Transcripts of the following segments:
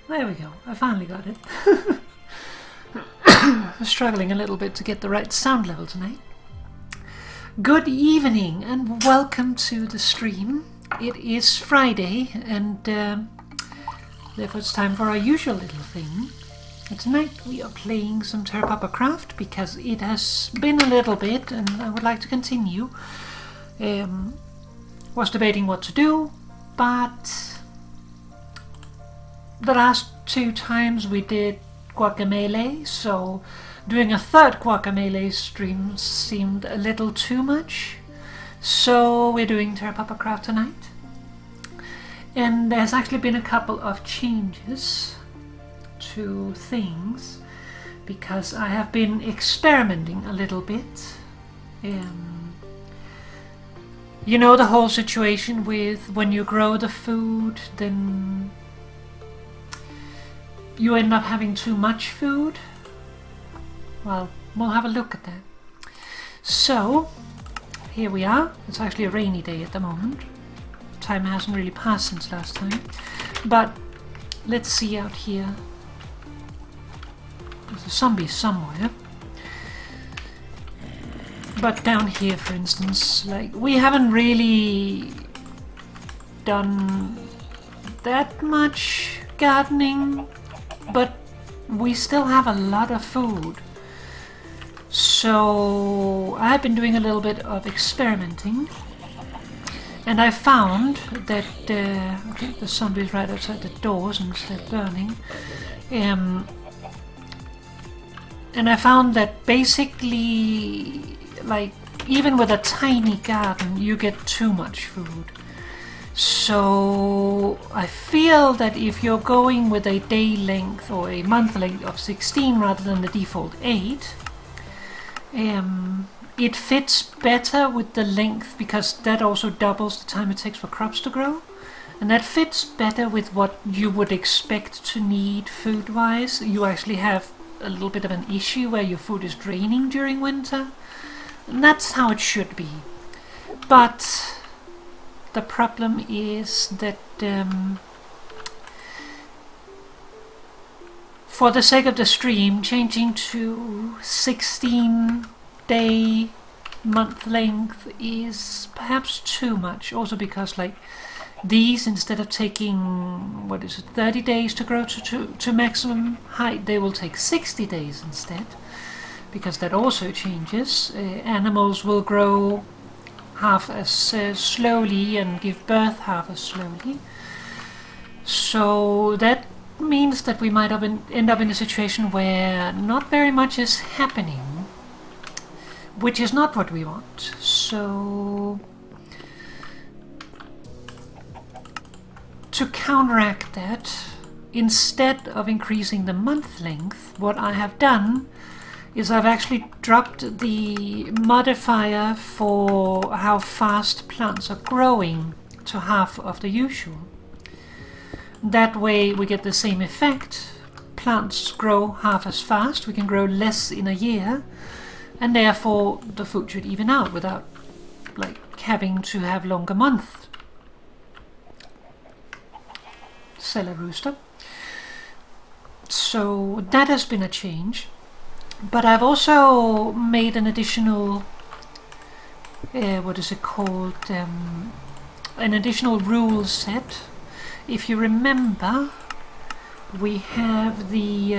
There we go. I finally got it. I'm struggling a little bit to get the right sound level tonight. Good evening and welcome to the stream. It is Friday and therefore it's time for our usual little thing. And tonight we are playing some Terrapuppercraft because it has been a little bit and I would like to continue. Was debating what to do, but the last 2 times we did Guacamelee, so doing a third Guacamelee stream seemed a little too much. So we're doing Terrapuppercraft tonight. And there's actually been a couple of changes to things because I have been experimenting a little bit. You know the whole situation with when you grow the food, then you end up having too much food? Well, we'll have a look at that. So, here we are. It's actually a rainy day at the moment. Time hasn't really passed since last time. But, let's see out here. There's a zombie somewhere. But down here, for instance, like, we haven't really done that much gardening, but we still have a lot of food. So I've been doing a little bit of experimenting, and I found that I think the zombies right outside the doors instead of burning. And I found that basically, like, even with a tiny garden, you get too much food. So I feel that if you're going with a day length or a month length of 16 rather than the default 8, it fits better with the length because that also doubles the time it takes for crops to grow. And that fits better with what you would expect to need food-wise. You actually have a little bit of an issue where your food is draining during winter. And that's how it should be. But the problem is that for the sake of the stream, changing to 16-day month length is perhaps too much. Also because, like, these, instead of taking, 30 days to grow to maximum height, they will take 60 days instead. Because that also changes. Animals will grow half as slowly and give birth half as slowly. So that means that we might end up in a situation where not very much is happening, which is not what we want. So to counteract that, instead of increasing the month length, what I have done is I've actually dropped the modifier for how fast plants are growing to half of the usual. That way we get the same effect. Plants grow half as fast, we can grow less in a year, and therefore the food should even out without, like, having to have longer months. Cellar rooster. So that has been a change. But I've also made an additional, an additional rule set. If you remember, we have the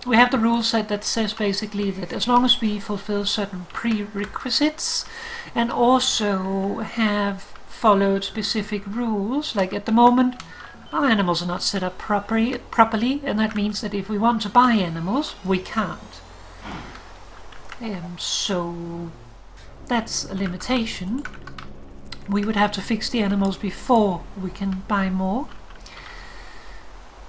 rule set that says basically that as long as we fulfill certain prerequisites and also have followed specific rules, like at the moment, our animals are not set up properly, and that means that if we want to buy animals, we can't. So that's a limitation. We would have to fix the animals before we can buy more.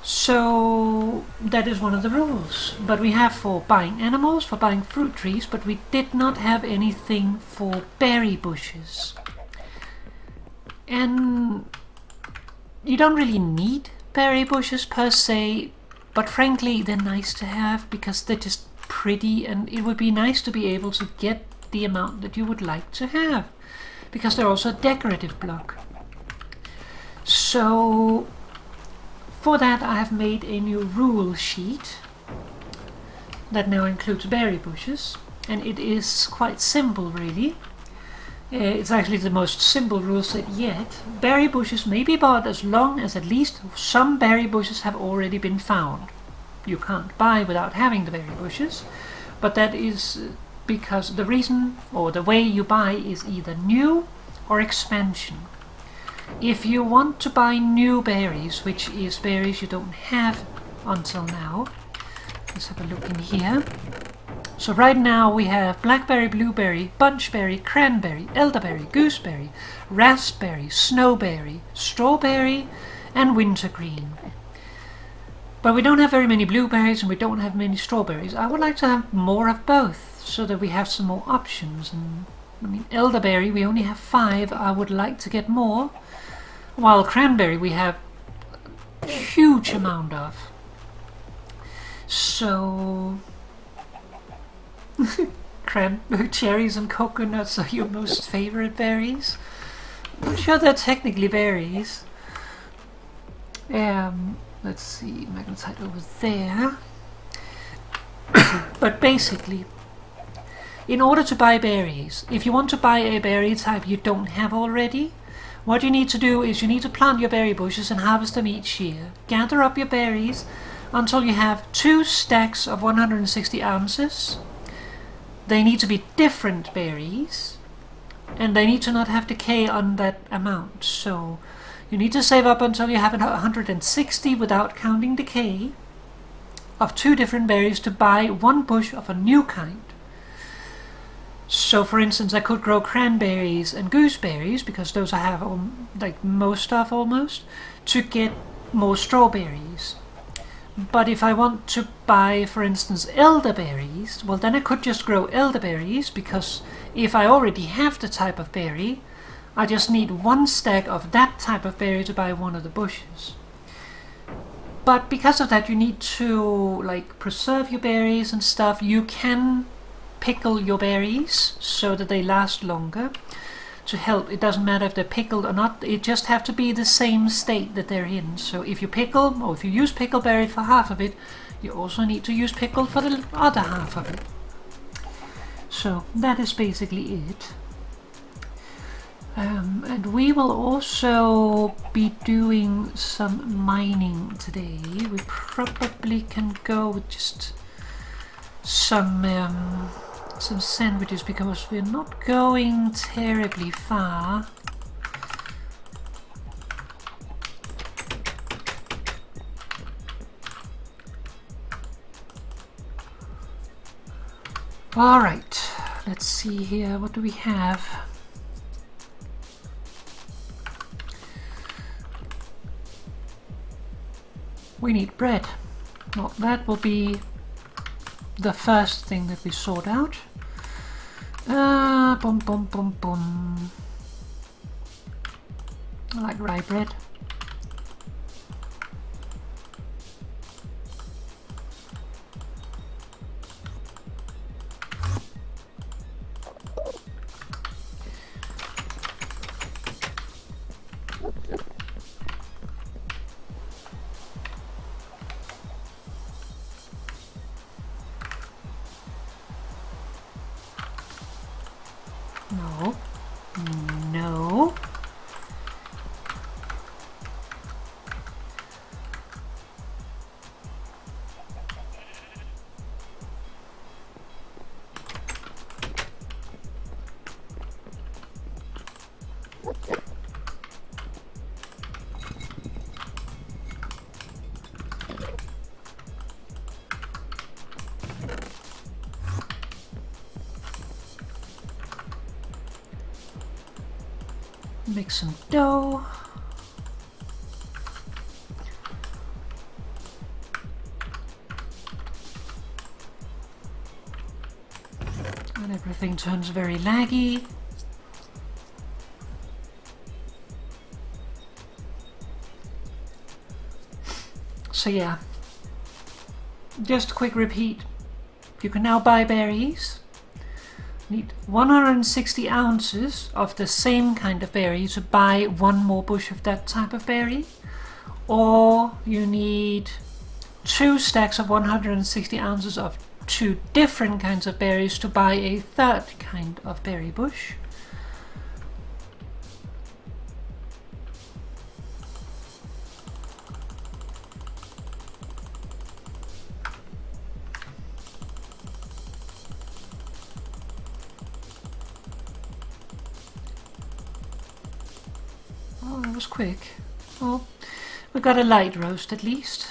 So that is one of the rules. But we have for buying animals, for buying fruit trees, but we did not have anything for berry bushes. And you don't really need berry bushes per se, but frankly they're nice to have because they're just pretty, and it would be nice to be able to get the amount that you would like to have because they're also a decorative block. So For that I have made a new rule sheet that now includes berry bushes, and it is quite simple really. It's actually the most simple rule set yet. Berry bushes may be bought as long as at least some berry bushes have already been found. You can't buy without having the berry bushes, but that is because the reason or the way you buy is either new or expansion. If you want to buy new berries, which is berries you don't have until now, let's have a look in here. So right now we have blackberry, blueberry, bunchberry, cranberry, elderberry, gooseberry, raspberry, snowberry, strawberry, and wintergreen. But we don't have very many blueberries and we don't have many strawberries. I would like to have more of both so that we have some more options. And I mean, elderberry we only have 5. I would like to get more. While cranberry we have a huge amount of. So cherries and coconuts are your most favorite berries. I'm not sure they're technically berries. Let's see, magnetite over there. But basically, in order to buy berries, if you want to buy a berry type you don't have already, what you need to do is you need to plant your berry bushes and harvest them each year. Gather up your berries until you have 2 stacks of 160 ounces. They need to be different berries, and they need to not have decay on that amount. So you need to save up until you have 160 without counting decay of 2 different berries to buy 1 bush of a new kind. So for instance, I could grow cranberries and gooseberries, because those I have like most of almost, to get more strawberries. But if I want to buy, for instance, elderberries, well then I could just grow elderberries, because if I already have the type of berry, I just need 1 stack of that type of berry to buy 1 of the bushes. But because of that you need to like preserve your berries and stuff. You can pickle your berries so that they last longer to help. It doesn't matter if they're pickled or not, it just have to be the same state that they're in. So if you pickle, or if you use pickleberry for half of it, you also need to use pickle for the other half of it. So that is basically it. And we will also be doing some mining today. We probably can go with just some sandwiches, because we're not going terribly far. Alright, let's see here, what do we have? We need bread. Well, that will be the first thing that we sort out. Boom, boom, boom, boom. I like rye bread. No. No. Make some dough. And everything turns very laggy. So yeah, just a quick repeat. You can now buy berries. Need 160 ounces of the same kind of berry to buy 1 more bush of that type of berry, or you need 2 stacks of 160 ounces of 2 different kinds of berries to buy a third kind of berry bush. Oh, that was quick. Oh, we got a light roast at least.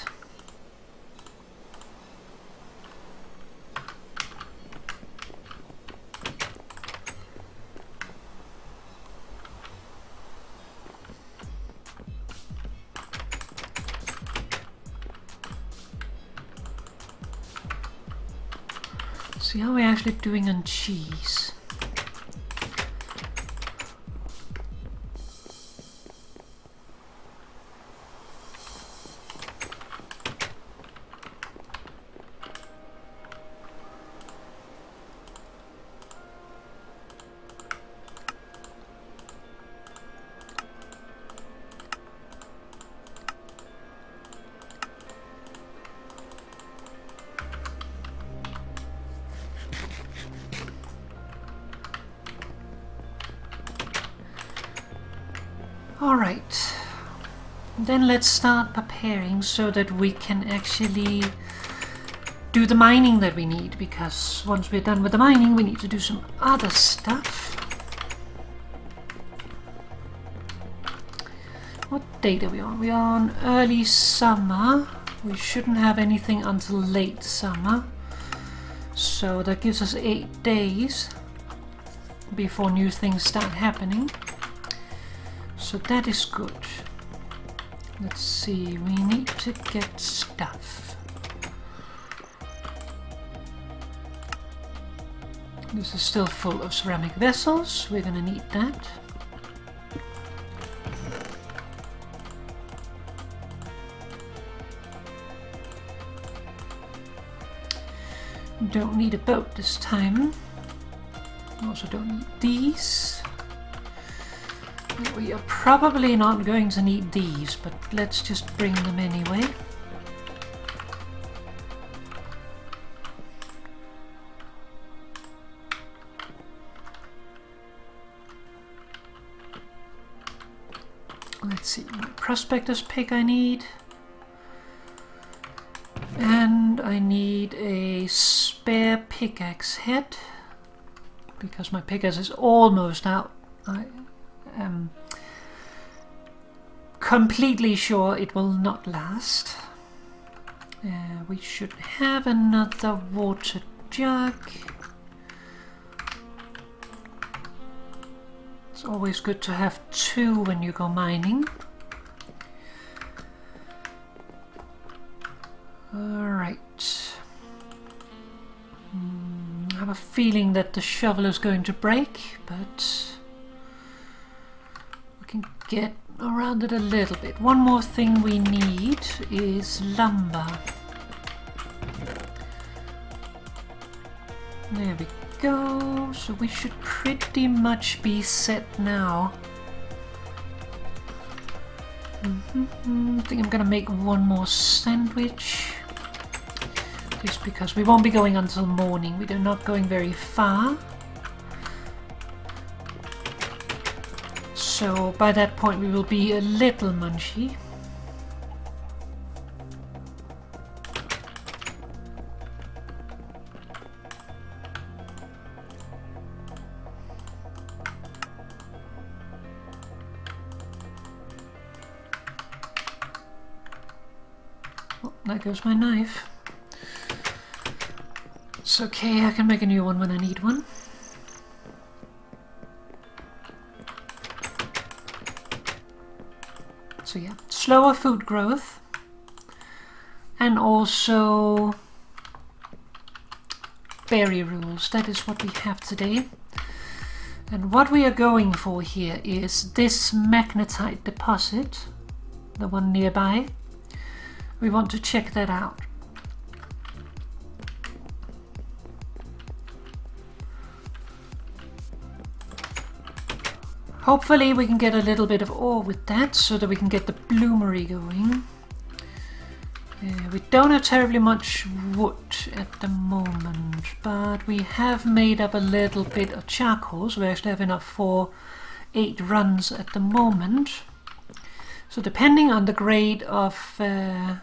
See how we're actually doing on cheese. Alright, then let's start preparing so that we can actually do the mining that we need, because once we're done with the mining we need to do some other stuff. What date are we on? We are on early summer. We shouldn't have anything until late summer, so that gives us 8 days before new things start happening. So that is good. Let's see, we need to get stuff. This is still full of ceramic vessels, we're gonna need that. Don't need a boat this time. Also don't need these. We are probably not going to need these, but let's just bring them anyway. Let's see, what prospector's pick I need. And I need a spare pickaxe head, because my pickaxe is almost out. I am completely sure it will not last. We should have another water jug. It's always good to have 2 when you go mining. Alright. I have a feeling that the shovel is going to break, but we can get around it a little bit. One more thing we need is lumber. There we go. So we should pretty much be set now. I think I'm gonna make one more sandwich. Just because we won't be going until morning. We're not going very far. So by that point we will be a little munchy. Oh, there goes my knife. It's okay, I can make a new one when I need one. So yeah, slower food growth, and also berry rules. That is what we have today. And what we are going for here is this magnetite deposit, the one nearby. We want to check that out. Hopefully we can get a little bit of ore with that so that we can get the bloomery going. We don't have terribly much wood at the moment, but we have made up a little bit of charcoal, so we actually have enough for 8 runs at the moment. So depending on the grade of... where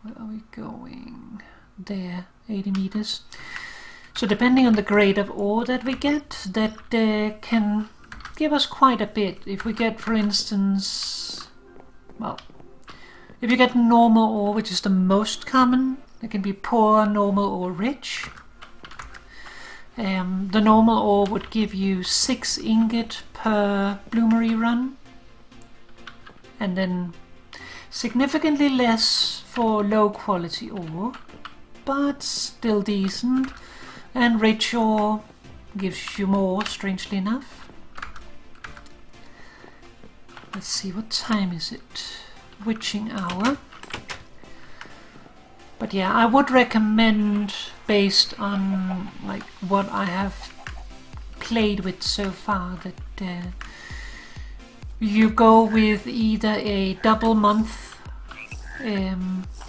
are we going? There, 80 meters. So depending on the grade of ore that we get, that can give us quite a bit. If we get, for instance, well, if you get normal ore, which is the most common, it can be poor, normal, or rich. The normal ore would give you 6 ingot per bloomery run, and then significantly less for low quality ore, but still decent. And rich ore gives you more, strangely enough. Let's see, what time is it? Witching hour. But yeah, I would recommend, based on like what I have played with so far, that you go with either a double month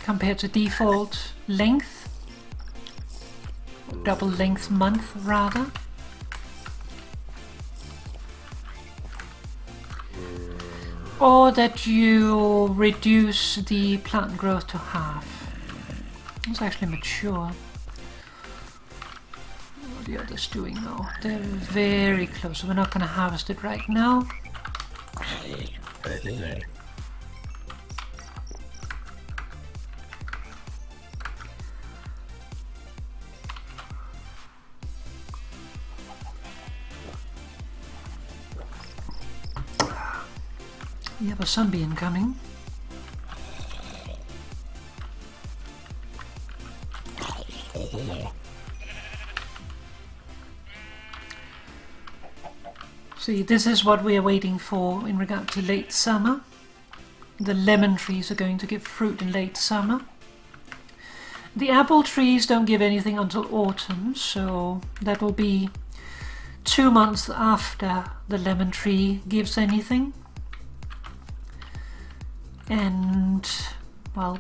compared to default length, double length month rather. Or that you reduce the plant growth to half. It's actually mature. What are the others doing now? They're very close, so we're not going to harvest it right now. We have a sunbeam coming. See, this is what we are waiting for in regard to late summer. The lemon trees are going to give fruit in late summer. The apple trees don't give anything until autumn, so that will be 2 months after the lemon tree gives anything. And, well,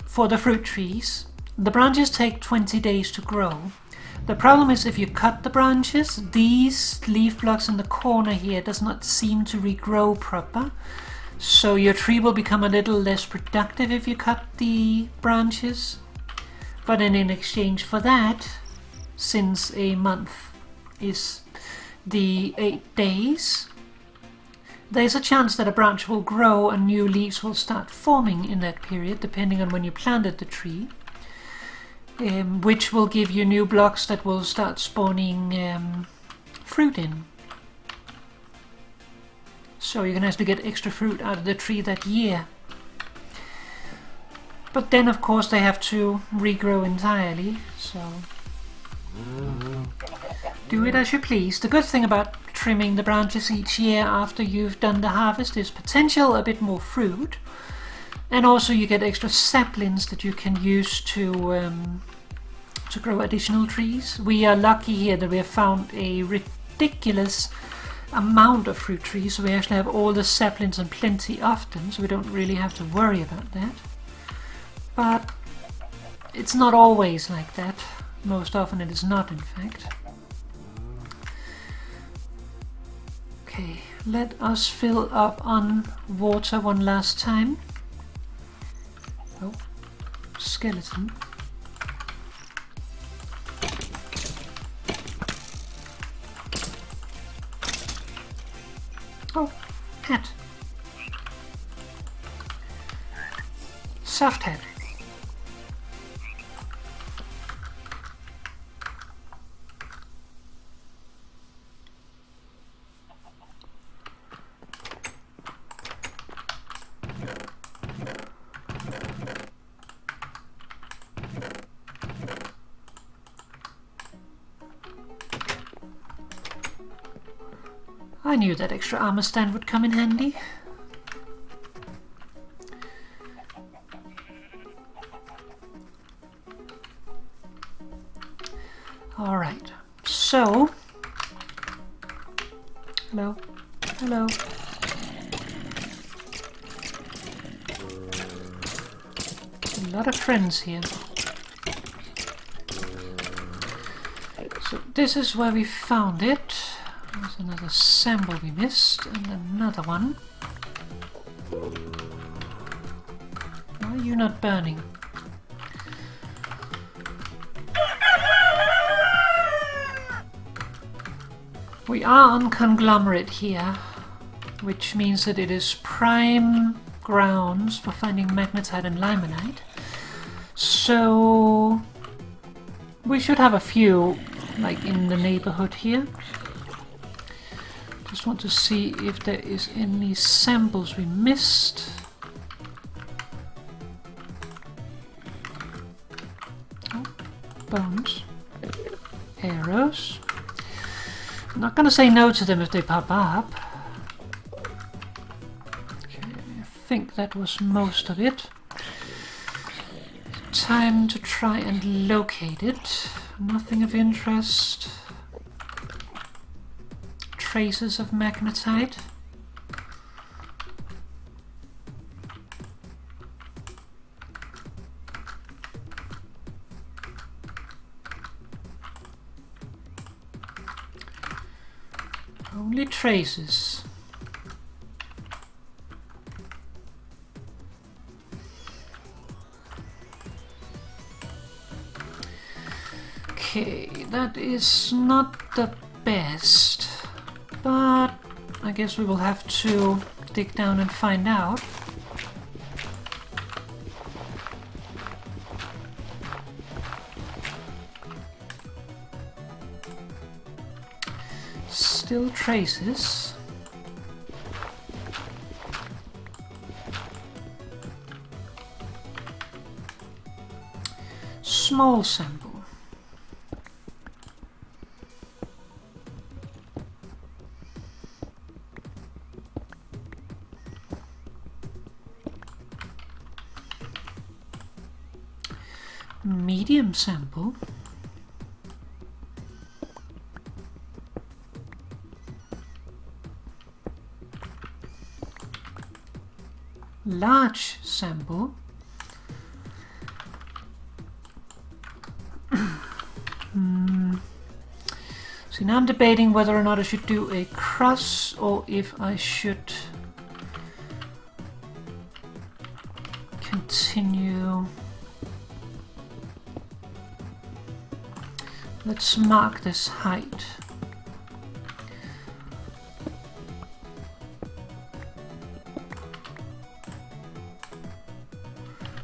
for the fruit trees, the branches take 20 days to grow. The problem is if you cut the branches, these leaf blocks in the corner here does not seem to regrow proper. So your tree will become a little less productive if you cut the branches. But then in exchange for that, since a month is the 8 days, there's a chance that a branch will grow and new leaves will start forming in that period, depending on when you planted the tree, which will give you new blocks that will start spawning fruit in. So you can actually get extra fruit out of the tree that year. But then, of course, they have to regrow entirely, so do it as you please. The good thing about trimming the branches each year after you've done the harvest is potential a bit more fruit, and also you get extra saplings that you can use to grow additional trees. We are lucky here that we have found a ridiculous amount of fruit trees, so we actually have all the saplings and plenty of them, so we don't really have to worry about that. But it's not always like that. Most often it is not, in fact. Okay, let us fill up on water one last time. Oh, skeleton. Oh, hat. Soft hat. I knew that extra armor stand would come in handy. Alright, so... Hello. Hello. A lot of friends here. So this is where we found it. There's another sample we missed, and another one. Why are you not burning? We are on conglomerate here, which means that it is prime grounds for finding magnetite and limonite. So we should have a few, like, in the neighborhood here. Just want to see if there is any samples we missed. Oh, bones. Arrows. I'm not gonna say no to them if they pop up. Okay, I think that was most of it. Time to try and locate it. Nothing of interest. Traces of magnetite. Only traces. Okay, that is not the best, but I guess we will have to dig down and find out. Still traces. Small sample. Medium sample. Large sample. See, now I'm debating whether or not I should do a cross or if I should continue. Let's mark this height.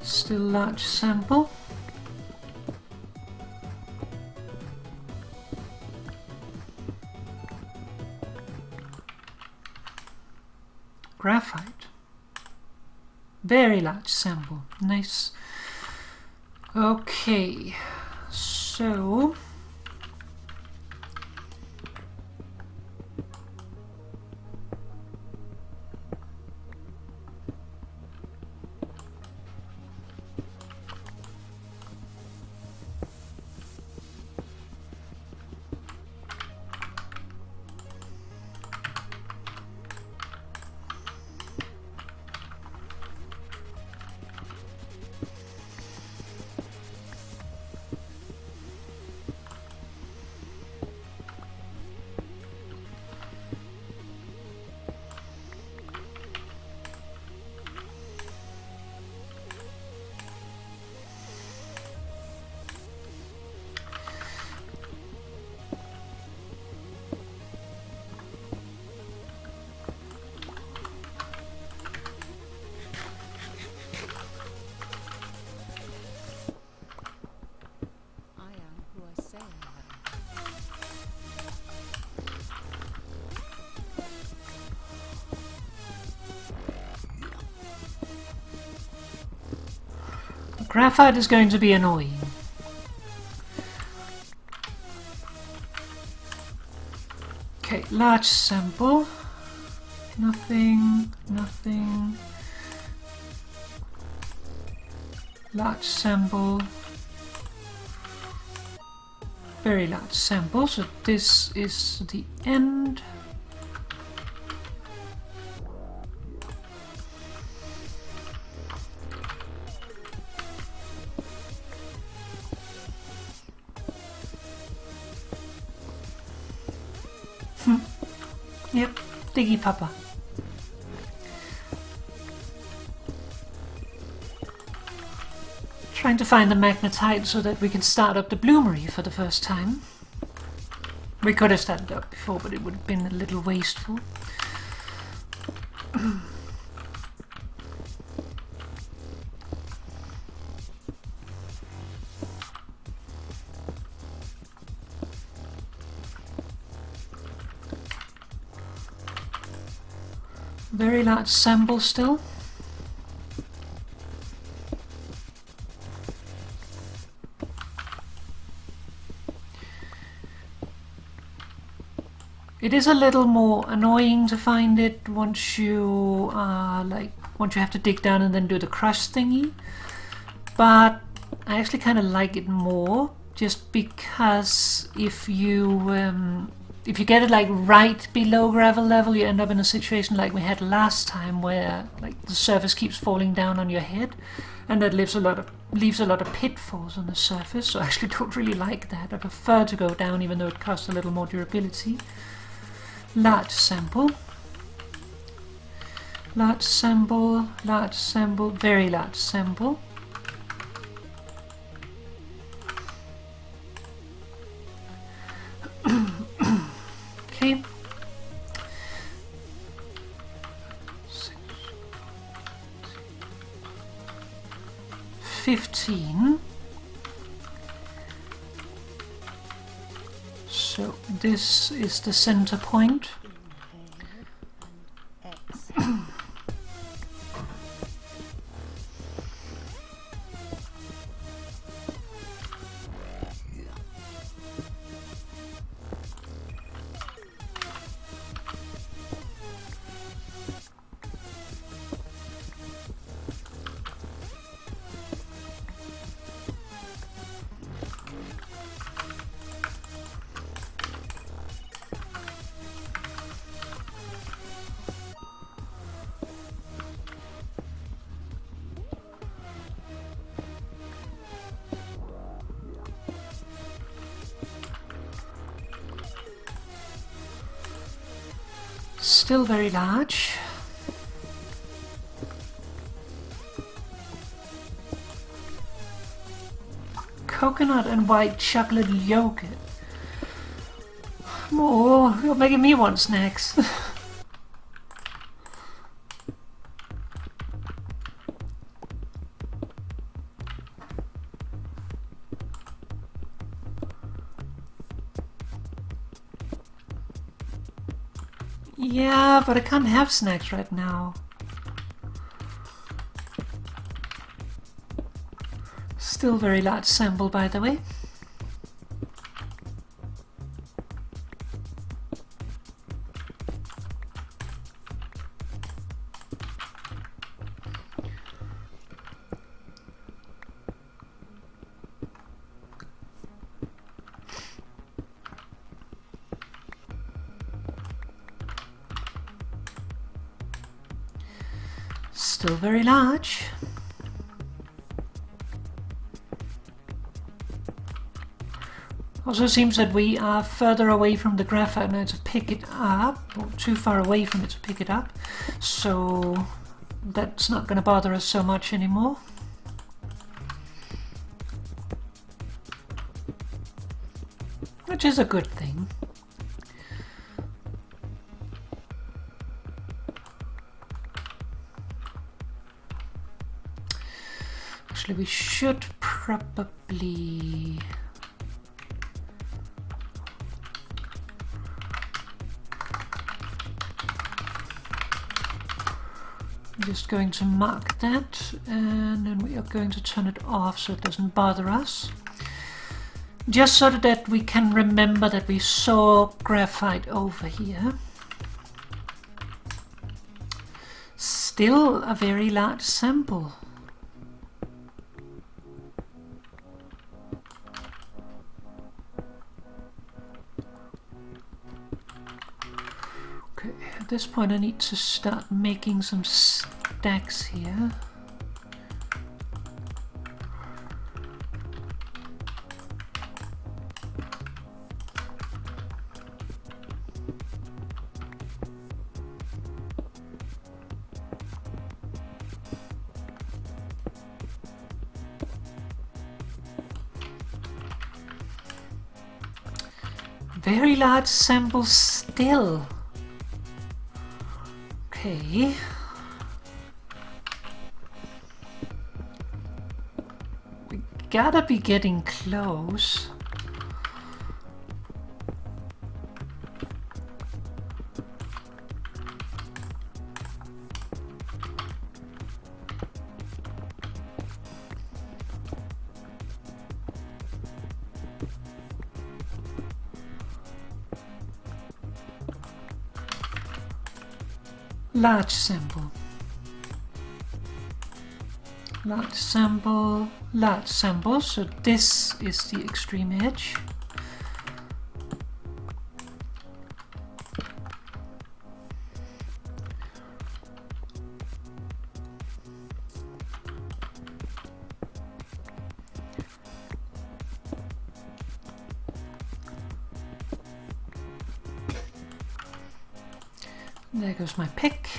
Still large sample. Graphite. Very large sample. Nice. Okay, so graphite is going to be annoying. Okay, large sample. Nothing, nothing. Large sample. Very large sample, so this is the end. Yep, Diggy Papa. Trying to find the magnetite so that we can start up the bloomery for the first time. We could have started up before, but it would have been a little wasteful. Very large sample still. It is a little more annoying to find it once you have to dig down and then do the crush thingy. But I actually kind of like it more, just because if you get it like right below gravel level, you end up in a situation like we had last time, where like the surface keeps falling down on your head, and that leaves a lot of pitfalls on the surface. So I actually don't really like that. I prefer to go down, even though it costs a little more durability. Large sample, large sample, large sample, very large sample. Okay. 15. So this is the center point. Still very large. Coconut and white chocolate yogurt. Oh, you're making me want snacks. Yeah, but I can't have snacks right now. Still very large sample, by the way. Still very large. Also seems that we are further away from the graphite now to pick it up, or too far away from it to pick it up, so that's not going to bother us so much anymore. Which is a good thing. Actually, we should probably... I'm just going to mark that, and then we are going to turn it off so it doesn't bother us. Just so that we can remember that we saw graphite over here. Still a very large sample. Okay, at this point I need to start making some stacks here. Very large sample still. Okay. We gotta be getting close. Large sample. Large sample, large sample, so this is the extreme edge. There goes my pick.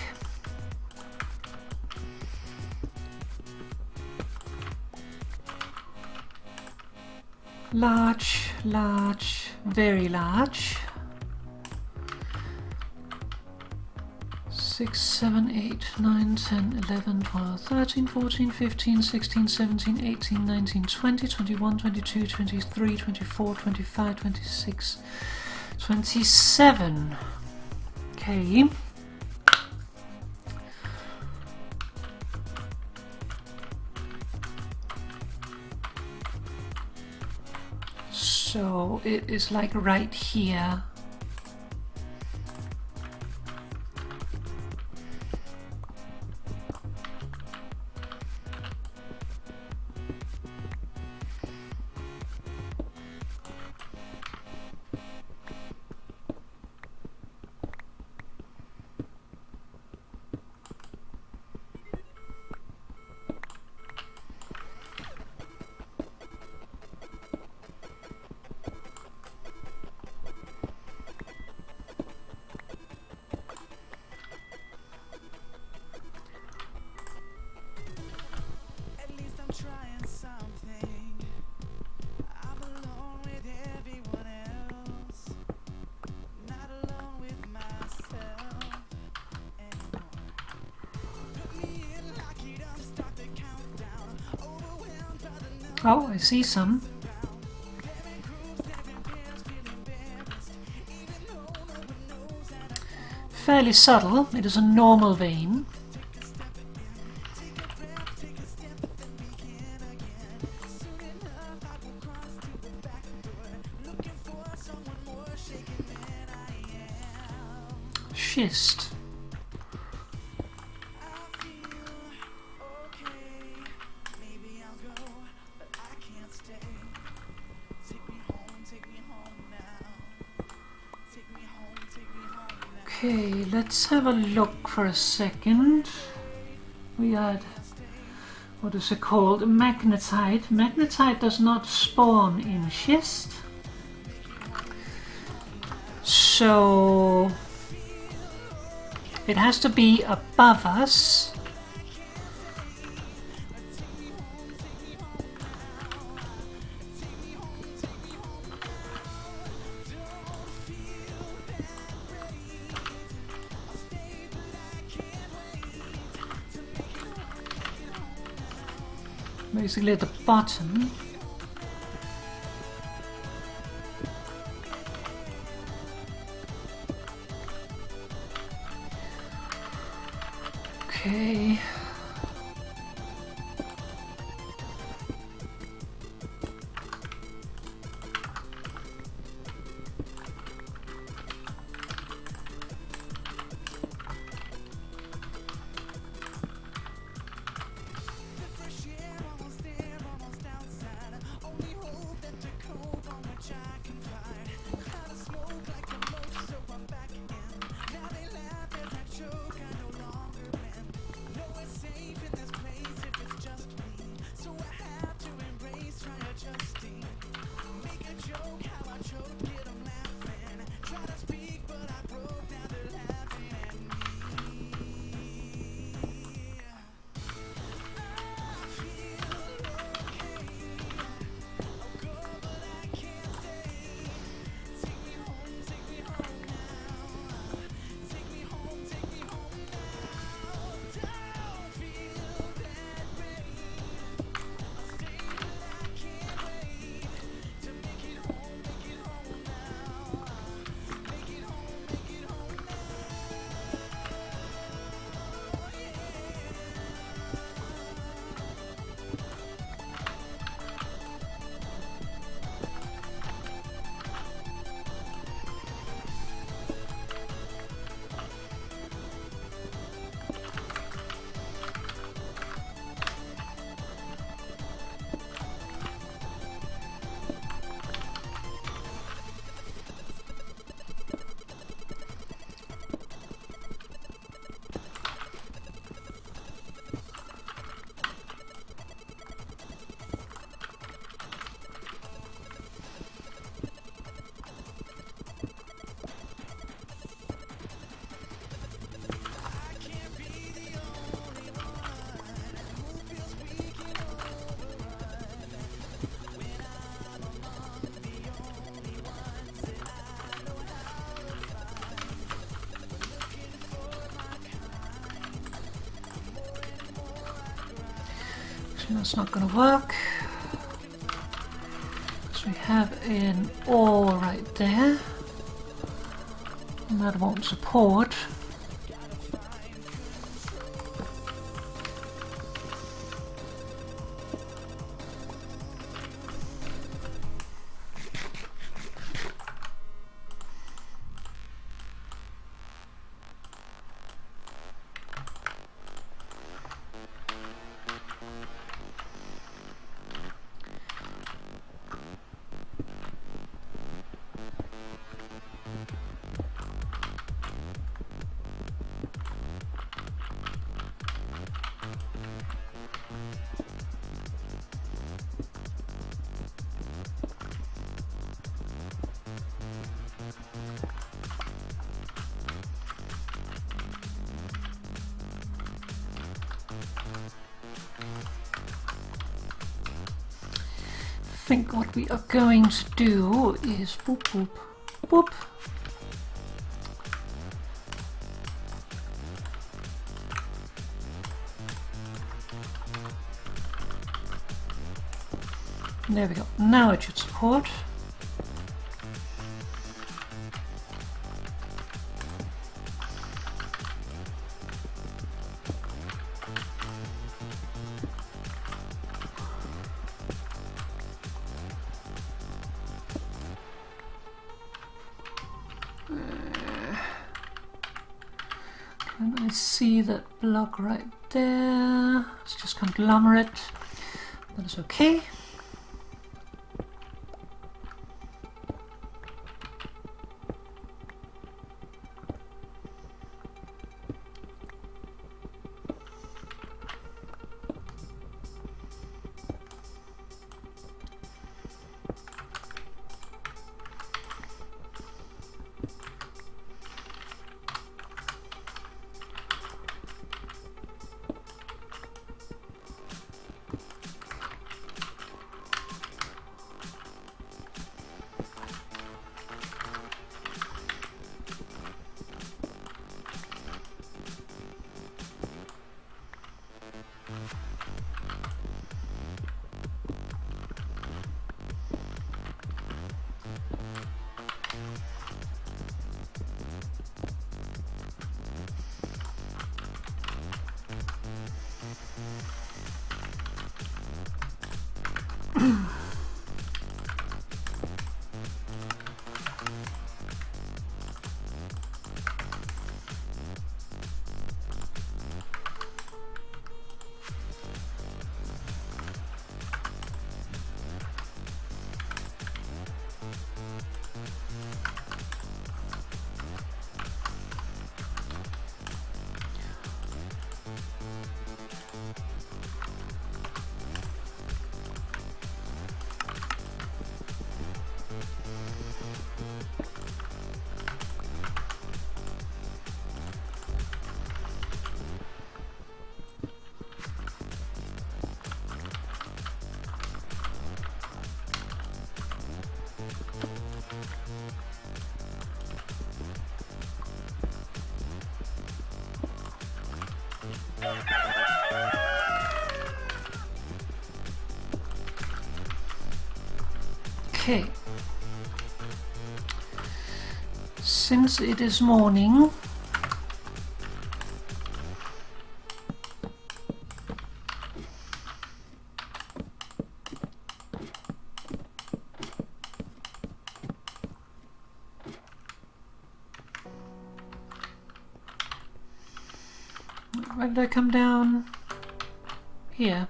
Large, large, very large. 6, 7, 8, 9, 10, 11, 12, 13, 14, 15, 16, 17, 18, 19, 20, 21, 22, 23, 24, 25, 26, 27. Okay. So it is like right here. Oh, I see some. Fairly subtle. It is a normal vein. Schist. Okay, let's have a look for a second. We had, what is it called? Magnetite. Magnetite does not spawn in schist. So it has to be above us. Basically at the bottom. Okay. Actually, that's not going to work. So we have an ore right there. And that won't support. I think what we are going to do is boop boop boop. There we go. Now it should support. Can I see that block right there? It's just conglomerate. That is okay. Okay. Since it is morning, where did I come down? Here.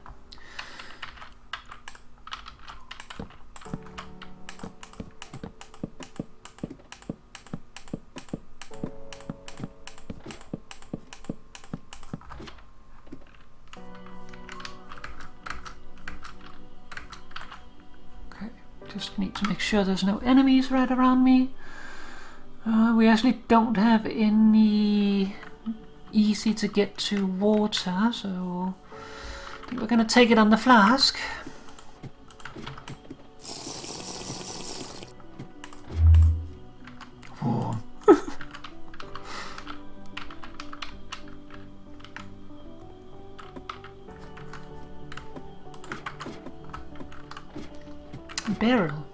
Just need to make sure there's no enemies right around me. We actually don't have any easy to get to water, so I think we're going to take it on the flask. Warm. barrel.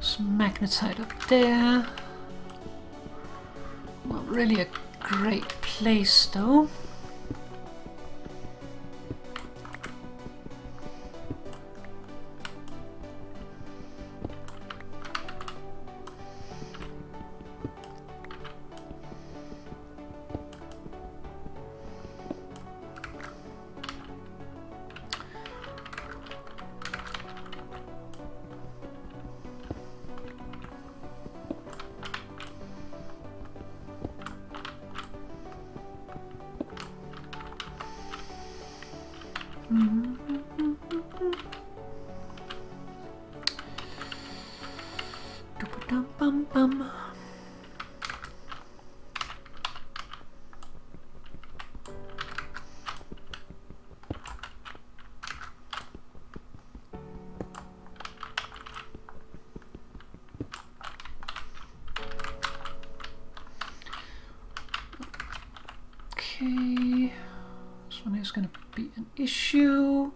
Some magnetite up there. Not really a great place though. Bum. Okay, this one is going to be an issue.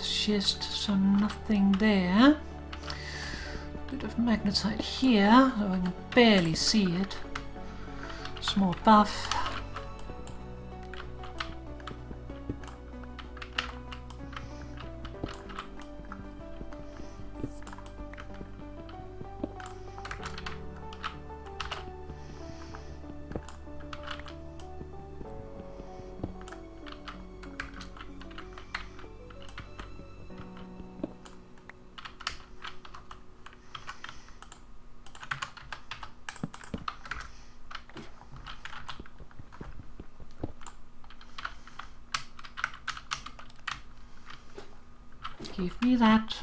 Schist, so nothing there. Bit of magnetite here, though I can barely see it. Small buff. Give me that.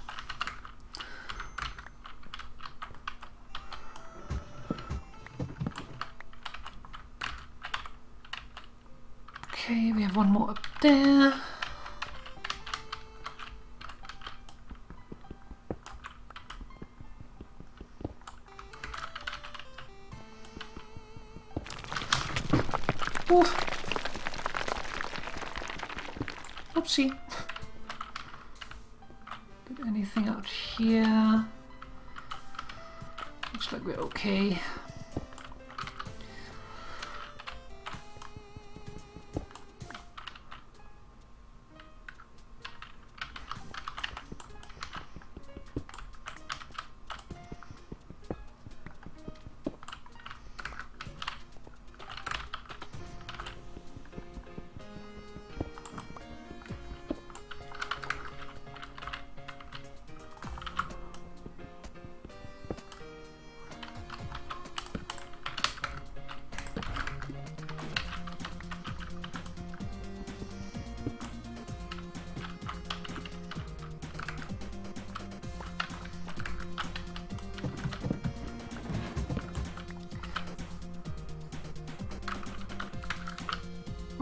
Okay, we have one more up there. Oof. Oopsie. Did anything out here? Looks like we're okay.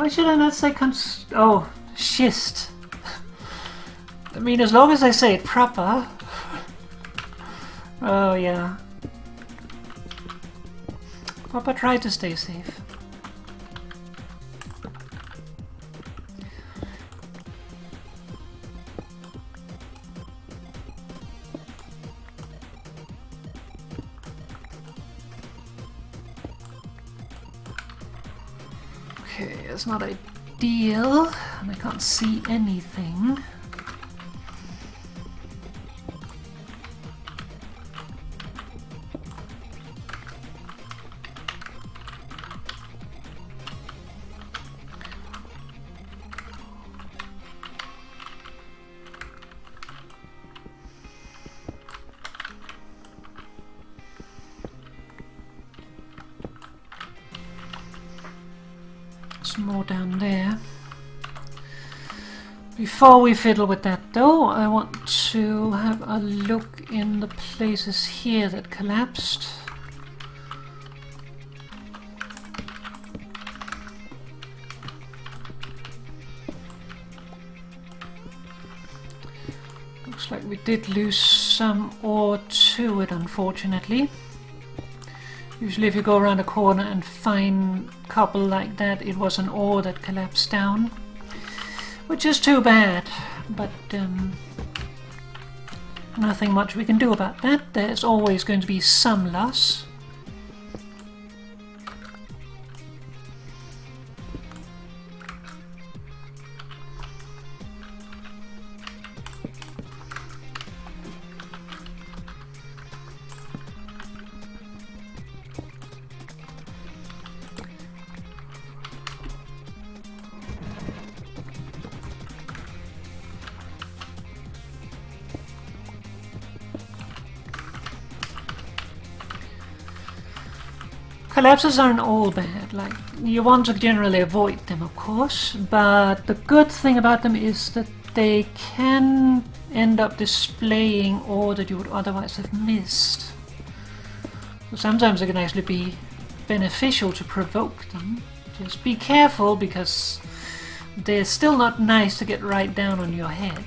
Why should I not say oh, schist. I mean, as long as I say it proper. Oh, yeah. Papa, try to stay safe. Okay, it's not ideal, and I can't see anything. Some more down there. Before we fiddle with that though, I want to have a look in the places here that collapsed. Looks like we did lose some ore to it, unfortunately. Usually if you go around a corner and find copper like that, it was an ore that collapsed down. Which is too bad, but nothing much we can do about that. There's always going to be some loss. Collapses aren't all bad, like, you want to generally avoid them, of course, but the good thing about them is that they can end up displaying ore that you would otherwise have missed. So sometimes it can actually be beneficial to provoke them. Just be careful, because they're still not nice to get right down on your head.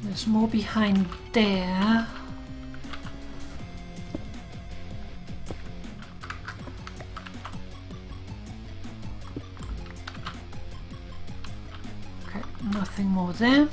There's more behind there. Okay, nothing more there.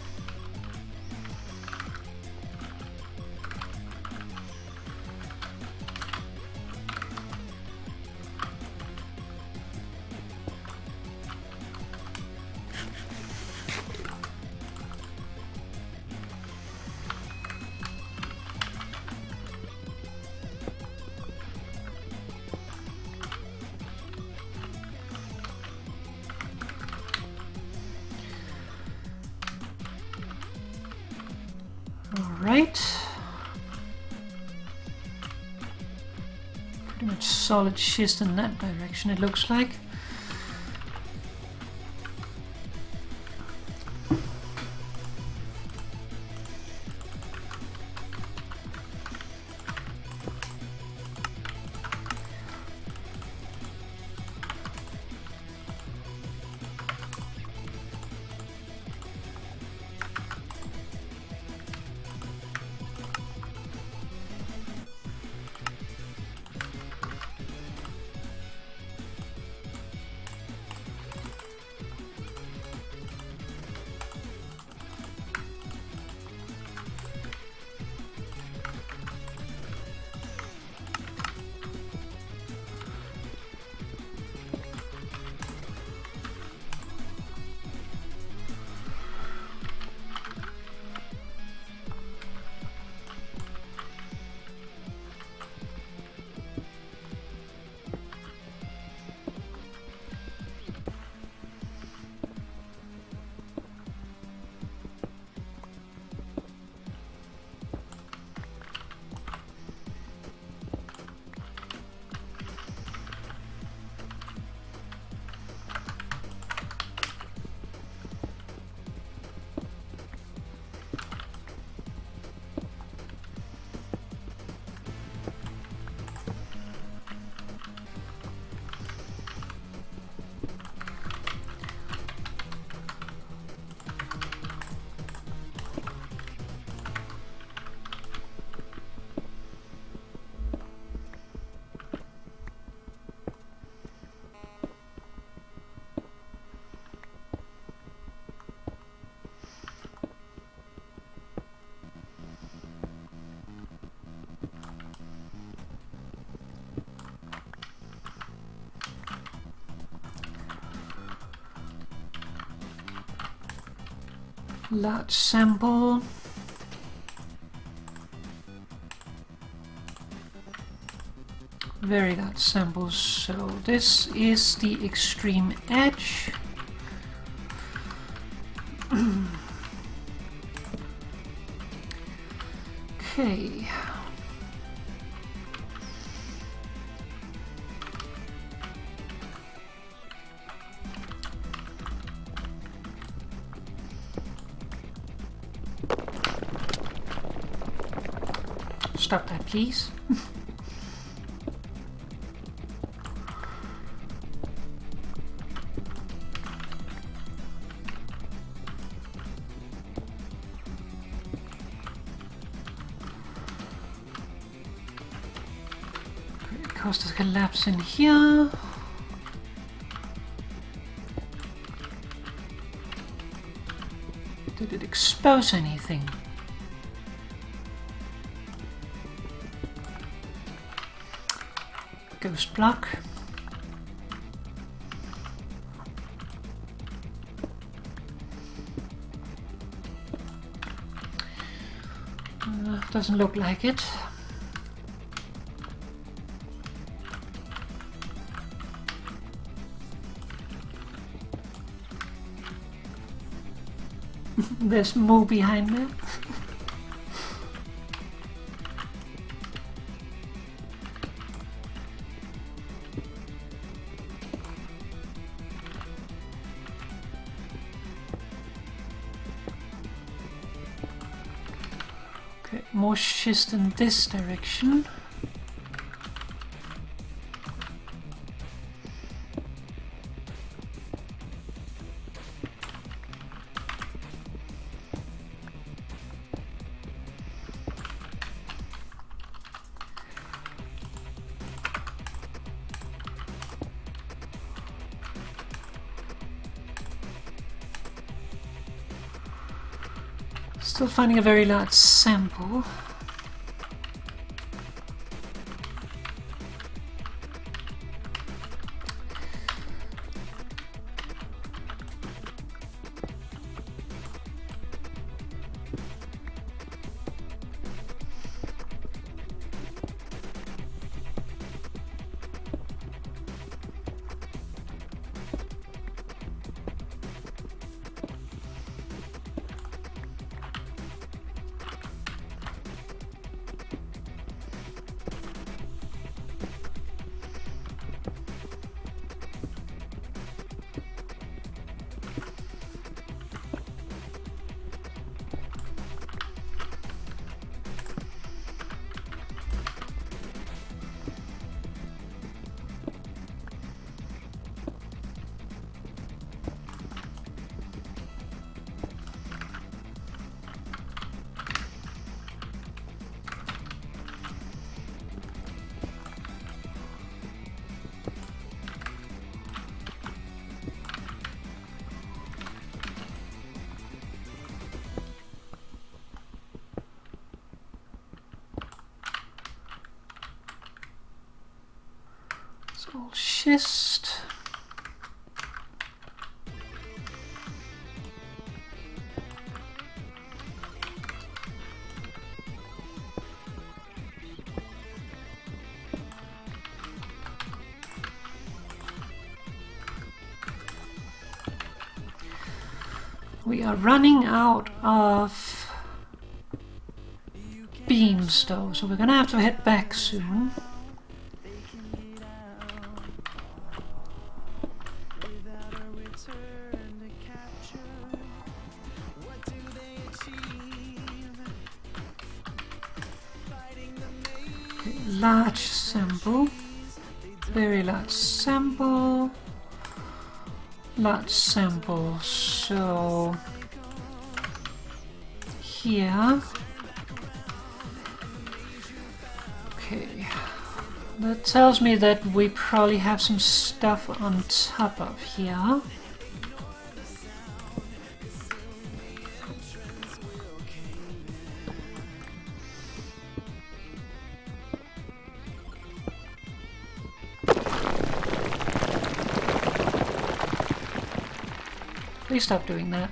Alright. Pretty much solid schist in that direction, it looks like. Large sample. Very large sample. So this is the extreme edge. Okay. Stop that, please. It caused a collapse in here. Did it expose anything? Ghost block. Doesn't look like it. There's more behind there. Okay, more schist in this direction. Still finding a very large sample. All schist. We are running out of beams though, so we're gonna have to head back soon. Large sample, very large sample, large sample, so here, okay, that tells me that we probably have some stuff on top of here. Please stop doing that.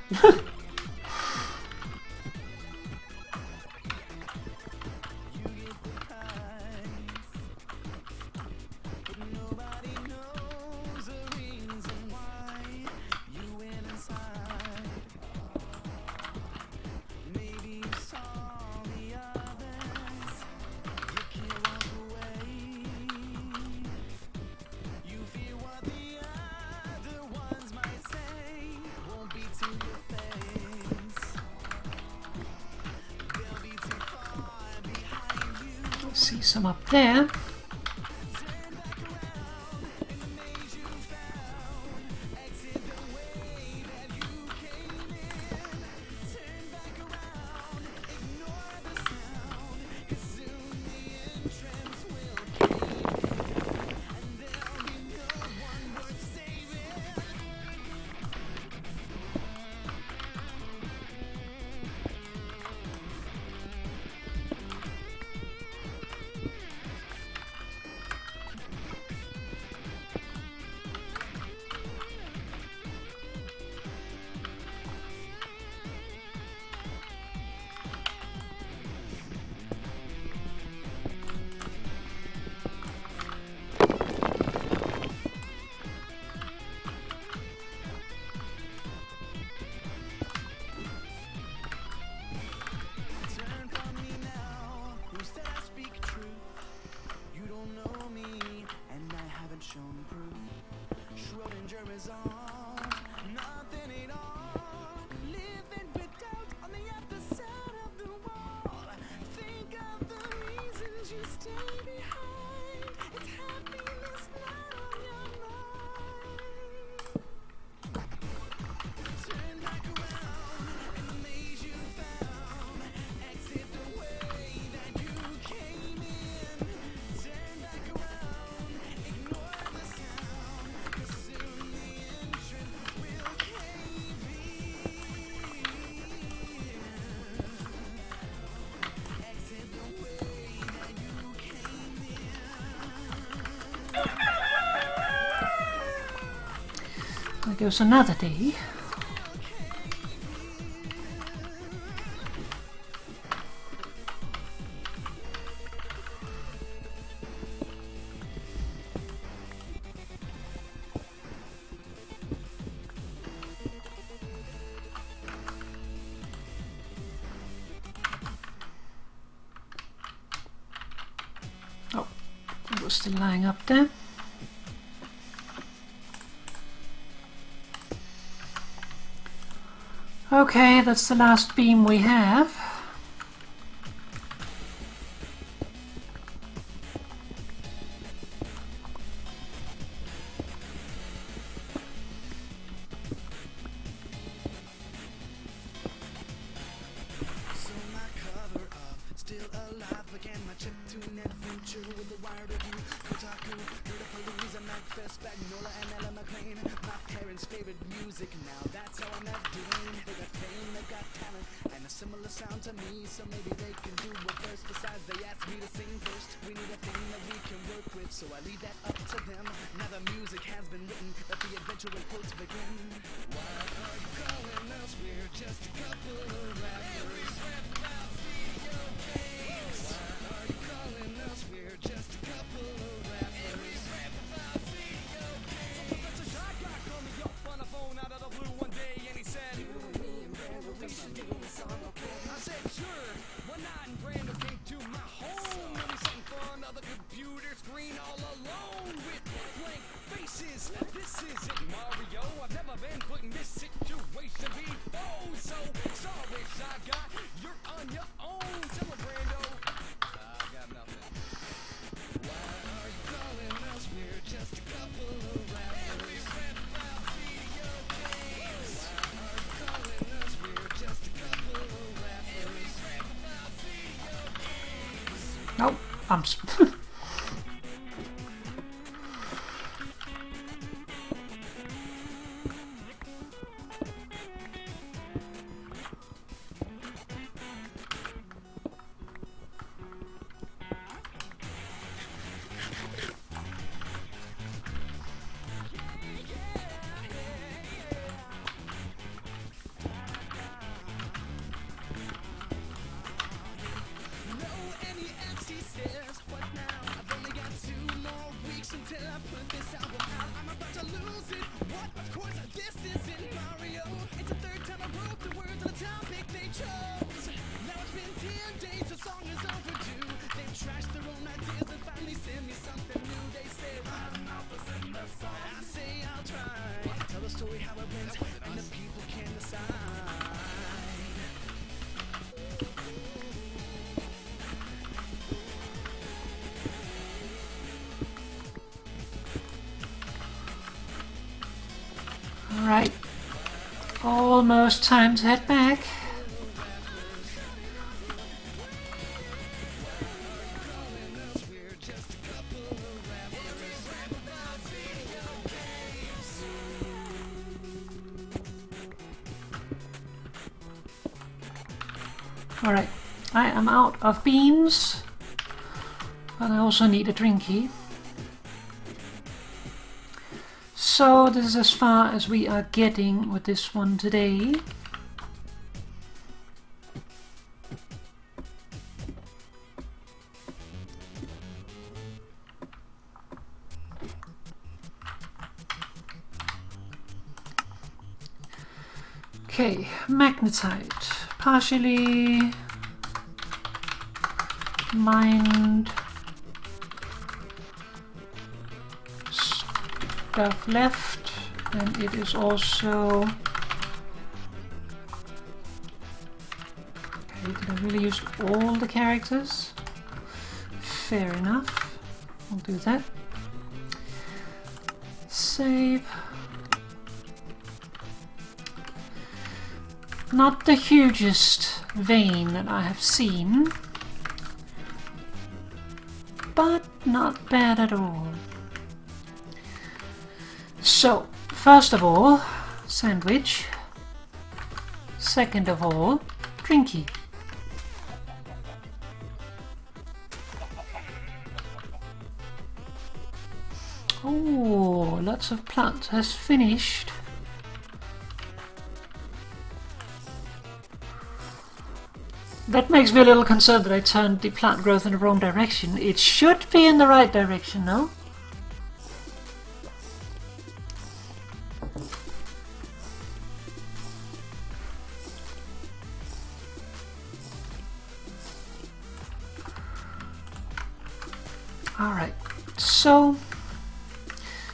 See some up there. There goes another day. Oh, it was still lying up there. Okay, that's the last beam we have. Nope, I'm What now? almost time to head back. Alright, I am out of beans, but I also need a drinky. So this is as far as we are getting with this one today. Okay, magnetite. Partially mined stuff left, and it is also... Okay, did I really use all the characters? Fair enough, I'll do that. Save. Not the hugest vein that I have seen, but not bad at all. So, first of all, sandwich. Second of all, drinky. Oh, lots of plant has finished. That makes me a little concerned that I turned the plant growth in the wrong direction. It should be in the right direction, no? Alright, so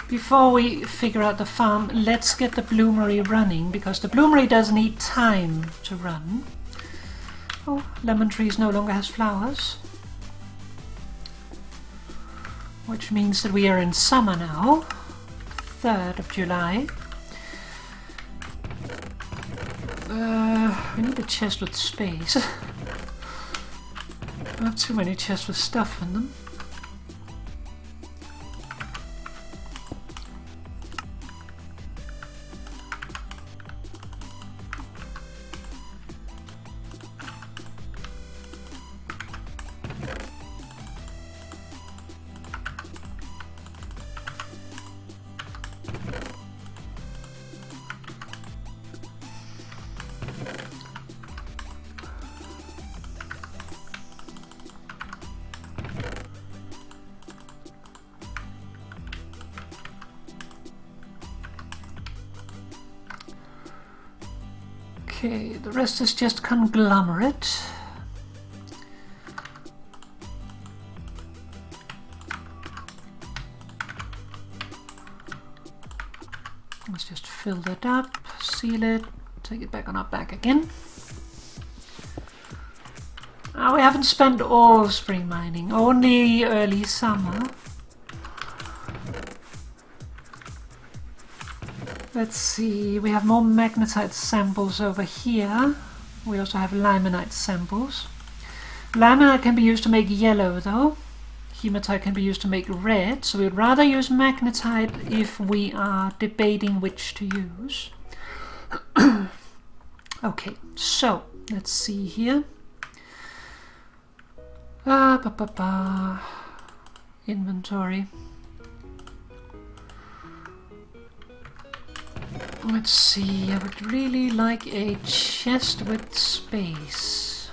before we figure out the farm, let's get the bloomery running, because the bloomery does need time to run. Oh, lemon trees no longer has flowers, which means that we are in summer now, 3rd of July. We need a chest with space. I have too many chests with stuff in them. Okay, the rest is just conglomerate. Let's just fill that up, seal it, take it back on our back again. Now we haven't spent all spring mining, only early summer. Let's see, we have more magnetite samples over here. We also have limonite samples. Limonite can be used to make yellow though. Hematite can be used to make red, so we'd rather use magnetite if we are debating which to use. Okay, so let's see here. Inventory. Let's see, I would really like a chest with space.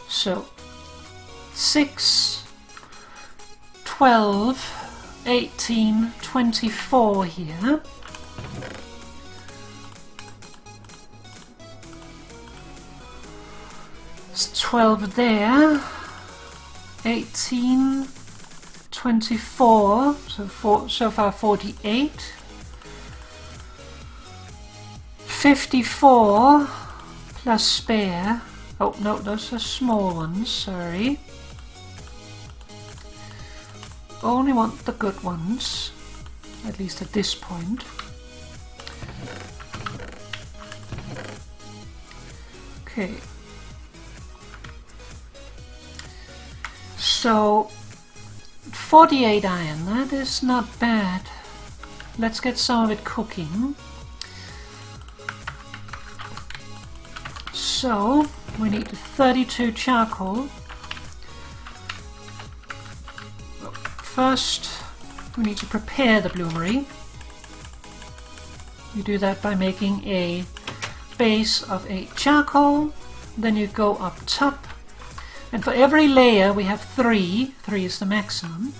So, 6, 12, 18, 24 here. It's 12 there, 18, 24, so far 48, 54 plus spare. Oh no, those are small ones, sorry. Only want the good ones, at least at this point. Okay. So 48 iron, that is not bad. Let's get some of it cooking. So we need 32 charcoal. First we need to prepare the bloomery. You do that by making a base of 8 charcoal, then you go up top, and for every layer we have 3 is the maximum.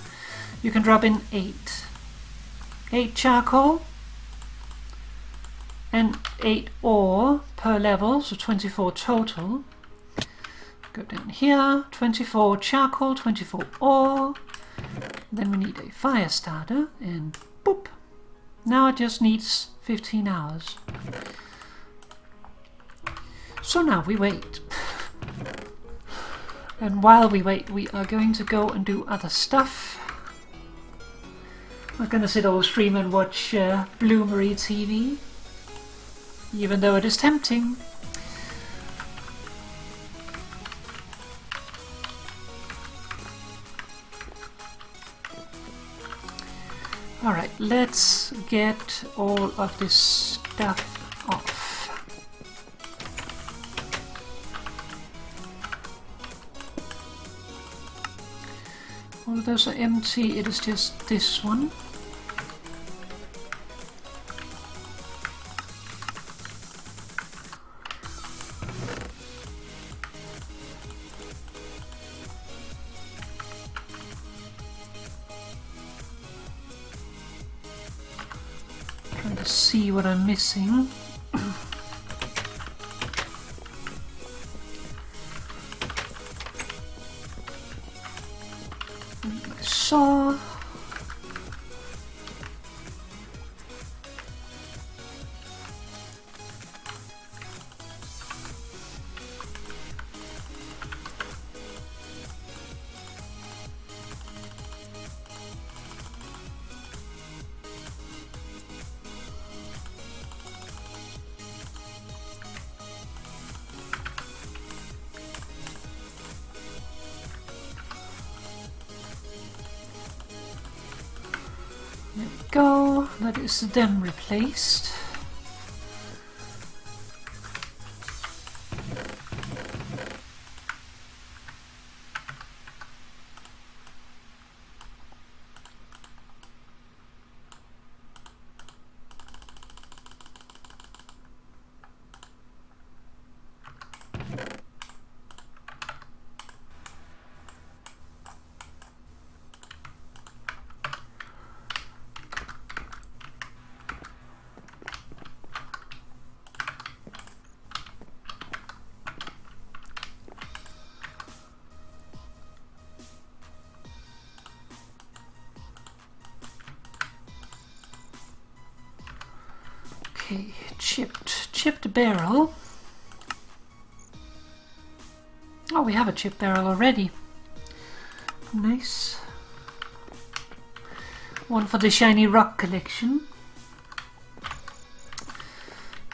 You can drop in 8 charcoal and 8 ore per level, so 24 total. Go down here, 24 charcoal, 24 ore, then we need a fire starter, and boop, now it just needs 15 hours. So now we wait. And while we wait, we are going to go and do other stuff. I'm not gonna sit all stream and watch Bloomery TV, even though it is tempting. Alright, let's get all of this stuff off. All of those are empty, it is just this one. Trying to see what I'm missing. Saw. There we go, that is them replaced. Okay, chipped barrel. Oh, we have a chipped barrel already. Nice. One for the shiny rock collection.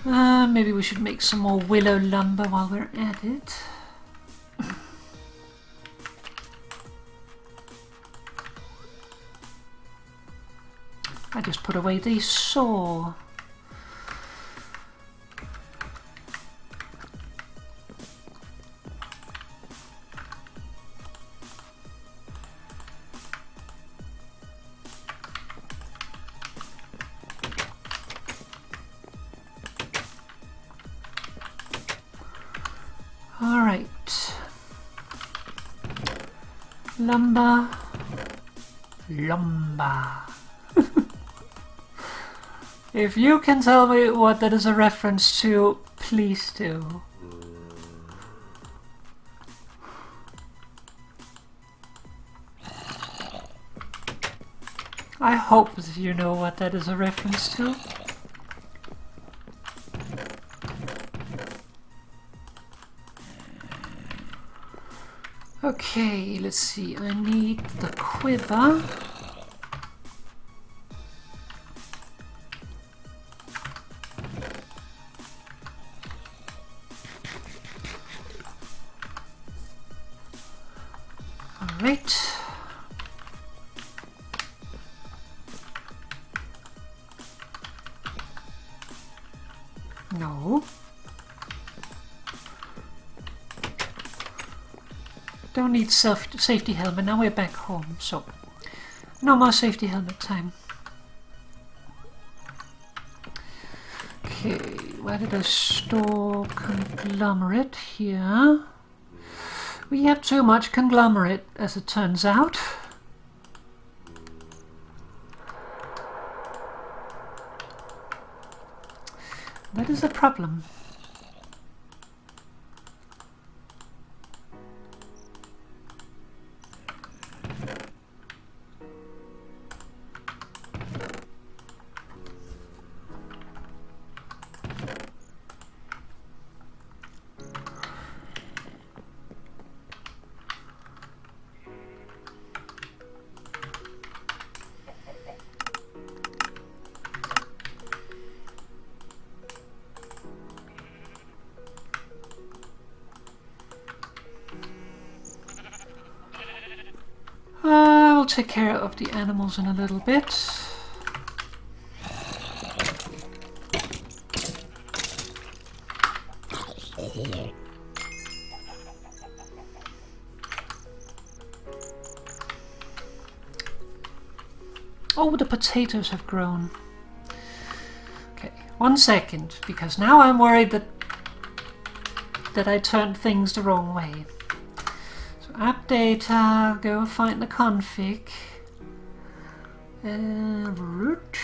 Maybe we should make some more willow lumber while we're at it. I just put away the saw. Alright. Lumber. If you can tell me what that is a reference to, please do. I hope that you know what that is a reference to. Okay, let's see. I need the quiver. Alright. No. Don't need safety helmet. Now we're back home, so no more safety helmet time. Okay, where did I store conglomerate? Here. We have too much conglomerate, as it turns out. That is a problem. I'll take care of the animals in a little bit. Oh, the potatoes have grown. Okay, 1 second, because now I'm worried that I turned things the wrong way. App data, go find the config. Root,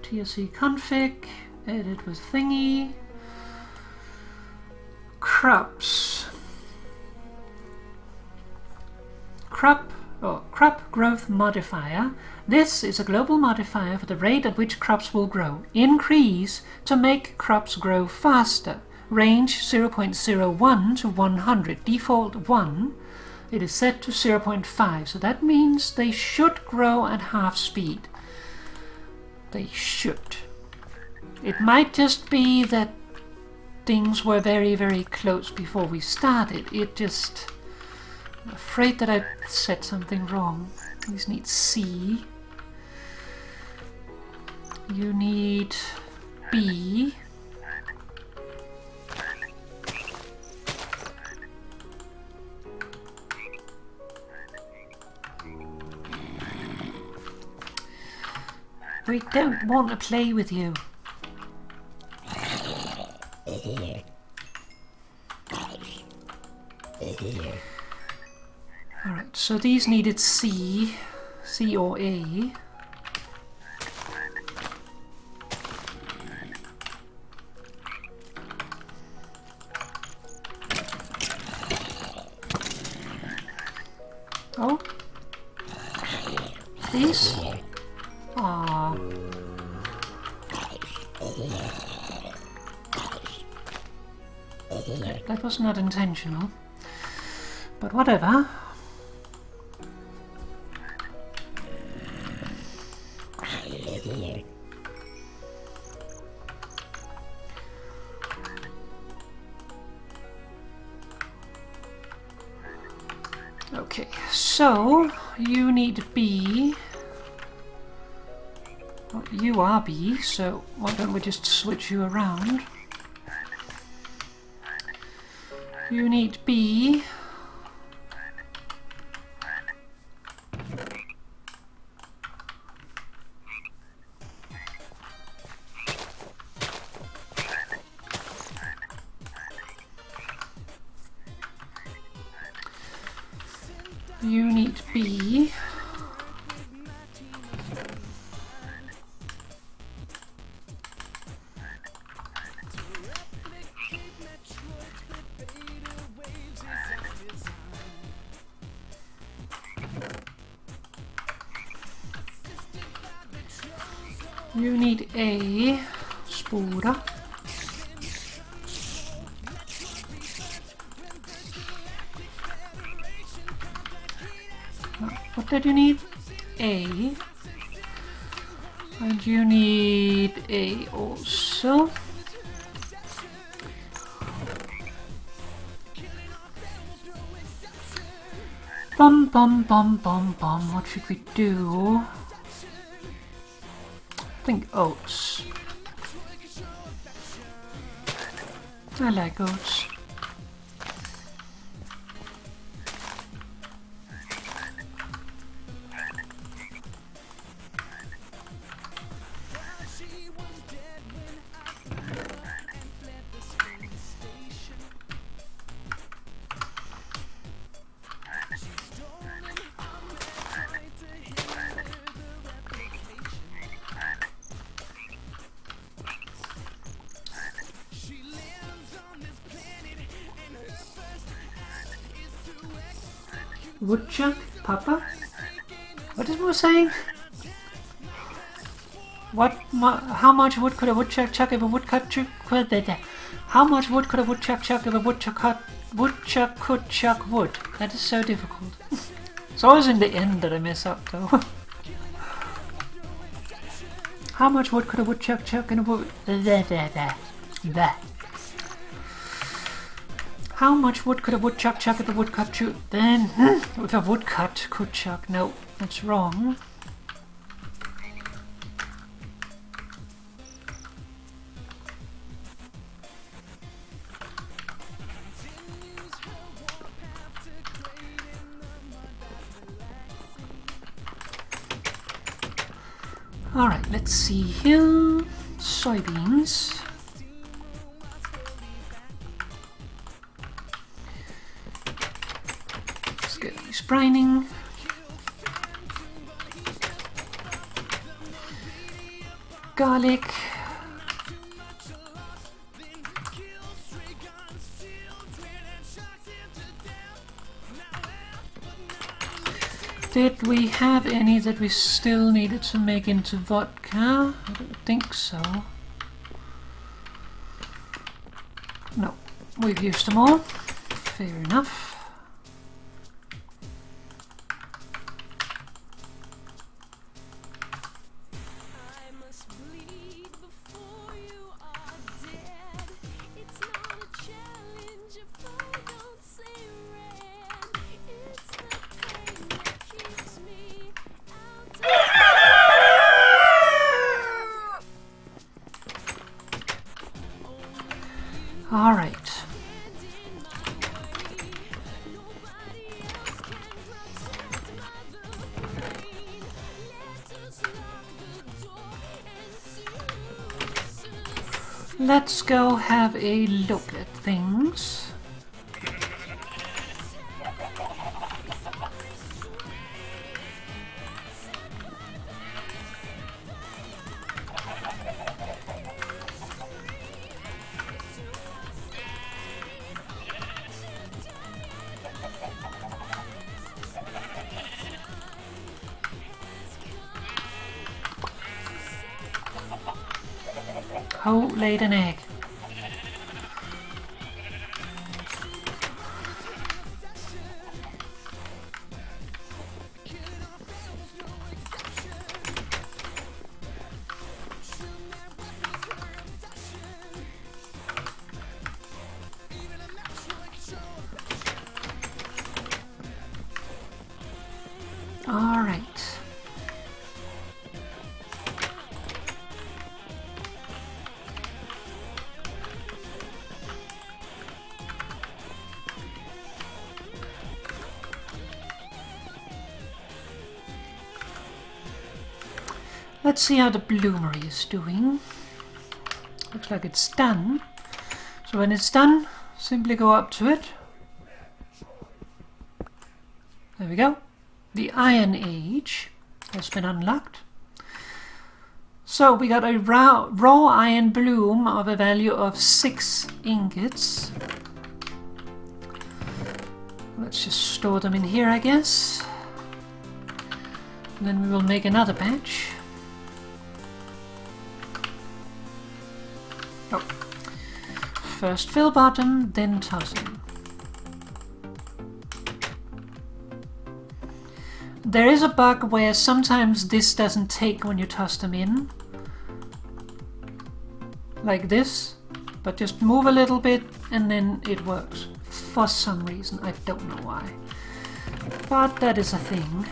TSC config, edit with thingy. Crops. Crop growth modifier. This is a global modifier for the rate at which crops will grow. Increase to make crops grow faster. Range 0.01 to 100. Default 1. It is set to 0.5, so that means they should grow at half speed. They should. It might just be that things were very, very close before we started. I'm afraid that I said something wrong. These need C. You need B. We don't want to play with you. Alright, so these needed C or A. Oh. These? Aww. That was not intentional, but whatever. Okay, so you need B. Well, you are B, so why don't we just switch you around? You need B. You need B. You need A. Spora. What did you need? A. And you need A also. Bum bum bum bum bum. What should we do? I think oats. I like oats. Woodchuck? Papa? What is Moose saying? How much wood could a woodchuck chuck if a woodchuck How much wood could a woodchuck chuck if a woodchuck could chuck wood? That is so difficult. It's always in the end that I mess up though. How much wood could a woodchuck chuck in a wood? How much wood could a woodchuck chuck if a woodcut chuck? Then, if a woodcut could chuck. No, that's wrong. Alright, let's see here. Soybeans. Let's get these brining. Garlic. Did we have any that we still needed to make into vodka? I don't think so. No, we've used them all. Fair enough. All right. Let's go have a look at things. Who laid an egg? All right. Let's see how the bloomery is doing. Looks like it's done. So when it's done, simply go up to it. There we go. The Iron Age has been unlocked. So we got a raw iron bloom of a value of 6 ingots. Let's just store them in here, I guess. And then we will make another batch. Oh. First fill bottom, then toss in. There is a bug where sometimes this doesn't take when you toss them in. Like this. But just move a little bit and then it works. For some reason. I don't know why. But that is a thing.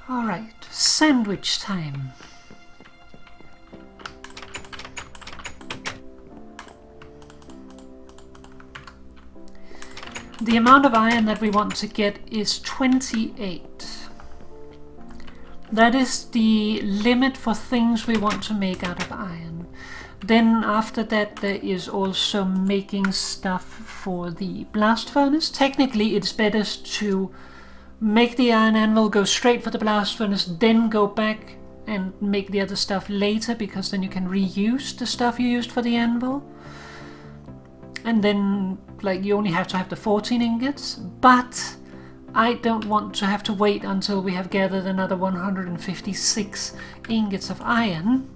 Alright, sandwich time. The amount of iron that we want to get is 28. That is the limit for things we want to make out of iron. Then after that there is also making stuff for the blast furnace. Technically it's better to make the iron anvil, go straight for the blast furnace, then go back and make the other stuff later, because then you can reuse the stuff you used for the anvil. And then, like, you only have to have the 14 ingots. But I don't want to have to wait until we have gathered another 156 ingots of iron,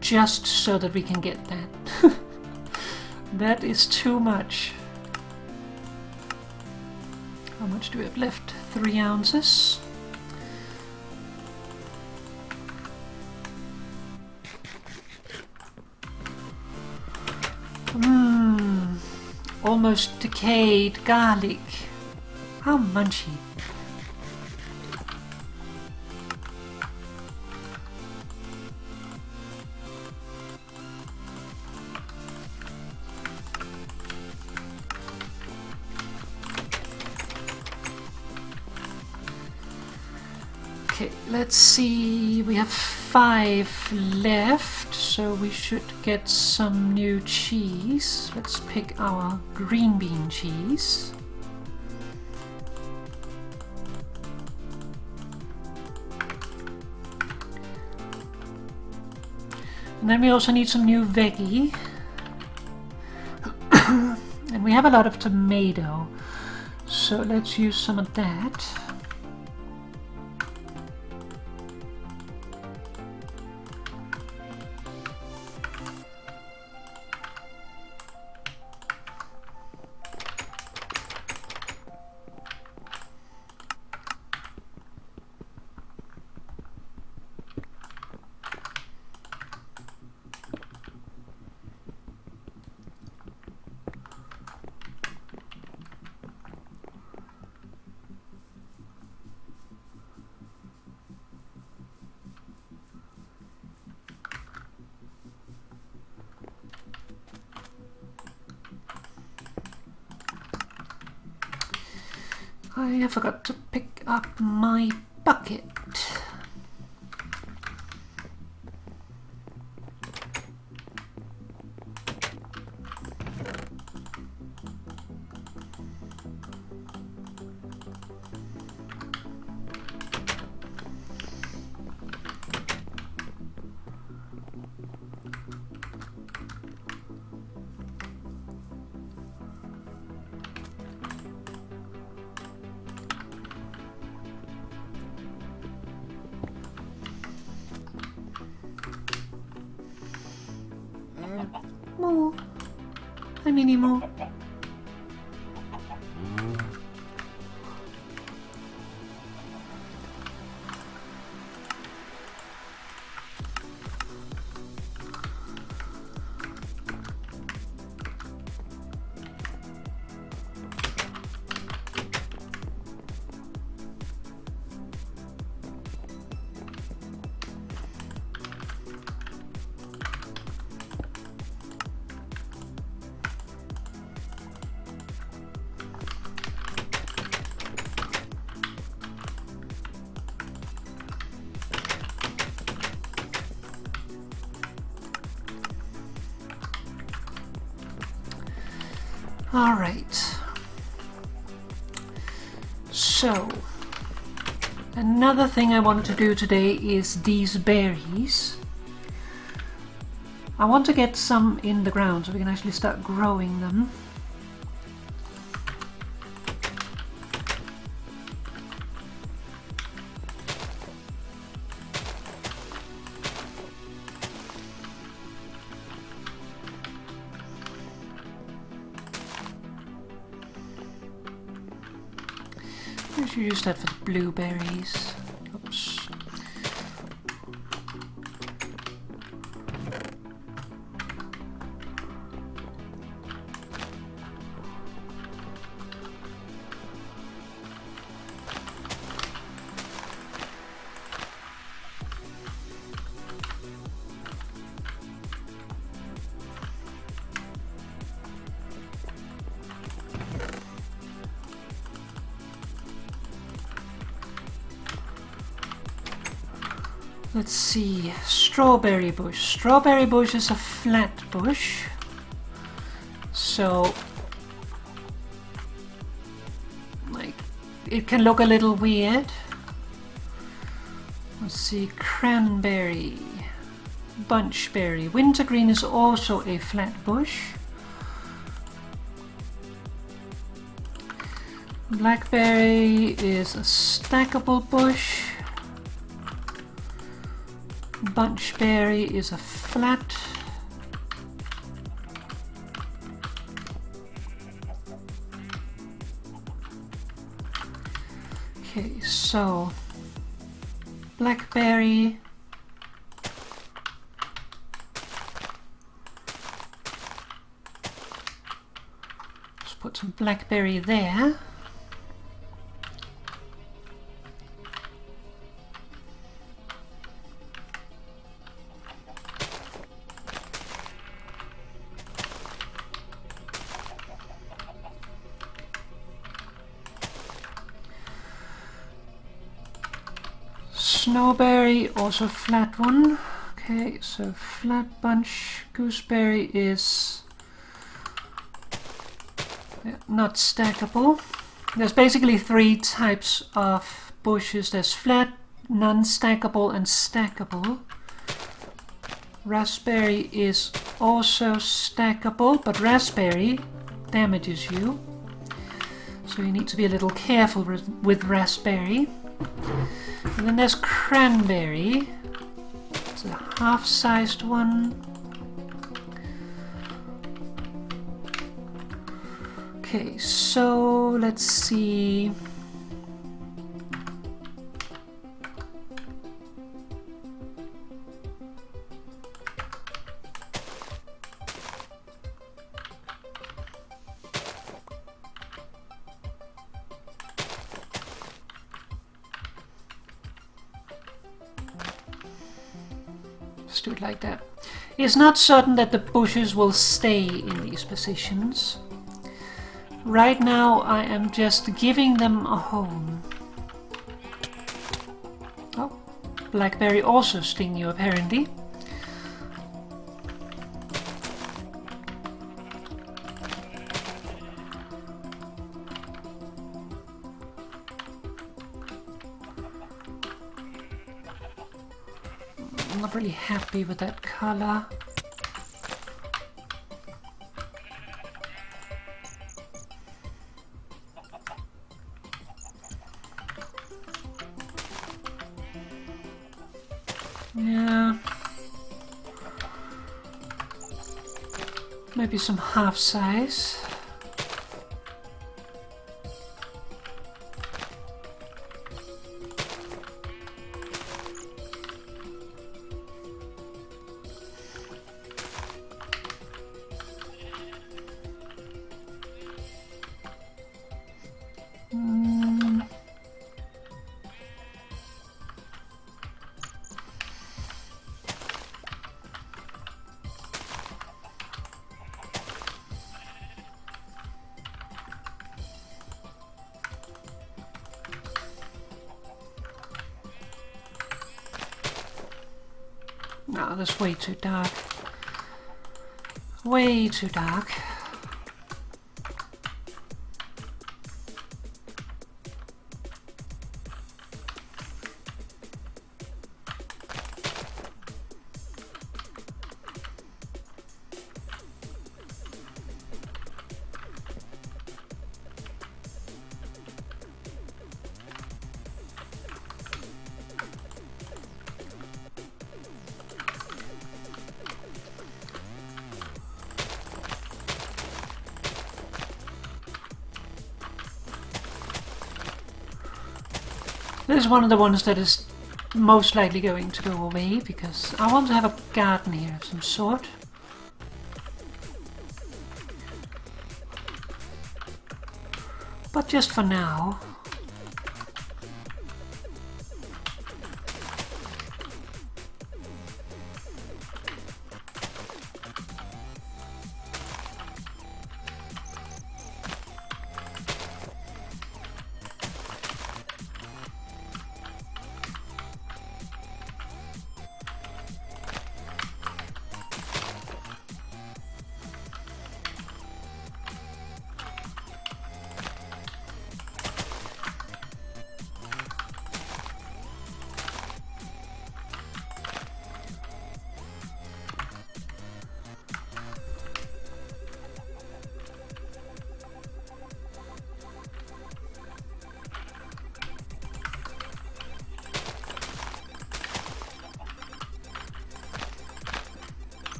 just so that we can get that. That is too much. How much do we have left? 3 ounces. Almost decayed garlic. How munchy. Okay, let's see, we have 5 left, so we should get some new cheese. Let's pick our green bean cheese. And then we also need some new veggie. And we have a lot of tomato, so let's use some of that. I forgot to pick up my bucket. Moo. Hi, Minnie Moo. Alright. So, another thing I wanted to do today is these berries. I want to get some in the ground so we can actually start growing them. I should use that for the blueberries. Oops. Let's see, strawberry bush. Strawberry bush is a flat bush, so like it can look a little weird. Let's see, cranberry, bunchberry. Wintergreen is also a flat bush. Blackberry is a stackable bush. Bunchberry is a flat. Okay, so blackberry, just put some blackberry there. Snowberry, also flat one. Okay, so flat bunch. Gooseberry is not stackable. There's basically three types of bushes. There's flat, non-stackable, and stackable. Raspberry is also stackable, but raspberry damages you. So you need to be a little careful with raspberry. And then there's cranberry. It's a half-sized one. Okay, so let's see. Do it like that. It's not certain that the bushes will stay in these positions. Right now I am just giving them a home. Oh, blackberry also sting you apparently. I'm not really happy with that color. Yeah. Maybe some half size. No, that's way too dark. Way too dark. This is one of the ones that is most likely going to go away, because I want to have a garden here of some sort. But just for now.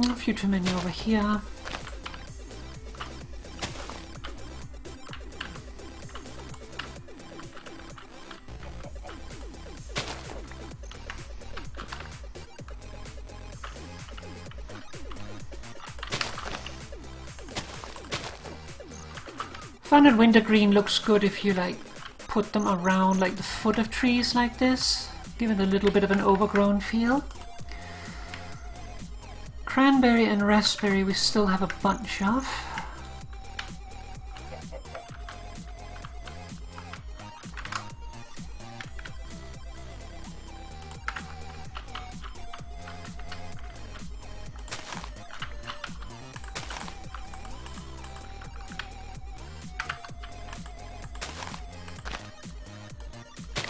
A few too many over here. I find that wintergreen looks good if you like put them around like the foot of trees like this, give it a little bit of an overgrown feel. Cranberry and raspberry we still have a bunch of.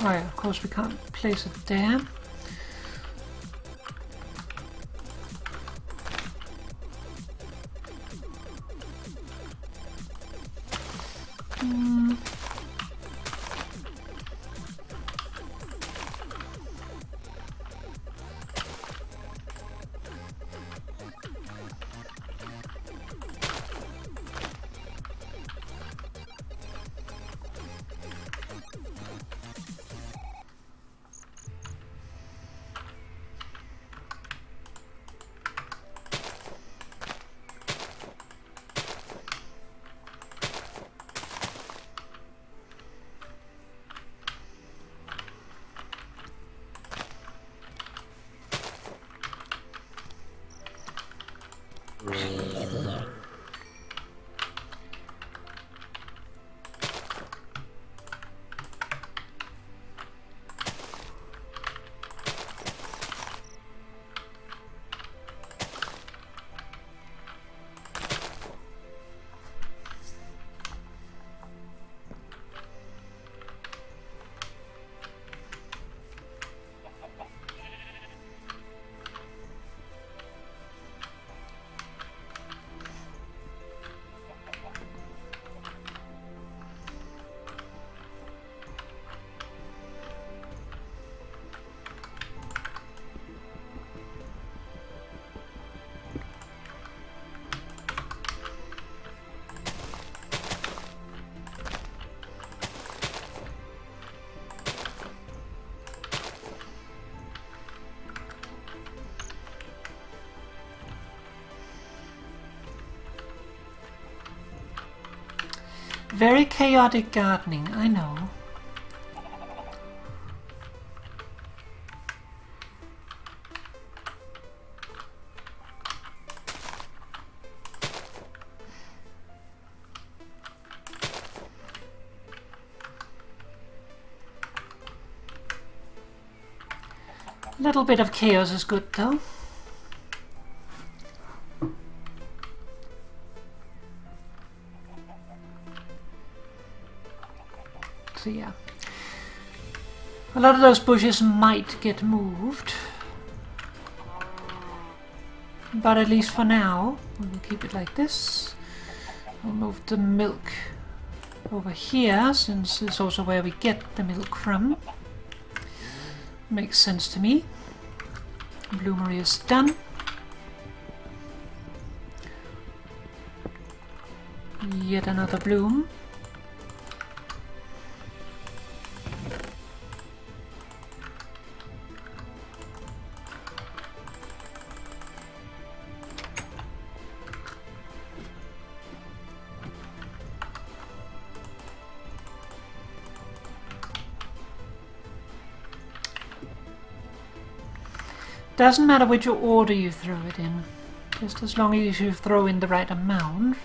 Oh yeah, of course we can't place it there. Very chaotic gardening, I know. A little bit of chaos is good though. So yeah, a lot of those bushes might get moved. but at least for now we will keep it like this. We'll move the milk over here, since it's also where we get the milk from. Makes sense to me. Bloomery is done. Yet another bloom. Doesn't matter which order you throw it in, just as long as you throw in the right amount.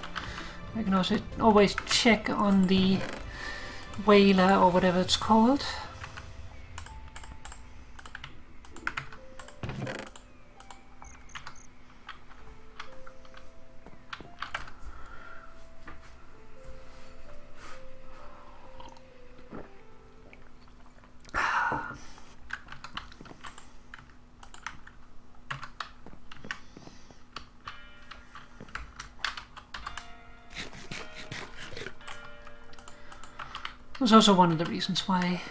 I can also always check on the whaler or whatever it's called. That's also one of the reasons why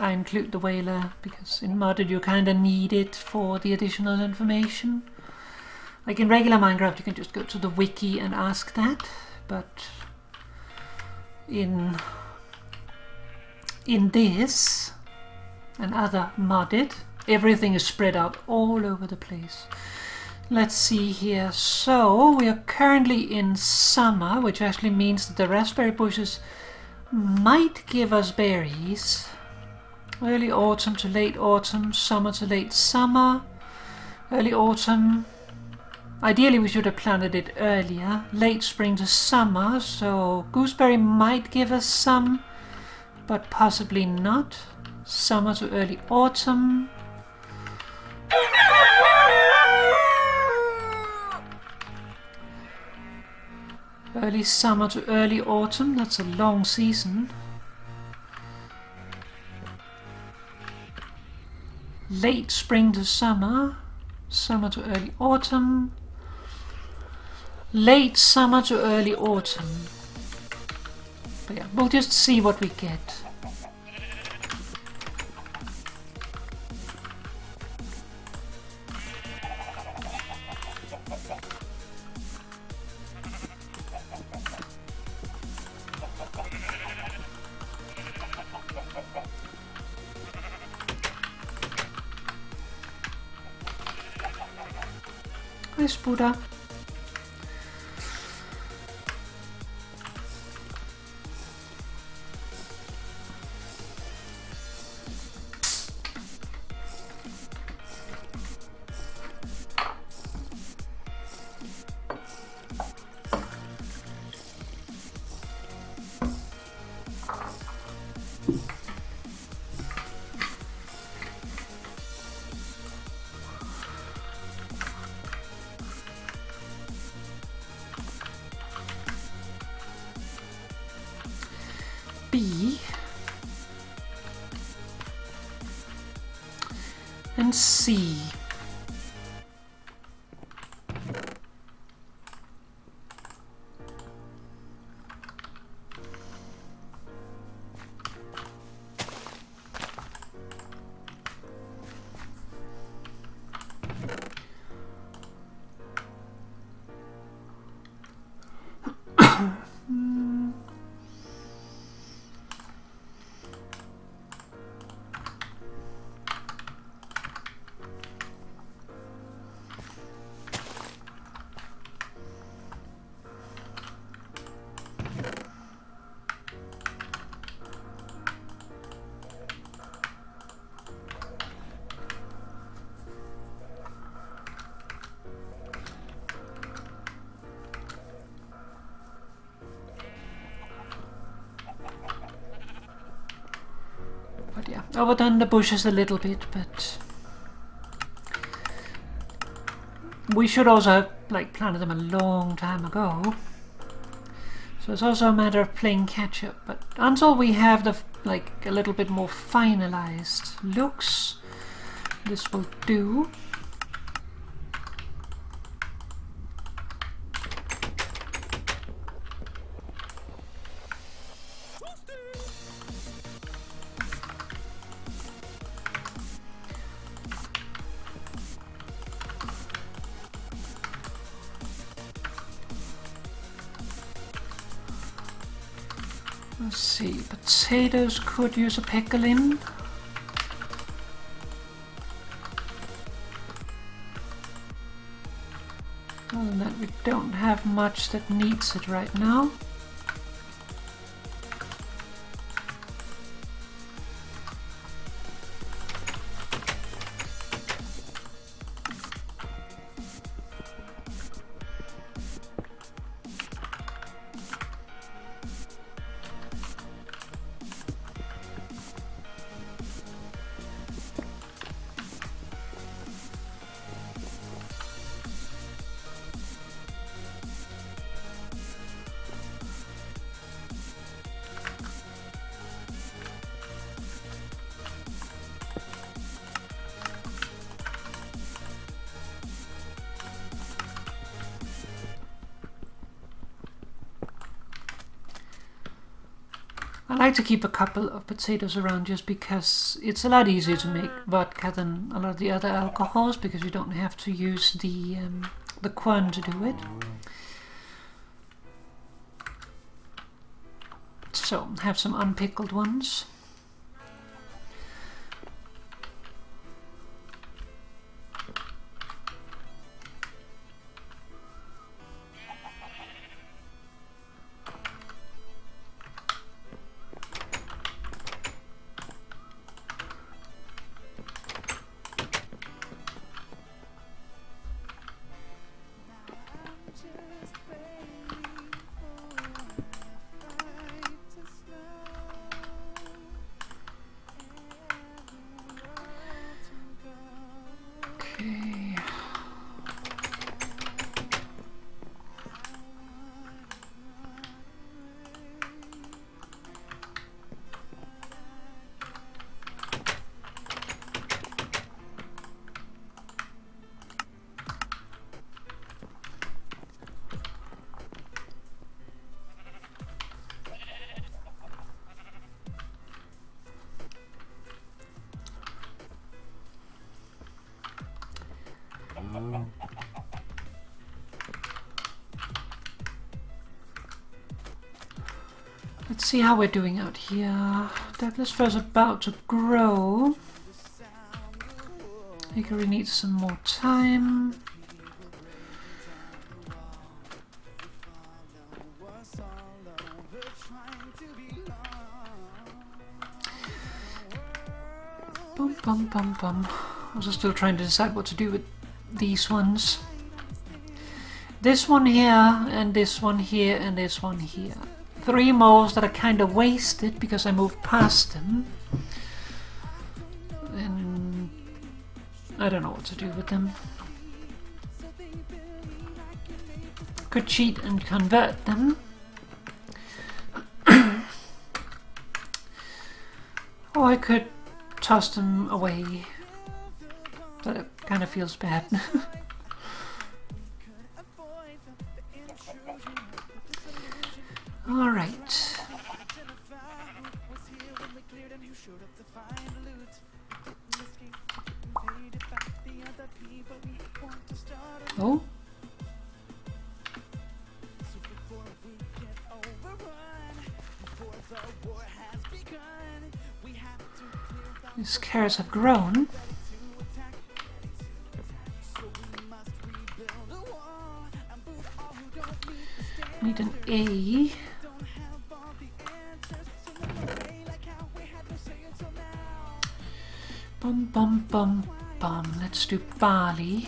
I include the whaler, because in modded you kinda need it for the additional information. Like in regular Minecraft you can just go to the wiki and ask that, but in this and other modded, everything is spread out all over the place. Let's see here. So we are currently in summer, which actually means that the raspberry bushes might give us berries. Early autumn to late autumn, summer to late summer, early autumn. Ideally we should have planted it earlier. Late spring to summer, so gooseberry might give us some, but possibly not. Summer to early autumn. Early summer to early autumn, that's a long season. Late spring to summer, summer to early autumn. Late summer to early autumn. But yeah, we'll just see what we get. Hi, Buddha. B and C. But yeah, overdone the bushes a little bit, but we should also have planted them a long time ago. So it's also a matter of playing catch up. But until we have the a little bit more finalized looks, this will do. Let's see, potatoes could use a pickling. Other than that, we don't have much that needs it right now. I like to keep a couple of potatoes around just because it's a lot easier to make vodka than a lot of the other alcohols, because you don't have to use the quern to do it. So have some unpickled ones. Let's see how we're doing out here. Douglas first about to grow. Hickory needs some more time. Bum bum bum bum. I was still trying to decide what to do with these ones. This one here, and this one here, and this one here. 3 moles that are kind of wasted because I moved past them. And I don't know what to do with them. Could cheat and convert them. Or I could toss them away. But it kind of feels bad. All right. Oh. These carrots have grown. Need an A. Bum bum bum bum. Let's do barley.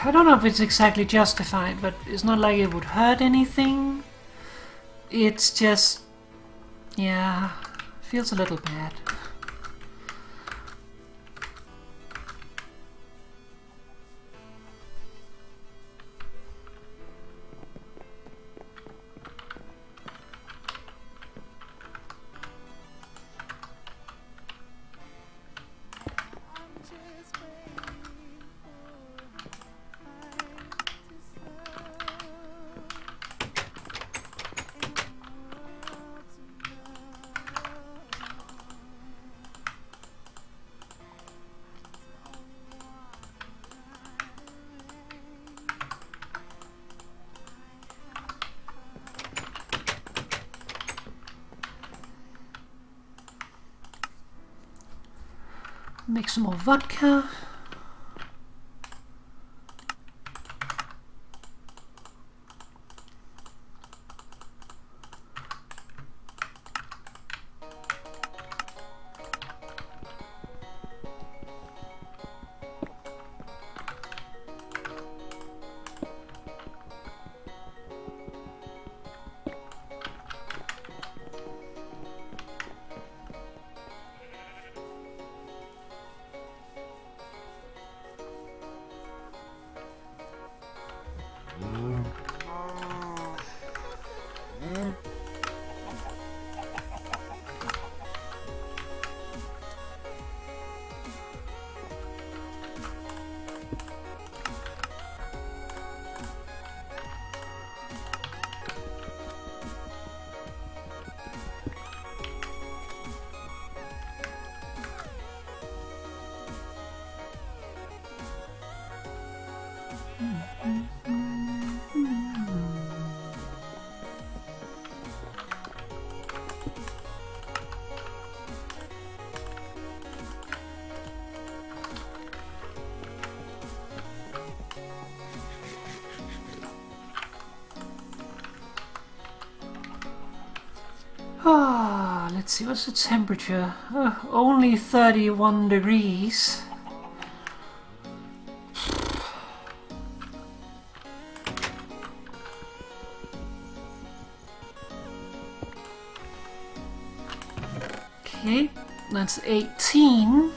I don't know if it's exactly justified, but it's not like it would hurt anything. It's just, yeah, feels a little bad. Make some more vodka. Ah, let's see, what's the temperature? Only 31 degrees. Okay, that's 18.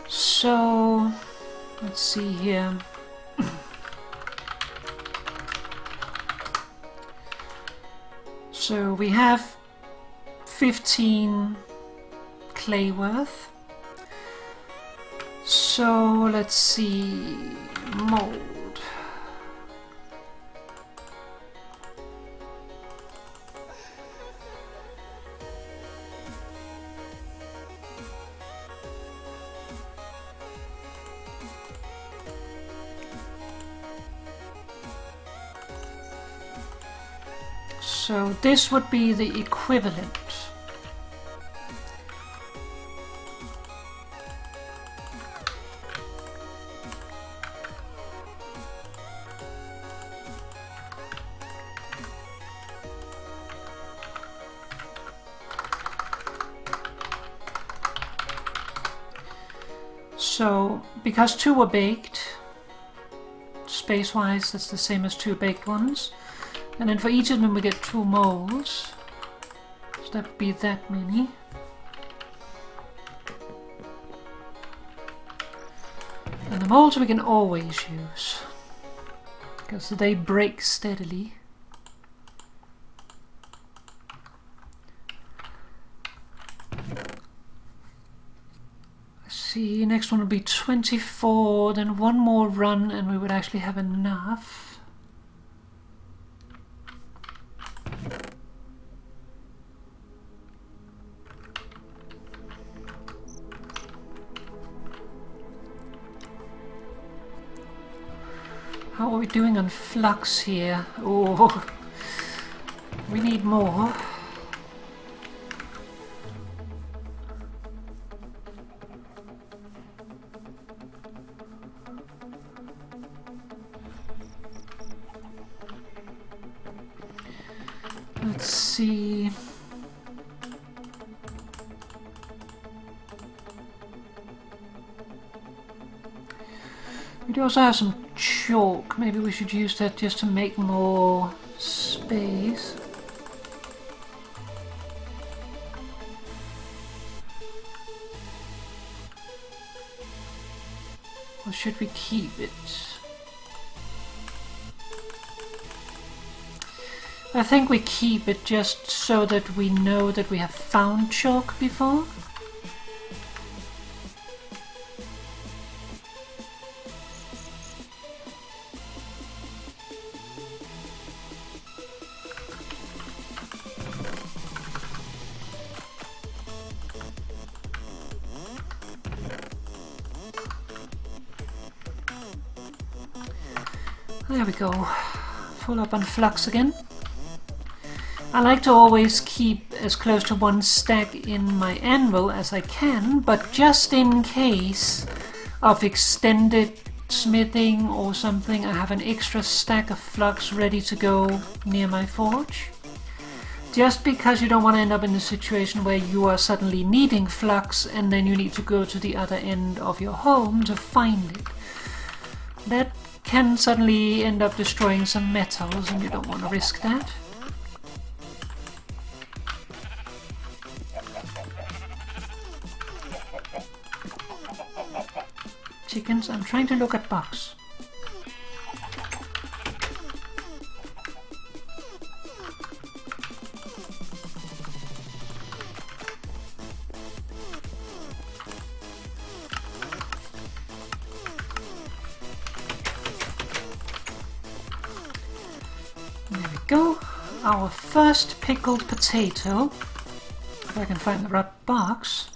So, let's see here. So we have 15 clay worth. So let's see, mold. So this would be the equivalent. So because 2 were baked, space-wise that's the same as 2 baked ones. And then for each of them we get 2 molds. So that would be that many. And the molds we can always use, because they break steadily. Let's see, next one would be 24, then 1 more run and we would actually have enough. How are we doing on flux here? Oh, we need more. Let's see. We do also have some chalk. Maybe we should use that just to make more space. Or should we keep it? I think we keep it just so that we know that we have found chalk before. There we go. Full up on flux again. I like to always keep as close to one stack in my anvil as I can, but just in case of extended smithing or something, I have an extra stack of flux ready to go near my forge. Just because you don't want to end up in a situation where you are suddenly needing flux and then you need to go to the other end of your home to find it. That can suddenly end up destroying some metals and you don't want to risk that. Chickens, I'm trying to look at bugs. There we go. Our first pickled potato. If I can find the right box.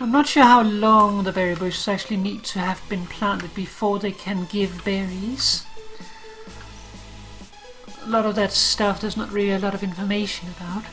I'm not sure how long the berry bushes actually need to have been planted before they can give berries. A lot of that stuff there's not really a lot of information about.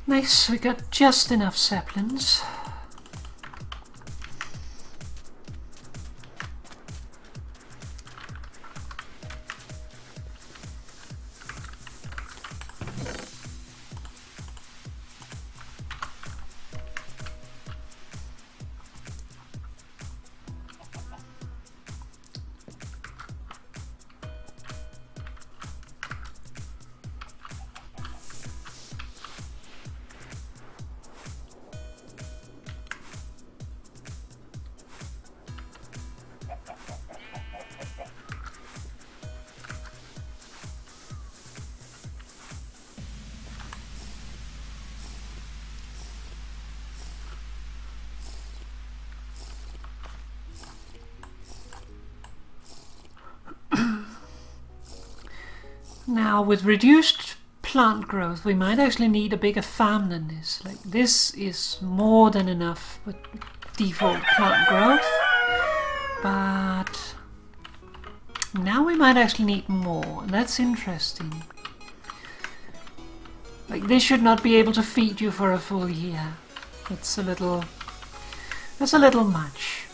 Nice, we got just enough saplings. Now, with reduced plant growth, we might actually need a bigger farm than this. Like, this is more than enough with default plant growth. But now we might actually need more. That's interesting. Like, this should not be able to feed you for a full year. That's a little much.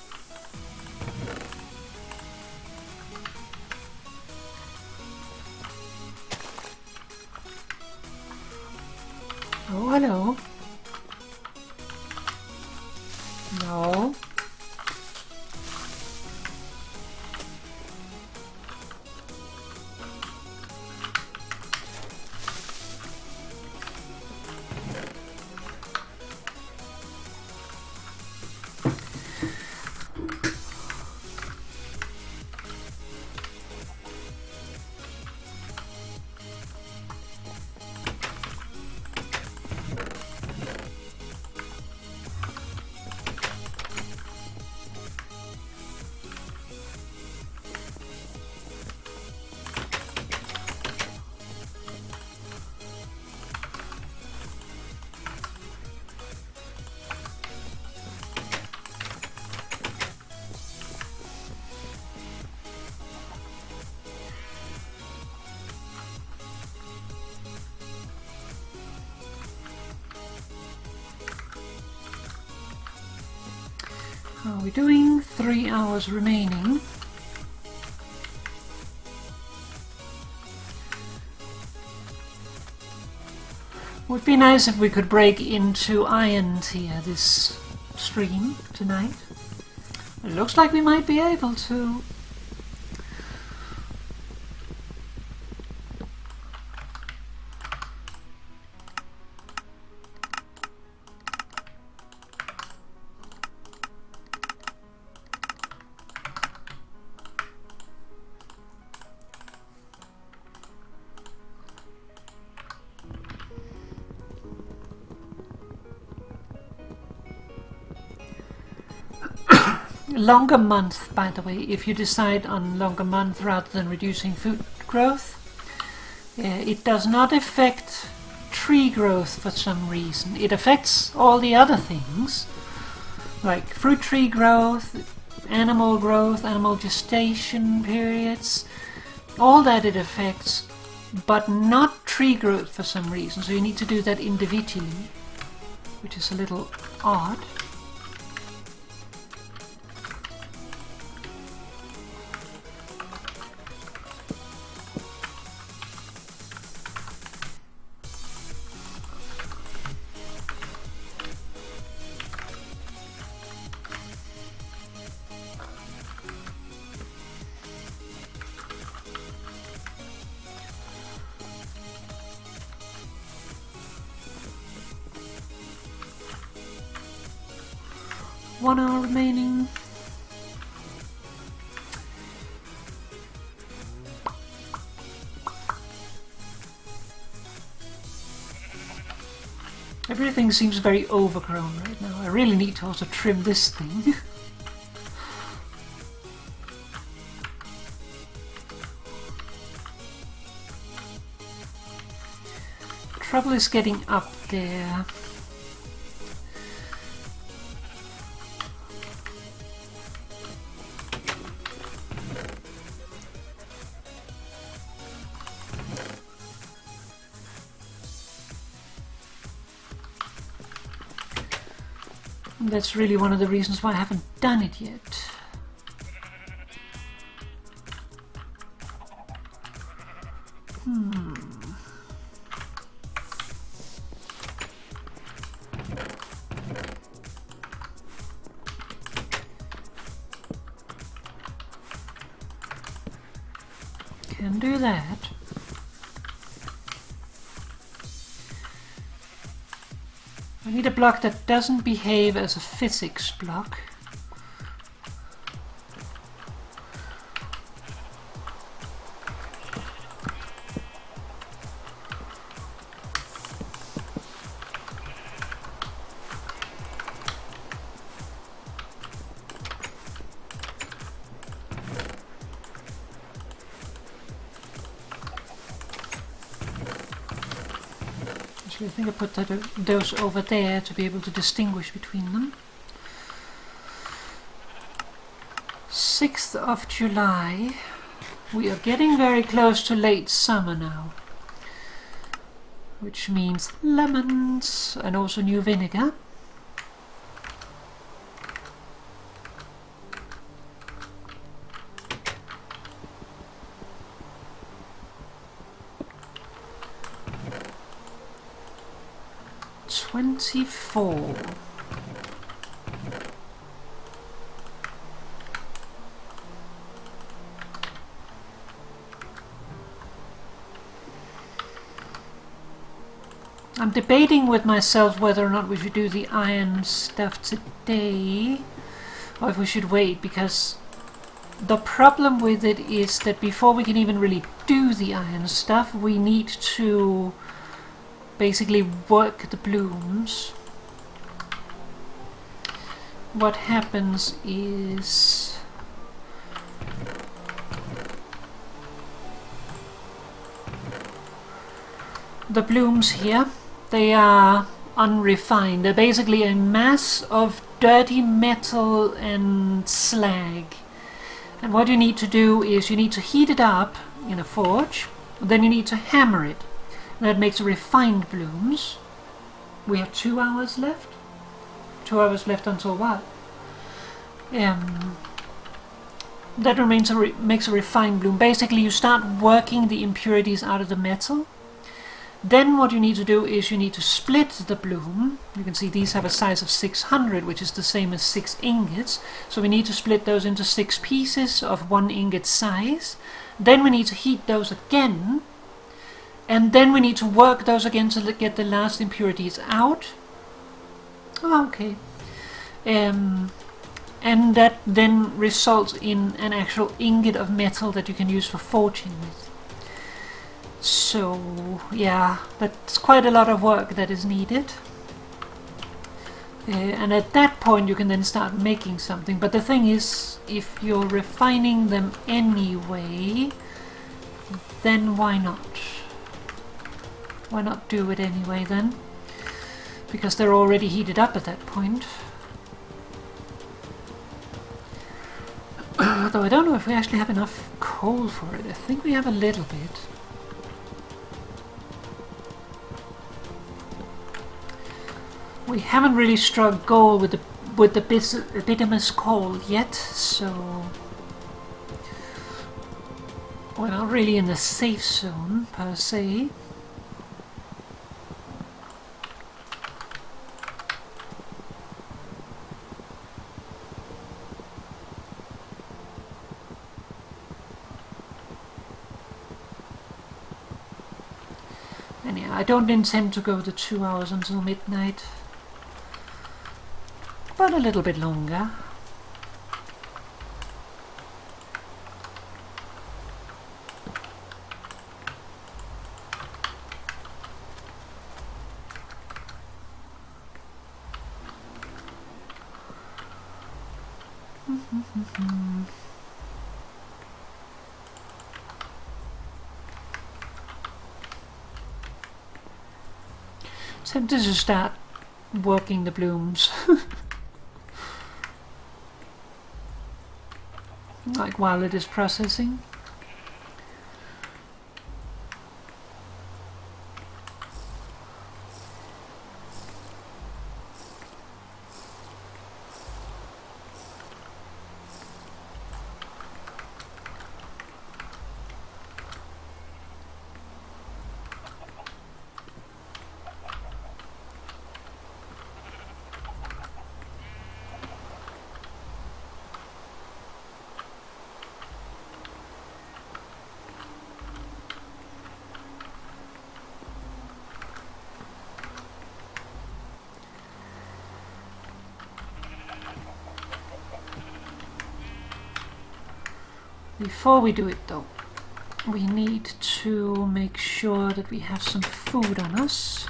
Oh, hello. No. Are we doing 3 hours remaining? Would be nice if we could break into iron tier this stream tonight. It looks like we might be able to. Longer month, by the way, if you decide on longer month rather than reducing food growth. It does not affect tree growth for some reason. It affects all the other things, like fruit tree growth, animal gestation periods, all that it affects, but not tree growth for some reason. So you need to do that individually, which is a little odd. One hour remaining. Everything seems very overgrown right now. I really need to also trim this thing. Trouble is getting up there. That's really one of the reasons why I haven't done it yet. Can do that. I need a block that doesn't behave as a physics block. I think I put those over there to be able to distinguish between them. 6th of July. We are getting very close to late summer now. Which means lemons and also new vinegar. $24. I'm debating with myself whether or not we should do the iron stuff today or if we should wait, because the problem with it is that before we can even really do the iron stuff, we need to basically work the blooms. What happens is the blooms here, they are unrefined. They're basically a mass of dirty metal and slag. And what you need to do is you need to heat it up in a forge, then you need to hammer it. That makes refined blooms. We have 2 hours left. 2 hours left until what? That makes a refined bloom. Basically, you start working the impurities out of the metal. Then what you need to do is you need to split the bloom. You can see these have a size of 600, which is the same as 6 ingots. So we need to split those into 6 pieces of 1 ingot size. Then we need to heat those again. And then we need to work those again to get the last impurities out. Oh, okay. And that then results in an actual ingot of metal that you can use for forging with. So, yeah, that's quite a lot of work that is needed. And at that point you can then start making something. But the thing is, if you're refining them anyway, then why not? Why not do it anyway then? Because they're already heated up at that point. Though I don't know if we actually have enough coal for it. I think we have a little bit. We haven't really struck gold with the bituminous coal yet, so we're not really in the safe zone per se. And yeah, I don't intend to go the 2 hours until midnight, but a little bit longer. Tempted to start working the blooms. Like while it is processing. Before we do it though, we need to make sure that we have some food on us.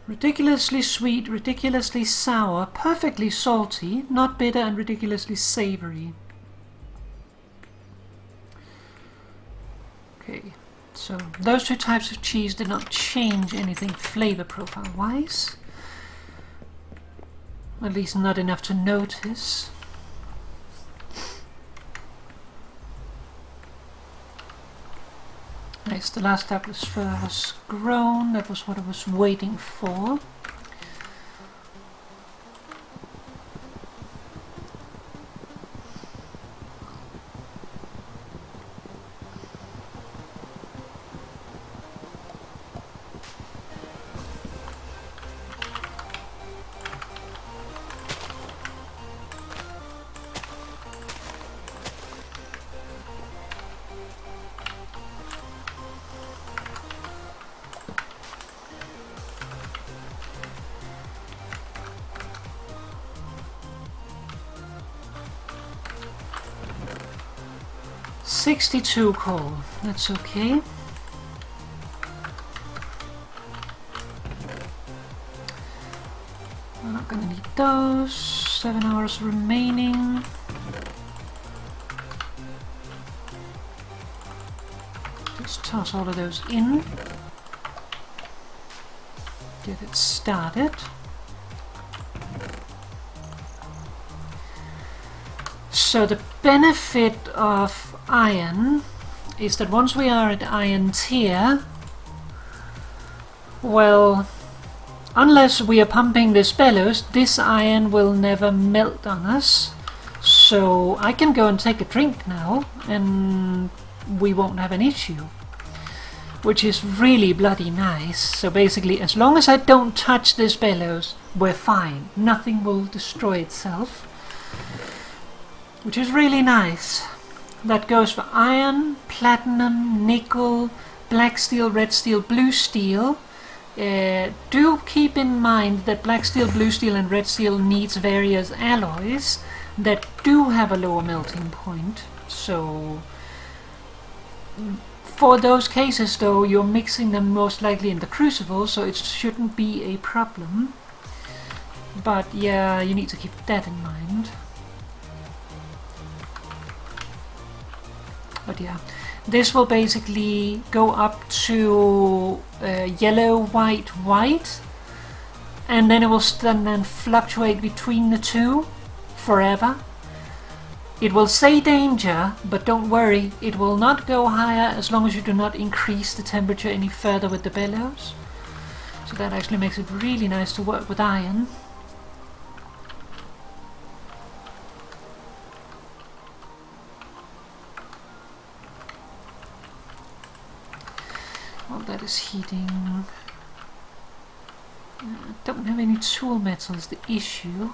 Ridiculously sweet, ridiculously sour, perfectly salty, not bitter, and ridiculously savory. Okay, so those two types of cheese did not change anything flavor profile wise. At least not enough to notice. Nice, the last Douglas fir has grown. That was what I was waiting for. $62 coal, that's okay. We're not gonna need those. 7 hours remaining. Just toss all of those in. Get it started. So the benefit of iron is that once we are at iron tier, well, unless we are pumping this bellows, this iron will never melt on us. So I can go and take a drink now and we won't have an issue, which is really bloody nice. So basically, as long as I don't touch this bellows, we're fine. Nothing will destroy itself, which is really nice. That goes for iron, platinum, nickel, black steel, red steel, blue steel. Do keep in mind that black steel, blue steel and red steel needs various alloys that do have a lower melting point. So for those cases though, you're mixing them most likely in the crucible, so it shouldn't be a problem. But yeah, you need to keep that in mind. But yeah, this will basically go up to yellow, white, white, and then it will then fluctuate between the two forever. It will say danger, but don't worry, it will not go higher as long as you do not increase the temperature any further with the bellows. So that actually makes it really nice to work with iron. That is heating. Don't have any tool metal is the issue.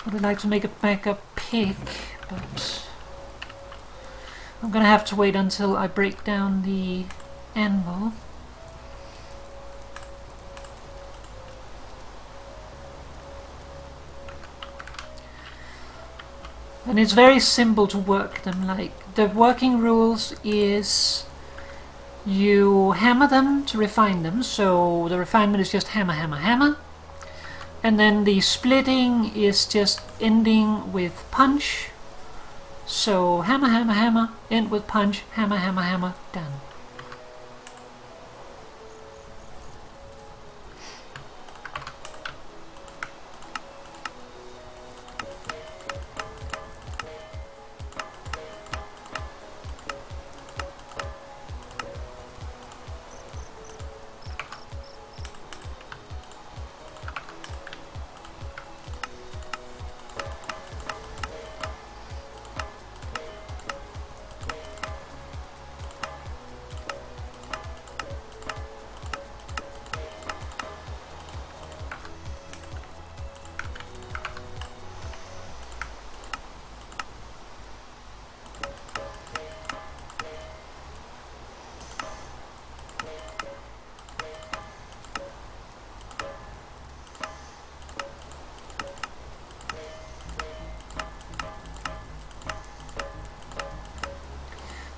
I would like to make a backup pick, but I'm gonna have to wait until I break down the anvil. And it's very simple to work them. Like, the working rules is you hammer them to refine them, so the refinement is just hammer, hammer, hammer. And then the splitting is just ending with punch. So hammer, hammer, hammer, end with punch, hammer, hammer, hammer, done.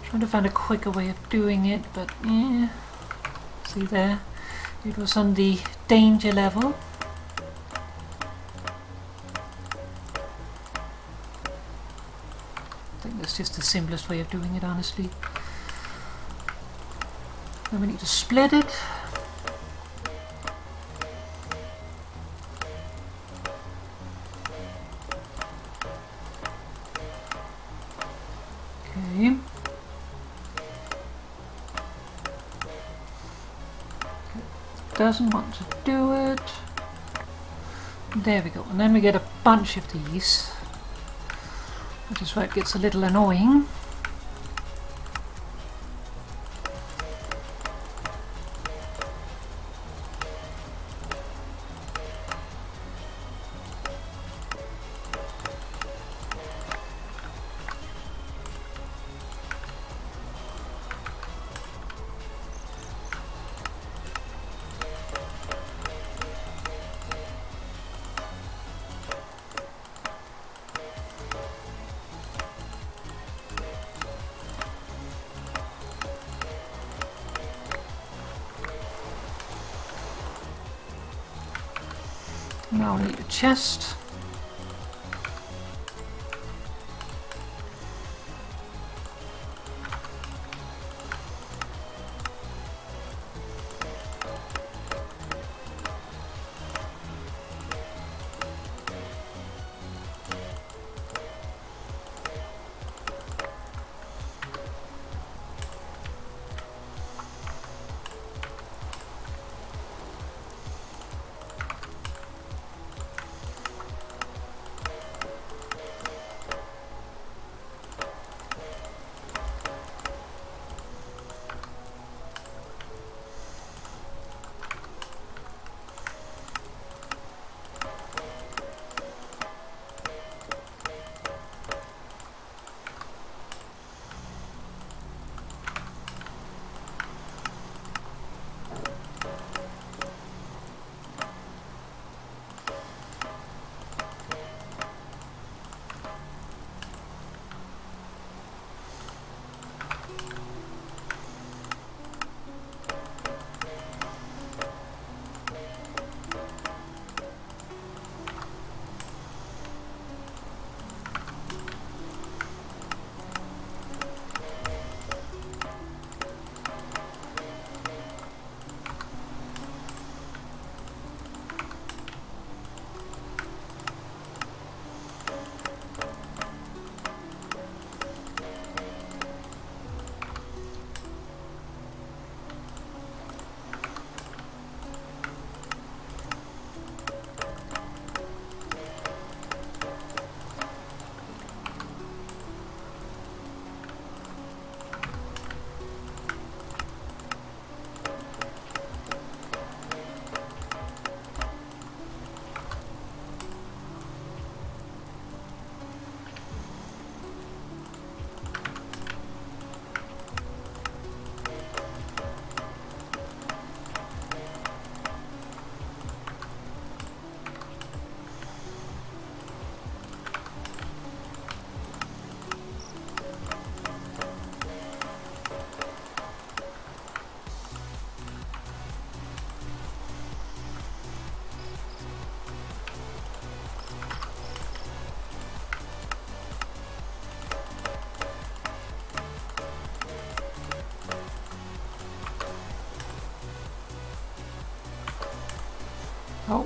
Trying to find a quicker way of doing it, but yeah, see there, it was on the danger level. I think that's just the simplest way of doing it, honestly. Then we need to split it. Okay. Doesn't want to do it. There we go. And then we get a bunch of these, which is why it gets a little annoying. Now we need a chest.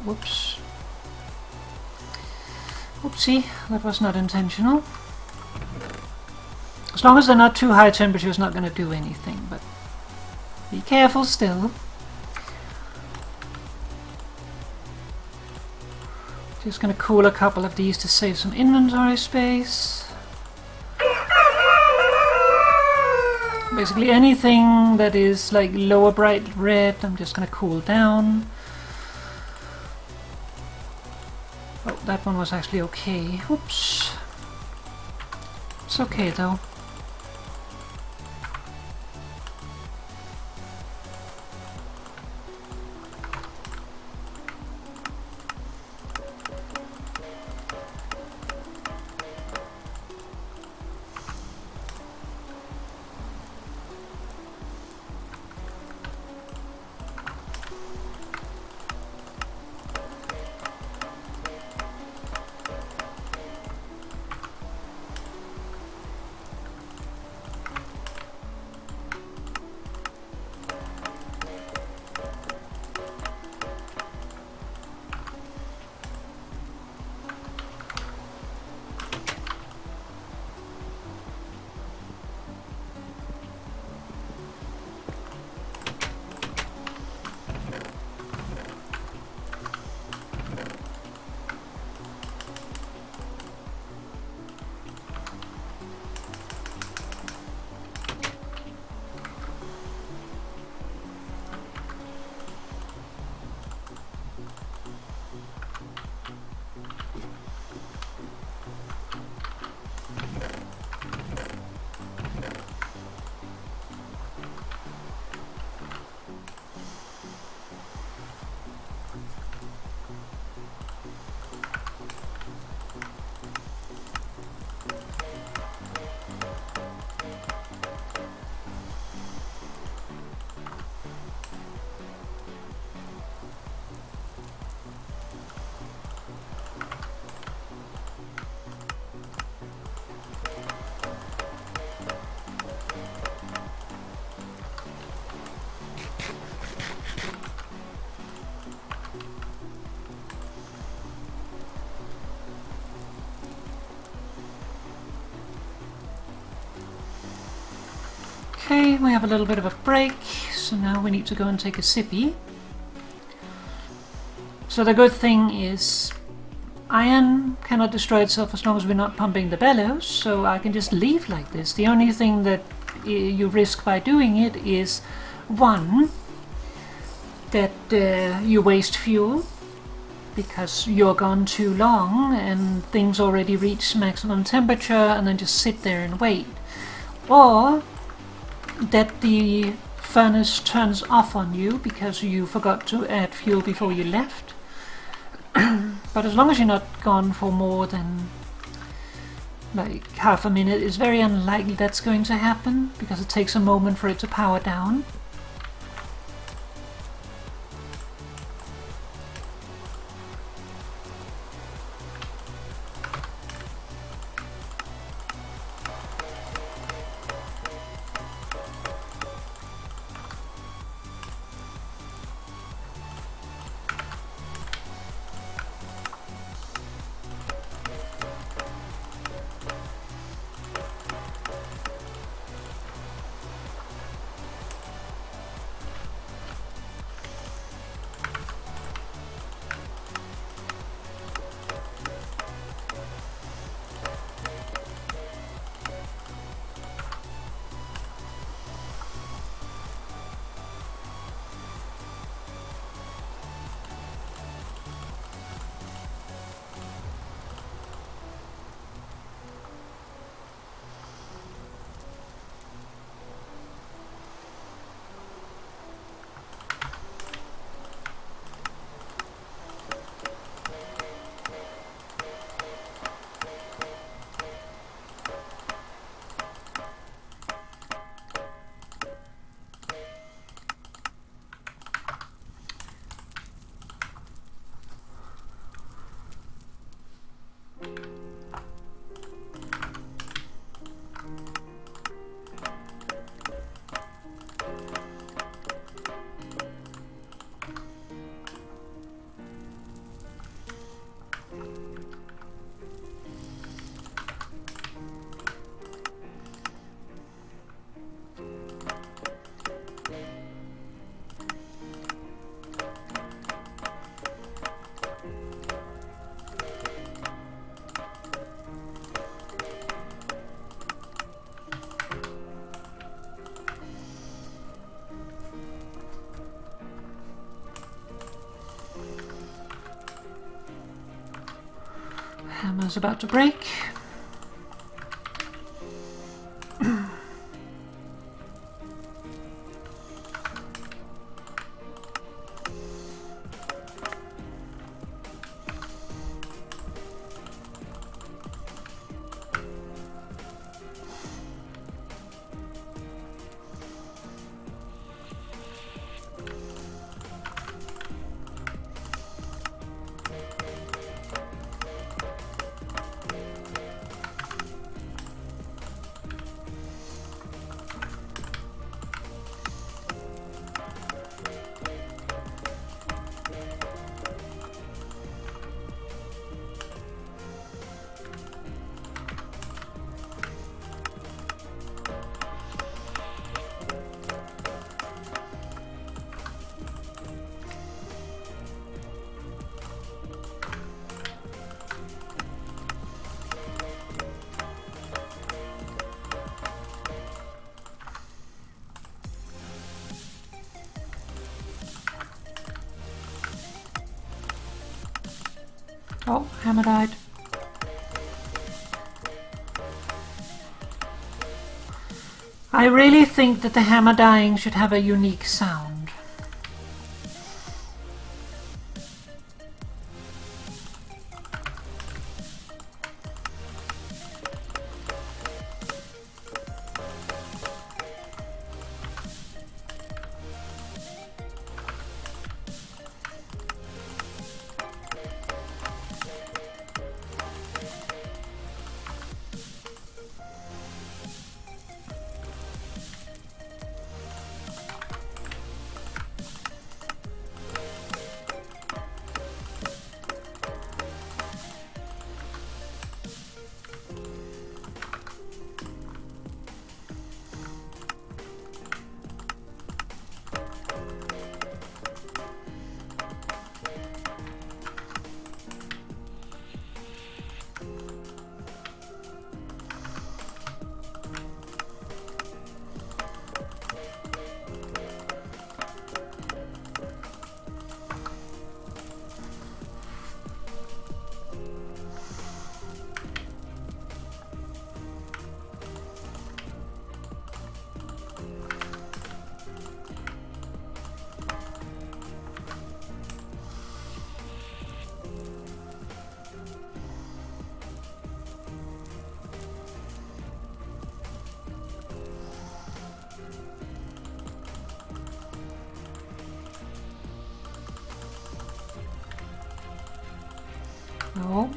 whoops. Oopsie, that was not intentional. As long as they're not too high temperature, it's not going to do anything, but be careful still. Just going to cool a couple of these to save some inventory space. Basically anything that is like lower bright red, I'm just going to cool down. Oh, that one was actually okay. Oops. It's okay though. Okay, we have a little bit of a break, so now we need to go and take a sippy. So the good thing is iron cannot destroy itself as long as we're not pumping the bellows, so I can just leave like this. The only thing that you risk by doing it is, one, that you waste fuel because you're gone too long and things already reach maximum temperature and then just sit there and wait. Or that the furnace turns off on you because you forgot to add fuel before you left. But as long as you're not gone for more than like half a minute, it's very unlikely that's going to happen because it takes a moment for it to power down. Hammer's about to break. Oh, hammer died. I really think that the hammer dying should have a unique sound. No.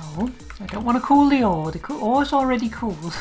No, I don't want to cool the ore. The ore is already cooled.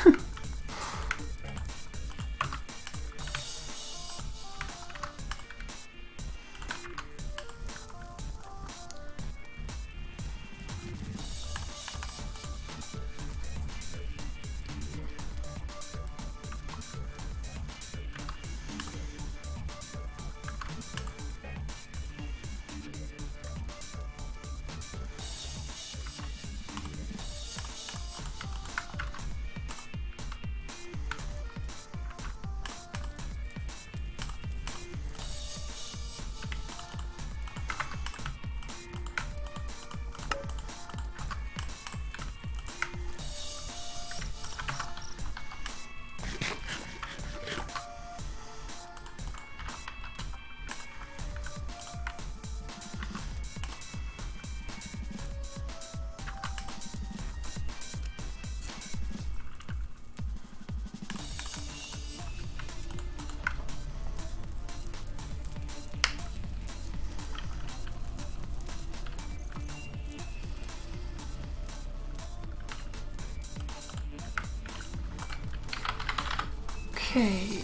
Okay.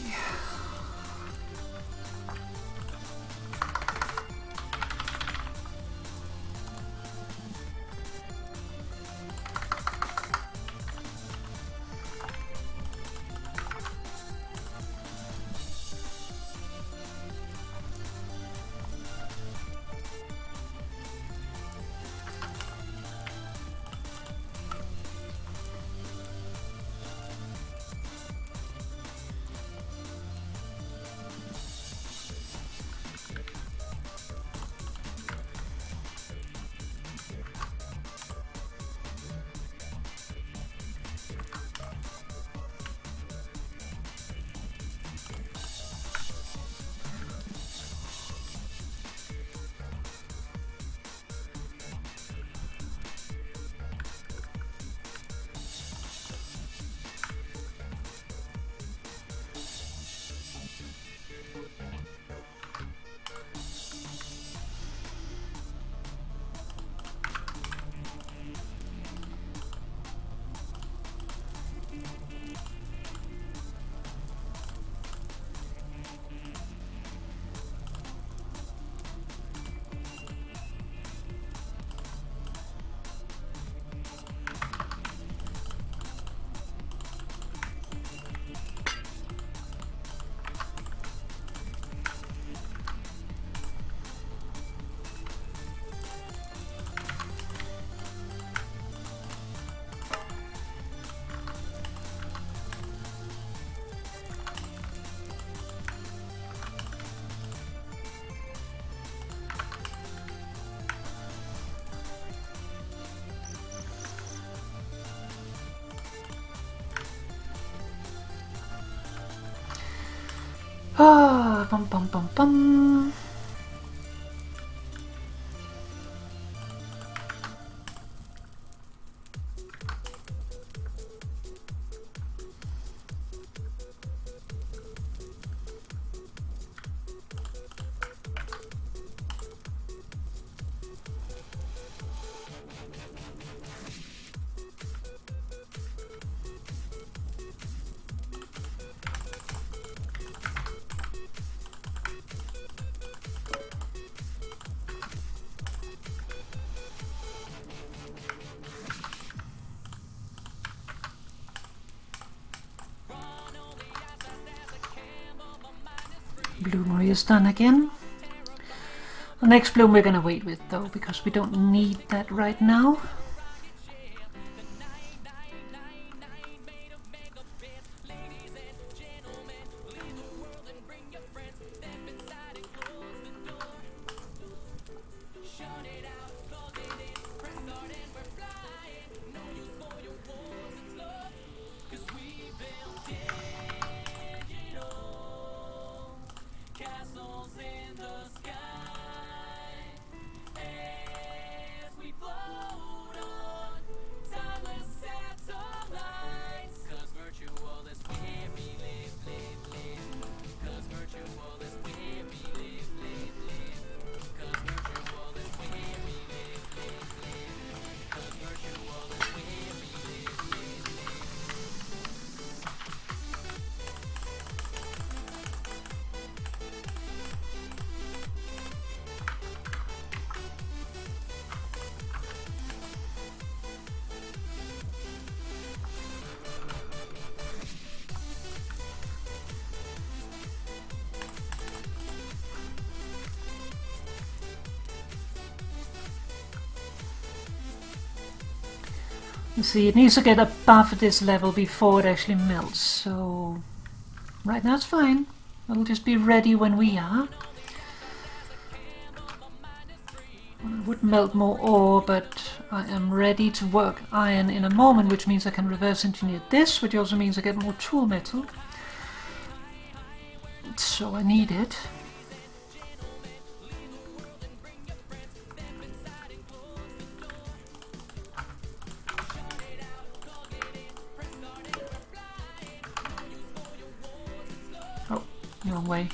Ah, bum bum bum bum. Bloomer is done again. The next bloom we're gonna wait with though, because we don't need that right now. You see, it needs to get above this level before it actually melts, so right now it's fine. It'll just be ready when we are. It would melt more ore, but I am ready to work iron in a moment, which means I can reverse engineer this, which also means I get more tool metal. So I need it. Oh, wrong way.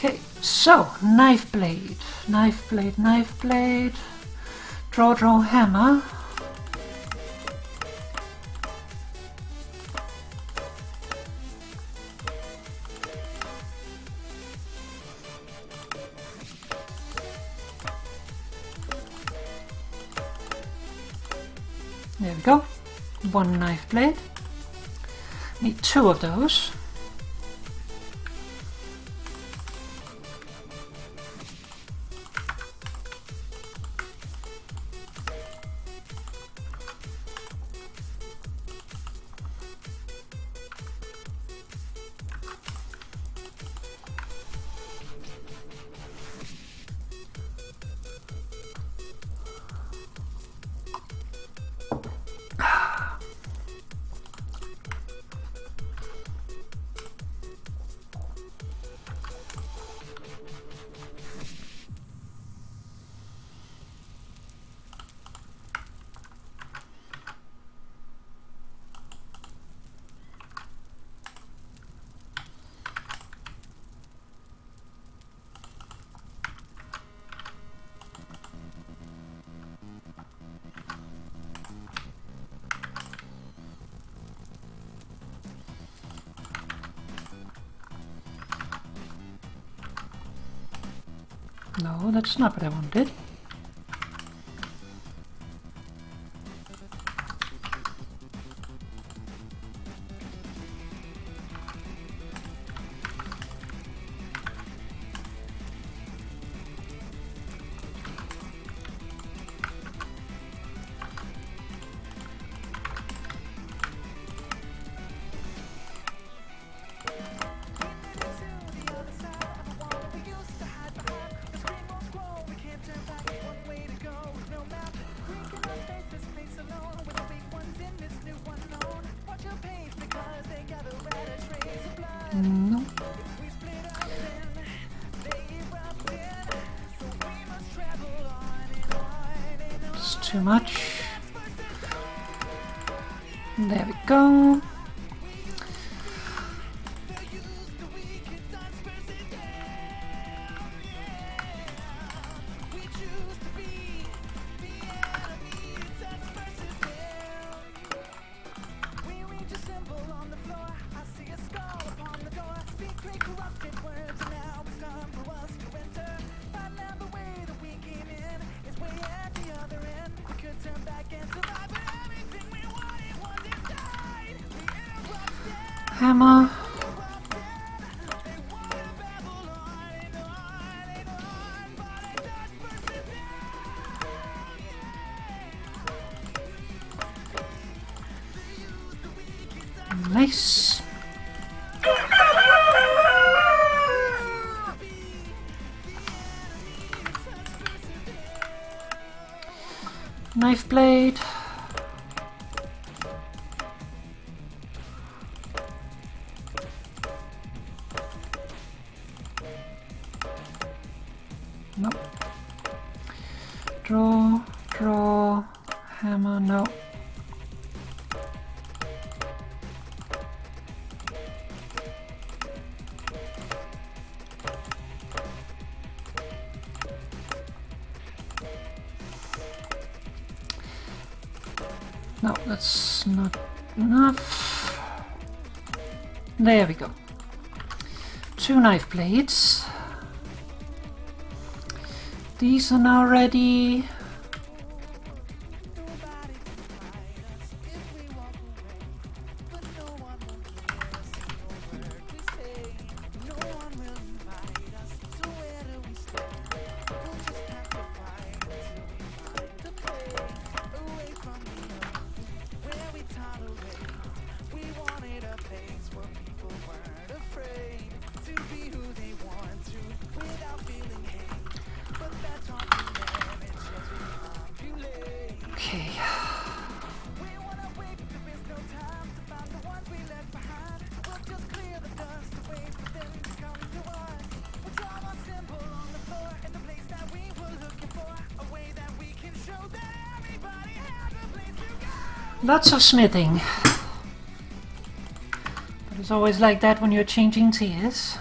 Okay, so knife blade, knife blade, knife blade, draw, hammer. There we go, one knife blade. Need two of those. No, that's not what I wanted. No. It's too much. There we go. Hammer. Nice. Knife blade. No. Draw, hammer, no. No, that's not enough. There we go. 2 knife blades. These are now ready. Okay. Lots of smithing. But it's always like that when you're changing tiers.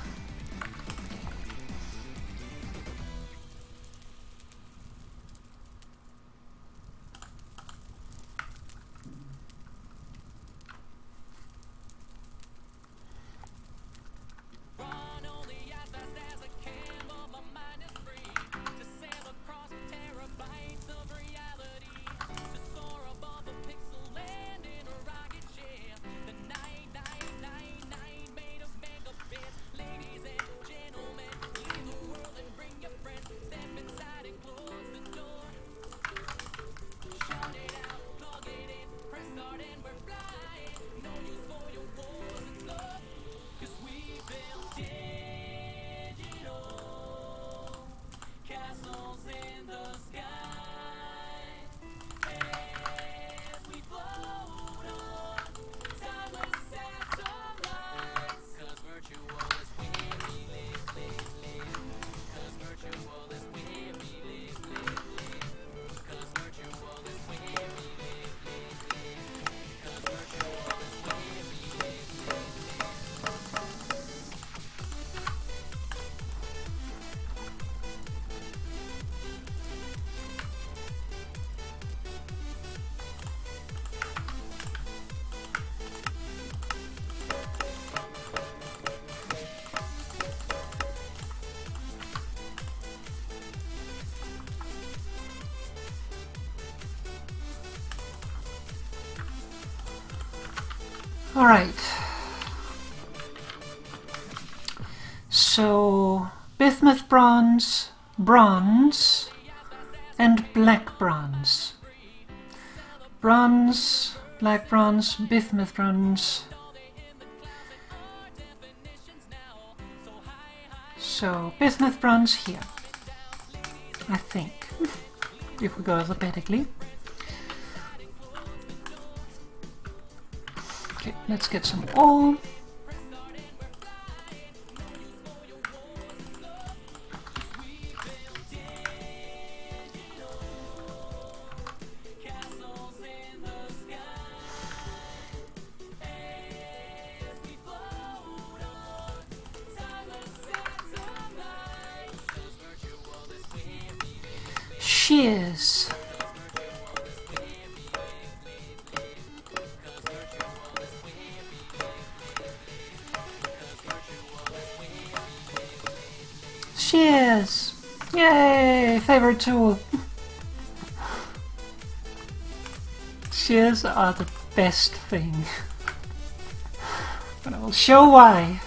All right. So bismuth bronze, bronze, and black bronze. Bronze, black bronze, bismuth bronze. So bismuth bronze here, I think, if we go alphabetically. Okay, let's get some ore. Shears. Shears! Yay! Favorite tool. Shears are the best thing. But I will show why.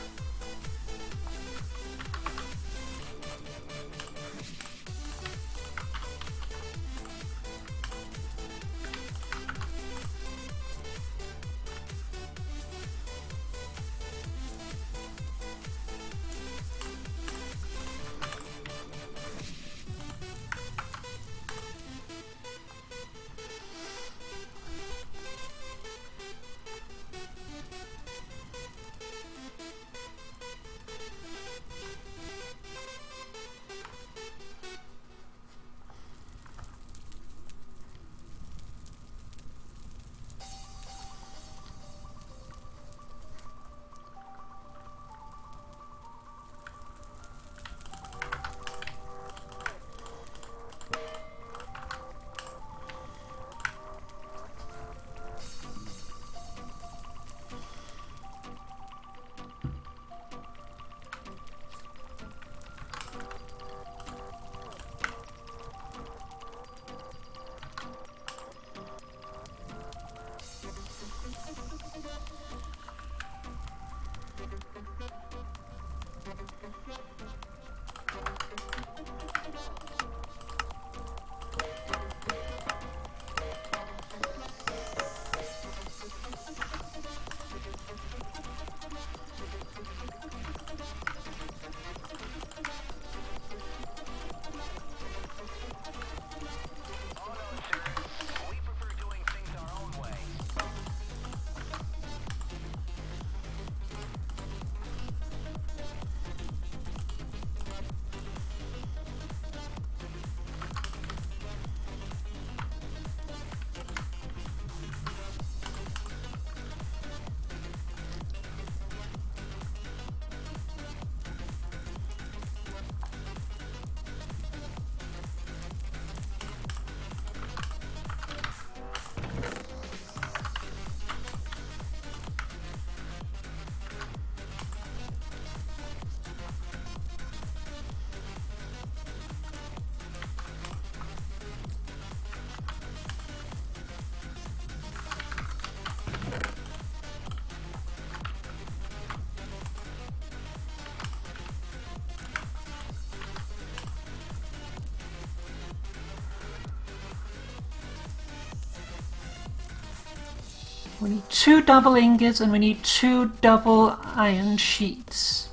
We need 2 double ingots and we need 2 double iron sheets.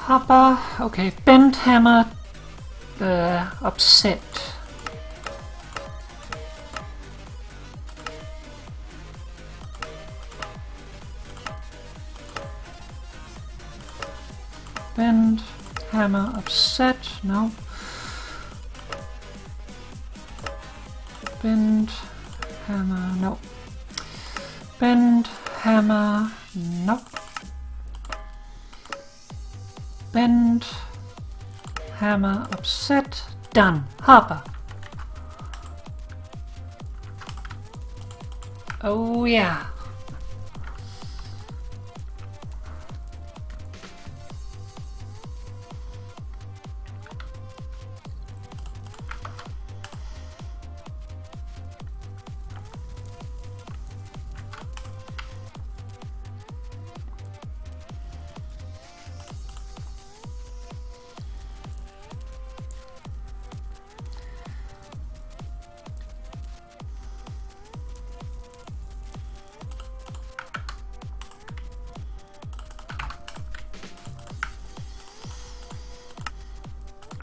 Hopper, okay, bent hammer, upset. Bend, hammer, upset, no. Bend, hammer, no. Bend, hammer, no. Bend, hammer, upset, done. Harper. Oh yeah.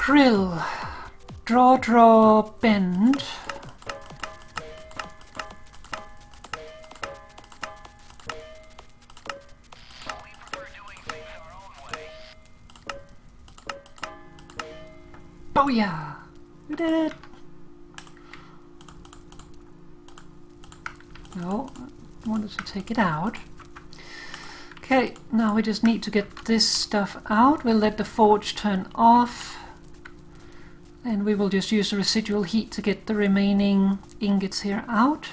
Drill, draw, draw, bend. Booyah! We did it! No, I wanted to take it out. Okay, now we just need to get this stuff out. We'll let the forge turn off. And we will just use the residual heat to get the remaining ingots here out.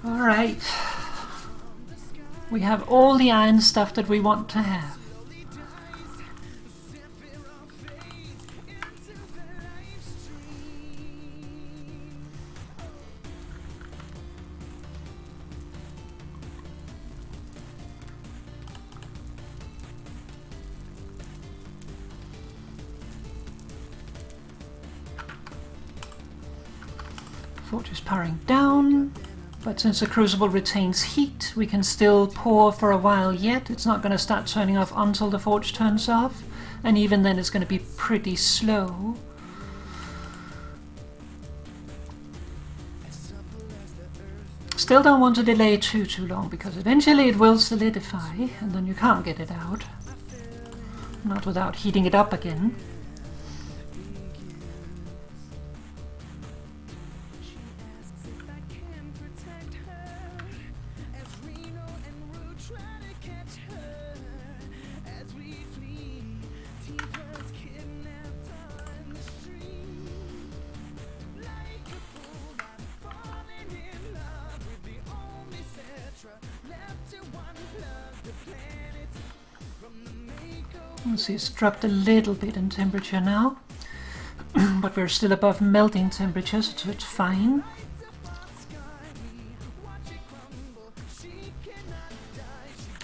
Alright. We have all the iron stuff that we want to have. Forge is powering down, but since the crucible retains heat, we can still pour for a while yet. It's not going to start turning off until the forge turns off, and even then it's going to be pretty slow. Still don't want to delay it too long, because eventually it will solidify, and then you can't get it out. Not without heating it up again. See, it's dropped a little bit in temperature now, but we're still above melting temperature, so it's fine.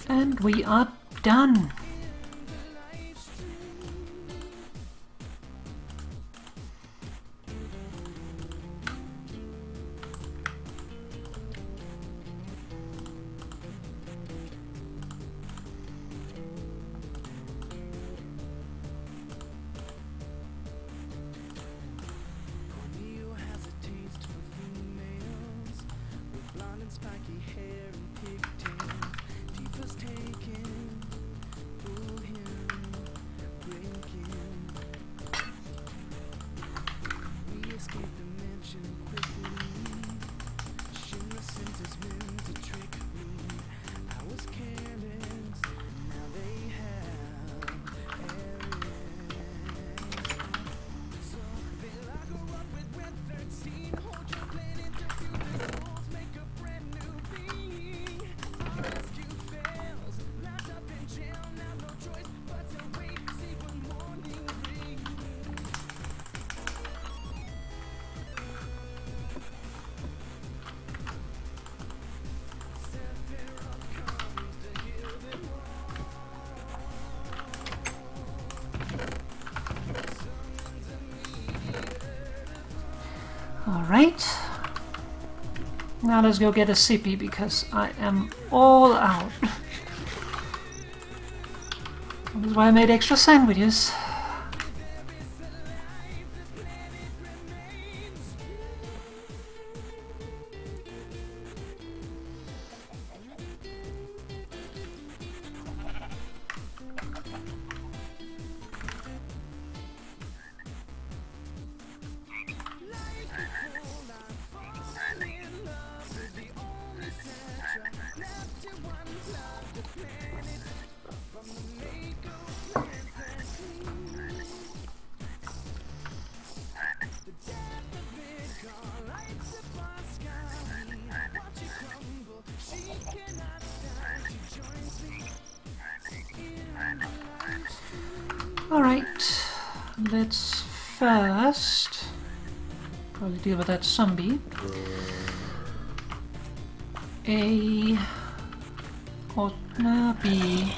And we are done. Alright, now let's go get a sippy because I am all out. That is why I made extra sandwiches. Alright, let's first probably deal with that zombie. A or B.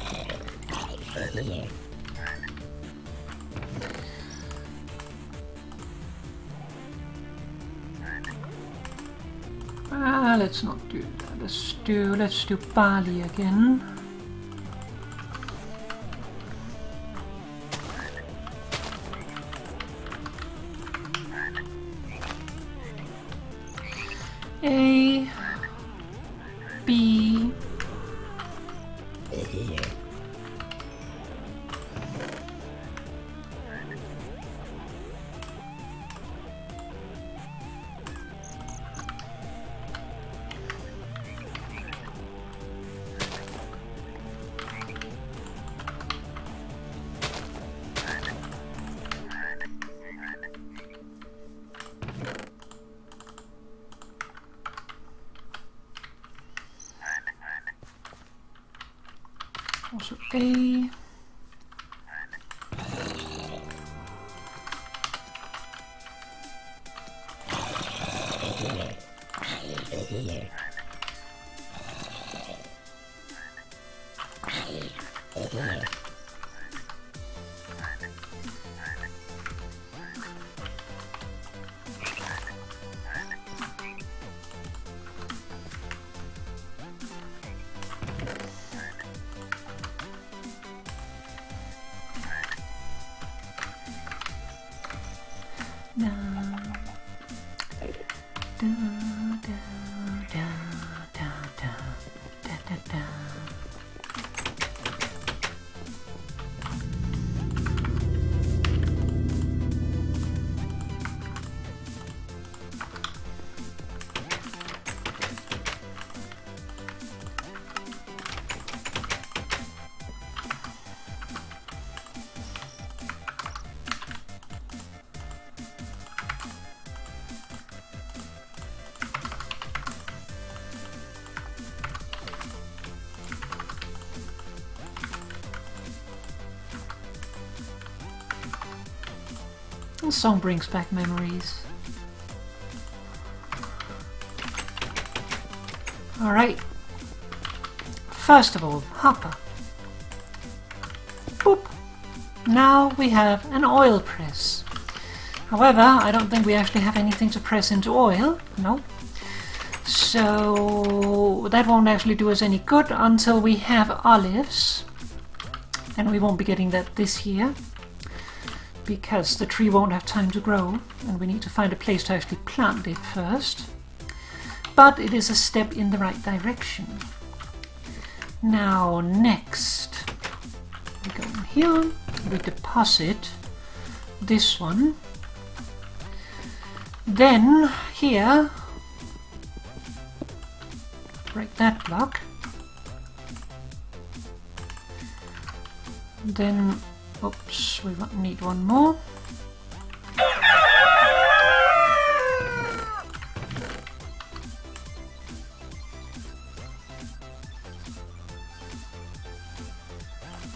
Let's not do that. Let's do barley again. A, B, Also A. The song brings back memories. Alright. First of all, hopper. Boop. Now we have an oil press. However, I don't think we actually have anything to press into oil. No. So that won't actually do us any good until we have olives. And we won't be getting that this year, because the tree won't have time to grow, and we need to find a place to actually plant it first. But it is a step in the right direction. Now next, we go in here, we deposit this one. Then here, break that block. Then, oops, we need one more.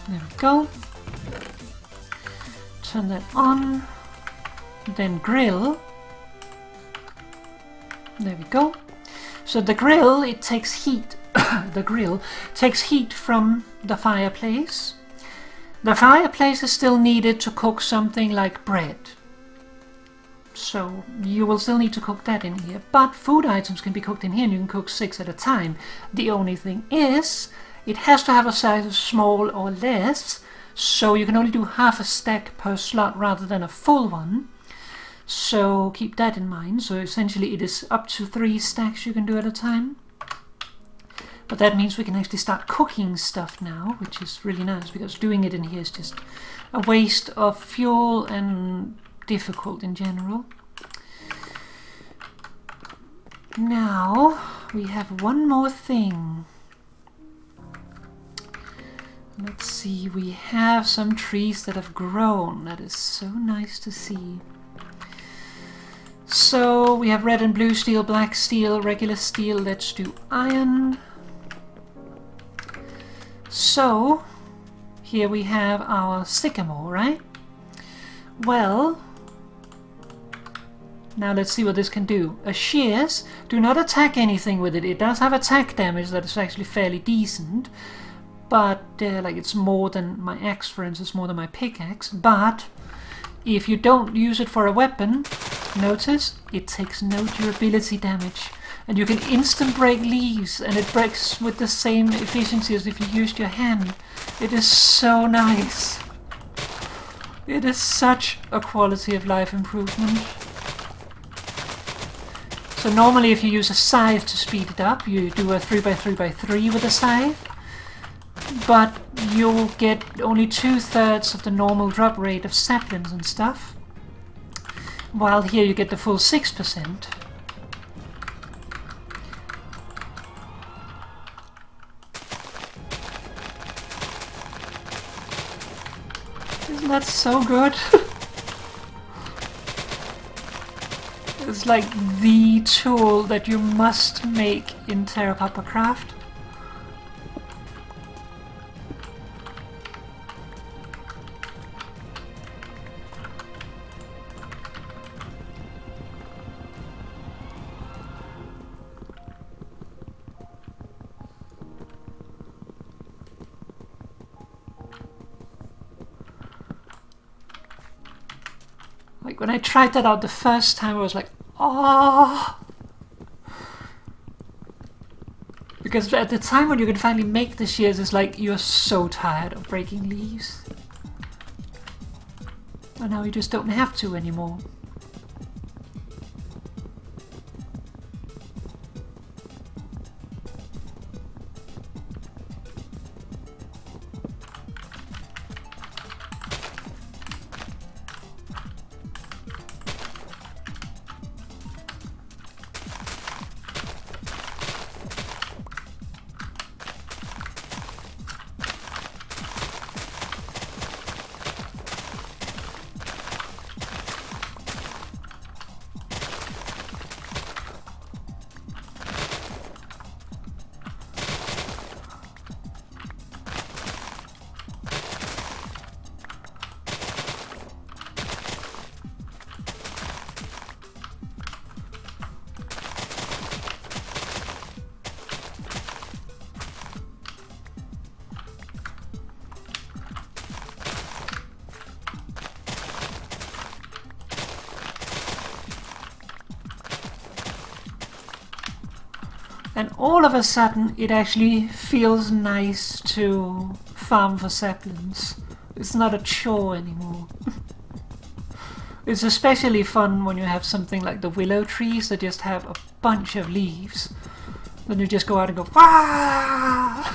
There we go. Turn that on. Then grill. There we go. So the grill, it takes heat. The grill takes heat from the fireplace. The fireplace is still needed to cook something like bread. So you will still need to cook that in here. But food items can be cooked in here and you can cook 6 at a time. The only thing is, it has to have a size of small or less. So you can only do half a stack per slot rather than a full one. So keep that in mind. So essentially it is up to 3 stacks you can do at a time. But that means we can actually start cooking stuff now, which is really nice, because doing it in here is just a waste of fuel and difficult in general. Now we have one more thing. Let's see, we have some trees that have grown. That is so nice to see. So we have red and blue steel, black steel, regular steel. Let's do iron. So here we have our sycamore, right? Well, now let's see what this can do. A shears, do not attack anything with it. It does have attack damage that is actually fairly decent, but like it's more than my axe, for instance, more than my pickaxe. But if you don't use it for a weapon, notice it takes no durability damage. And you can instant break leaves, and it breaks with the same efficiency as if you used your hand. It is so nice. It is such a quality of life improvement. So normally if you use a scythe to speed it up, you do a 3x3x3 with a scythe. But you'll get only 2/3 of the normal drop rate of saplings and stuff. While here you get the full 6%. Isn't that so good? It's like the tool that you must make in Terrapuppercraft. Like when I tried that out the first time, I was like, oh. Because at the time when you can finally make the shears, it's like you're so tired of breaking leaves. And now you just don't have to anymore. And all of a sudden, it actually feels nice to farm for saplings. It's not a chore anymore. It's especially fun when you have something like the willow trees that just have a bunch of leaves. Then you just go out and go, "Wah!"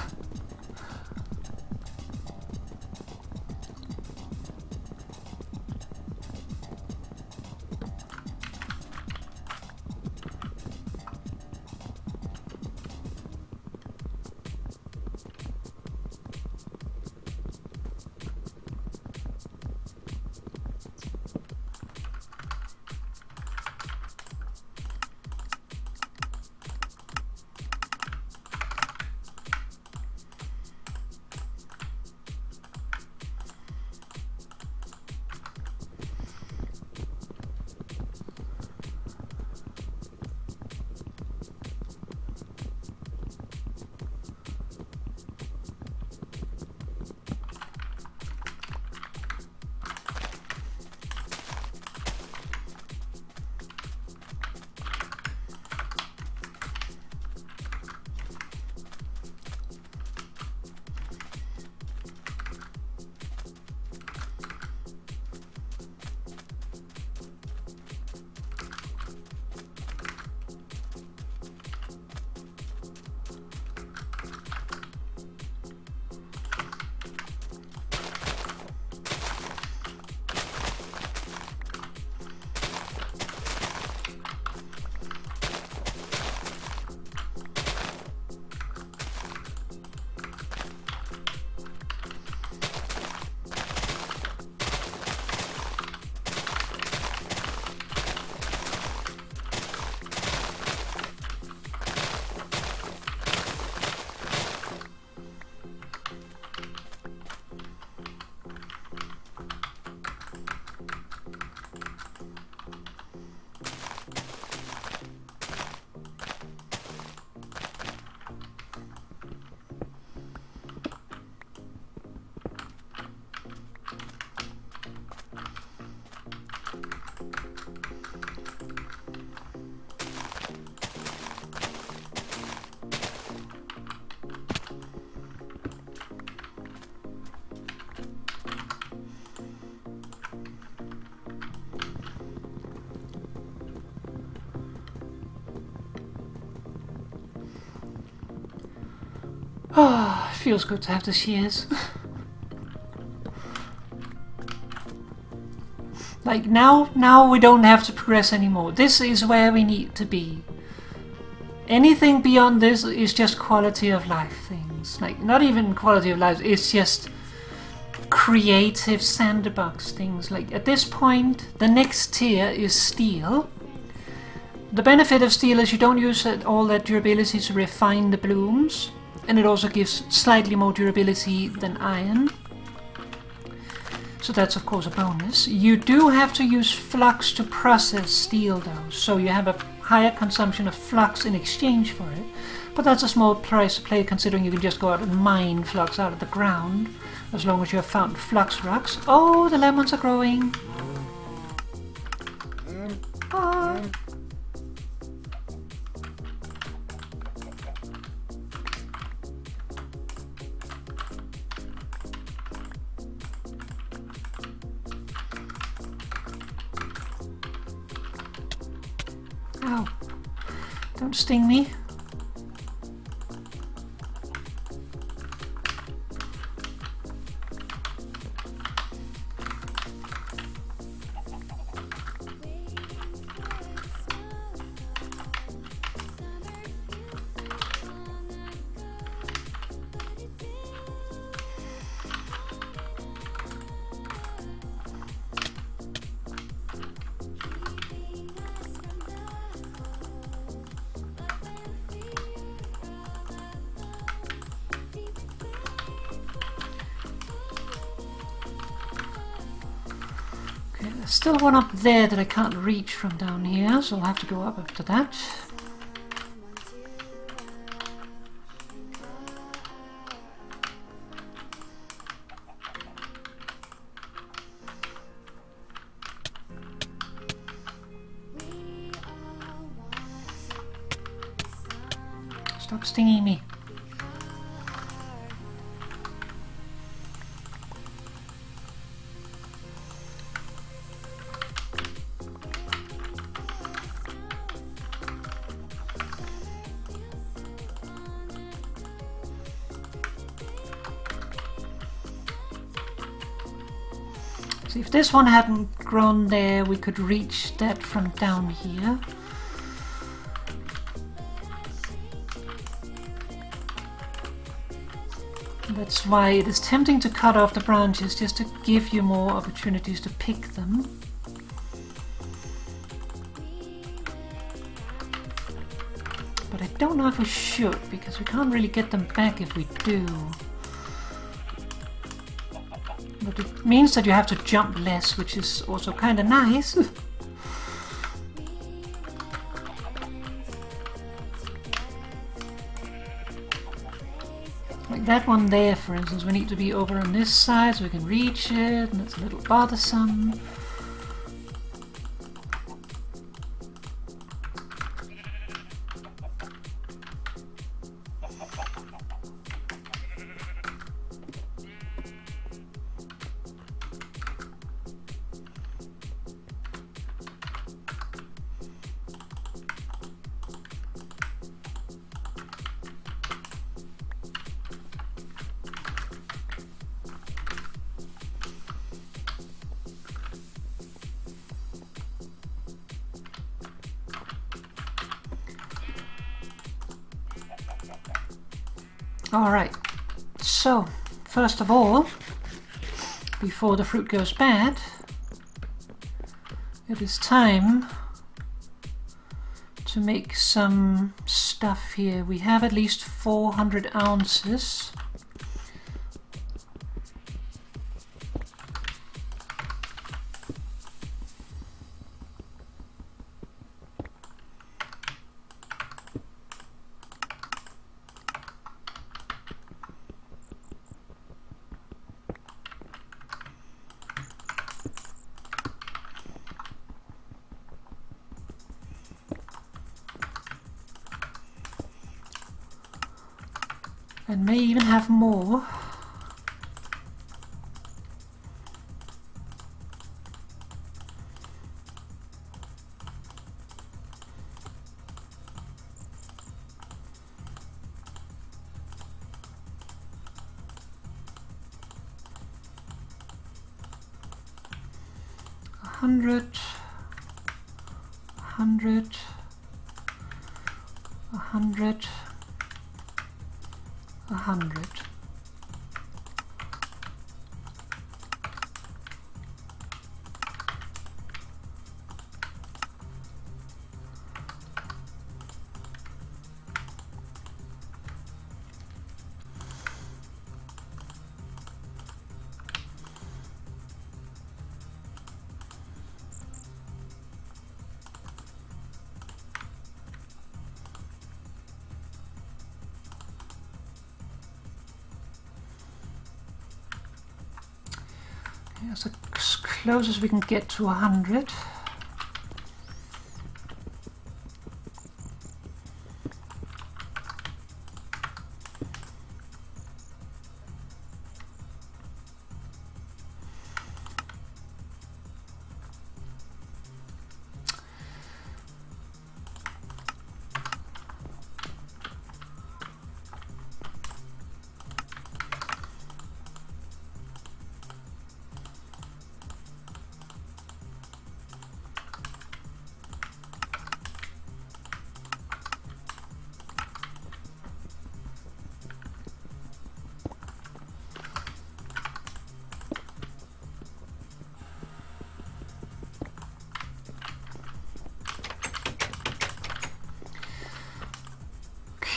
Oh, it feels good to have the shears. Like now we don't have to progress anymore. This is where we need to be. Anything beyond this is just quality of life things. Like, not even quality of life, it's just creative sandbox things. Like, at this point, the next tier is steel. The benefit of steel is you don't use all that durability to refine the blooms, and it also gives slightly more durability than iron. So that's of course a bonus. You do have to use flux to process steel though, so you have a higher consumption of flux in exchange for it. But that's a small price to pay considering you can just go out and mine flux out of the ground, as long as you have found flux rocks. Oh, the lemons are growing! Ow. Don't sting me. There's still one up there that I can't reach from down here, so I'll have to go up after that. Stop stinging me. See, if this one hadn't grown there, we could reach that from down here. That's why it is tempting to cut off the branches, just to give you more opportunities to pick them. But I don't know if we should, because we can't really get them back if we do. But it means that you have to jump less, which is also kind of nice. Like that one there, for instance, we need to be over on this side so we can reach it, and it's a little bothersome. Alright, so first of all, before the fruit goes bad, it is time to make some stuff here. We have at least 400 ounces. And may even have more. A hundred, 100. That's as close as we can get to 100.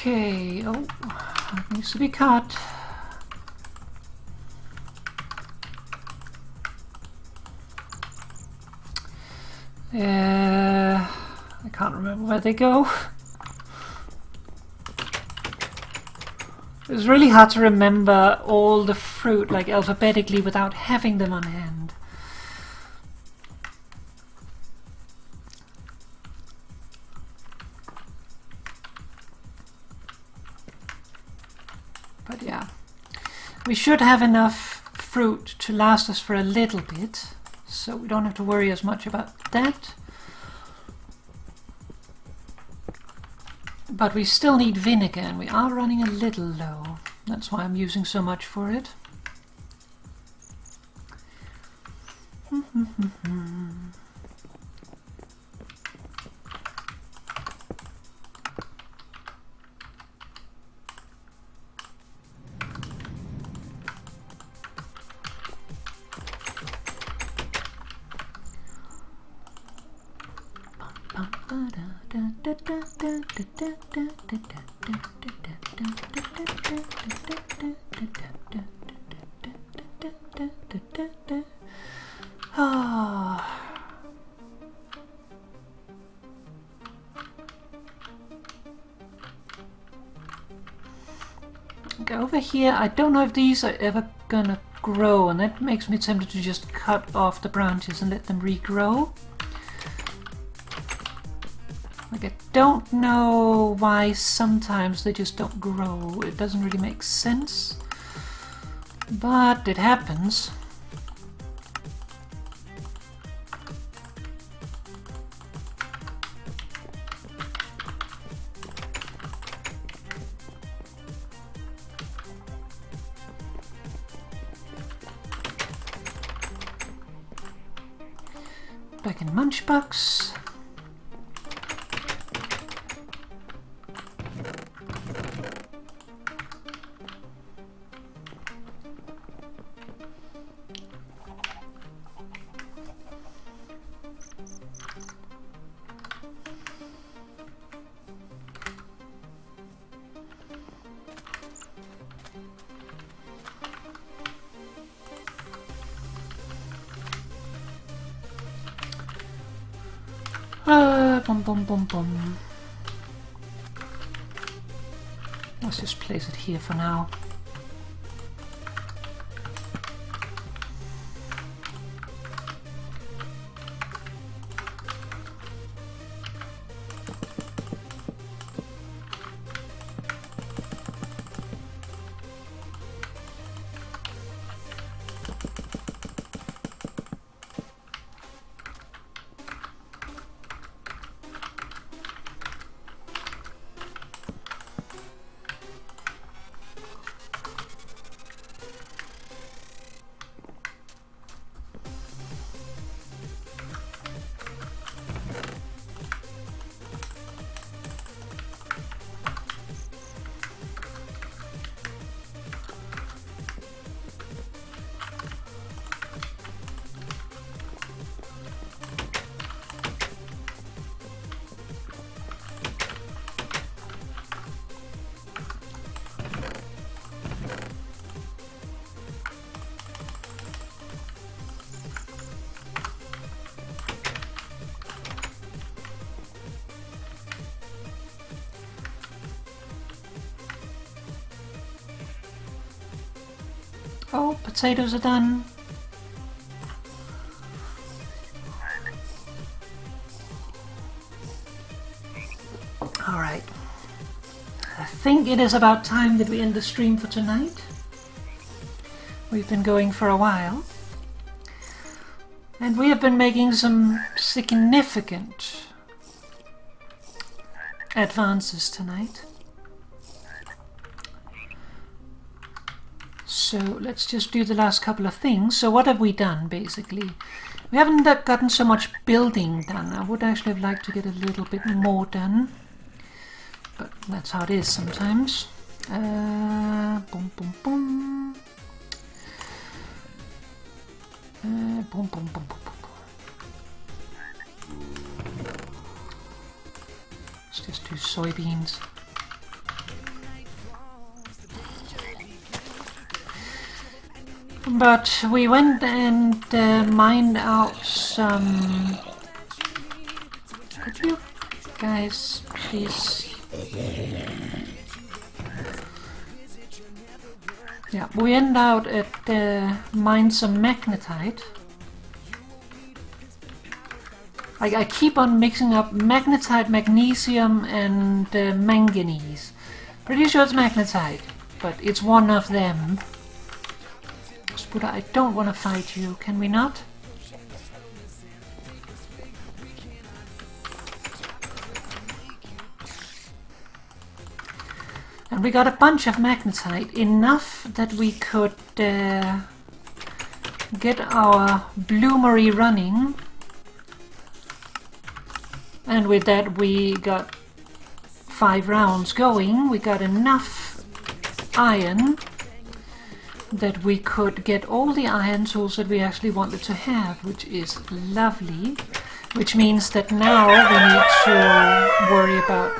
Okay, oh, that needs to be cut. I can't remember where they go. It's really hard to remember all the fruit, like alphabetically, without having them on hand. But yeah, we should have enough fruit to last us for a little bit, so we don't have to worry as much about that. But we still need vinegar, and we are running a little low. That's why I'm using so much for it. Over here, I don't know if these are ever gonna grow, and that makes me tempted to just cut off the branches and let them regrow. Like, I don't know why sometimes they just don't grow. It doesn't really make sense, but it happens. Back in Munchbox. Boom, boom, boom. Let's just place it here for now. Oh, potatoes are done. Alright. I think it is about time that we end the stream for tonight. We've been going for a while. And we have been making some significant advances tonight. So let's just do the last couple of things. So what have we done, basically? We haven't gotten so much building done. I would actually have liked to get a little bit more done. But that's how it is sometimes. Boom, boom, boom. Boom, boom, boom, boom, boom, boom. Let's just do soybeans. But we went and mined out some... Could you guys please... Yeah, we end out at mine some magnetite. I keep on mixing up magnetite, magnesium and manganese. Pretty sure it's magnetite, but it's one of them. Spuda, I don't want to fight you, can we not? And we got a bunch of magnetite, enough that we could get our bloomery running. And with that we got 5 rounds going. We got enough iron that we could get all the iron tools that we actually wanted to have, which is lovely. Which means that now we need to worry about...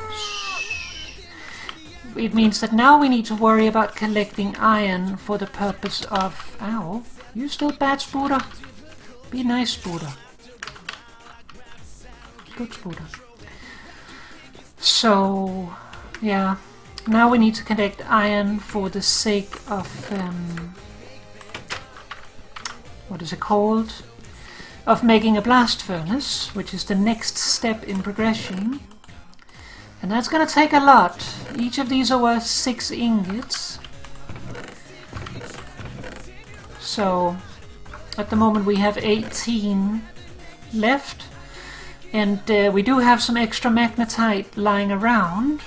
It means that now we need to worry about collecting iron for the purpose of... Ow, you still bad, Spooder? Be nice, Spooder. Good, Spooder. So, yeah, now we need to collect iron for the sake of, what is it called? Of making a blast furnace, which is the next step in progression. And that's gonna take a lot. Each of these are worth 6 ingots. So, at the moment we have 18 left. And we do have some extra magnetite lying around,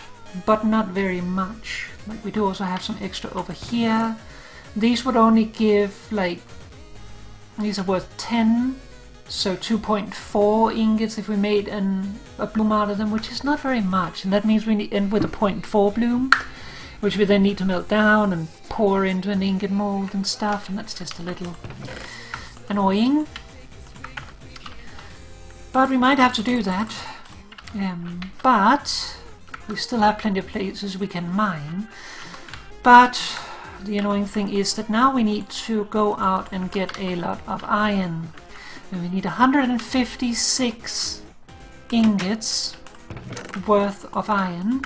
but not very much. Like, we do also have some extra over here. These would only give, like, these are worth 10, so 2.4 ingots if we made a bloom out of them, which is not very much. And that means we end with a 0.4 bloom, which we then need to melt down and pour into an ingot mold and stuff, and that's just a little annoying. But we might have to do that. But we still have plenty of places we can mine. But the annoying thing is that now we need to go out and get a lot of iron. And we need 156 ingots worth of iron.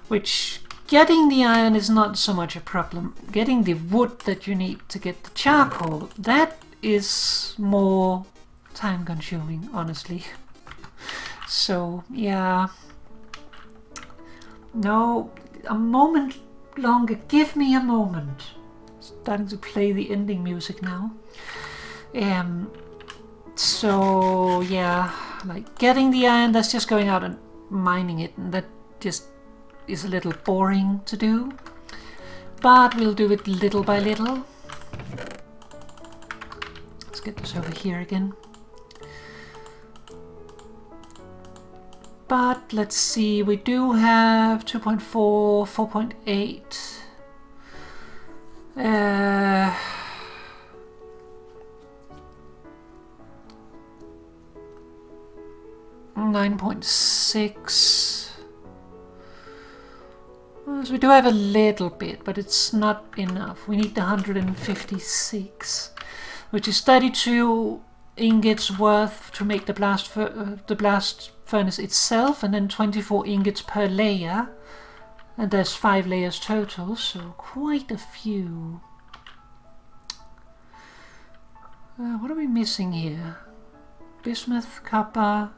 Which, getting the iron is not so much a problem. Getting the wood that you need to get the charcoal, that is more time consuming, honestly. So, yeah. No, a moment longer. Give me a moment. Starting to play the ending music now. So, yeah. Like, getting the iron, that's just going out and mining it. And that just is a little boring to do. But we'll do it little by little. Let's get this over here again. But let's see, we do have 2.4, 4.8. 9.6. So we do have a little bit, but it's not enough. We need the 156, which is 32 ingots worth to make the blast furnace itself, and then 24 ingots per layer, and there's 5 layers total, so quite a few. What are we missing here? Bismuth, copper,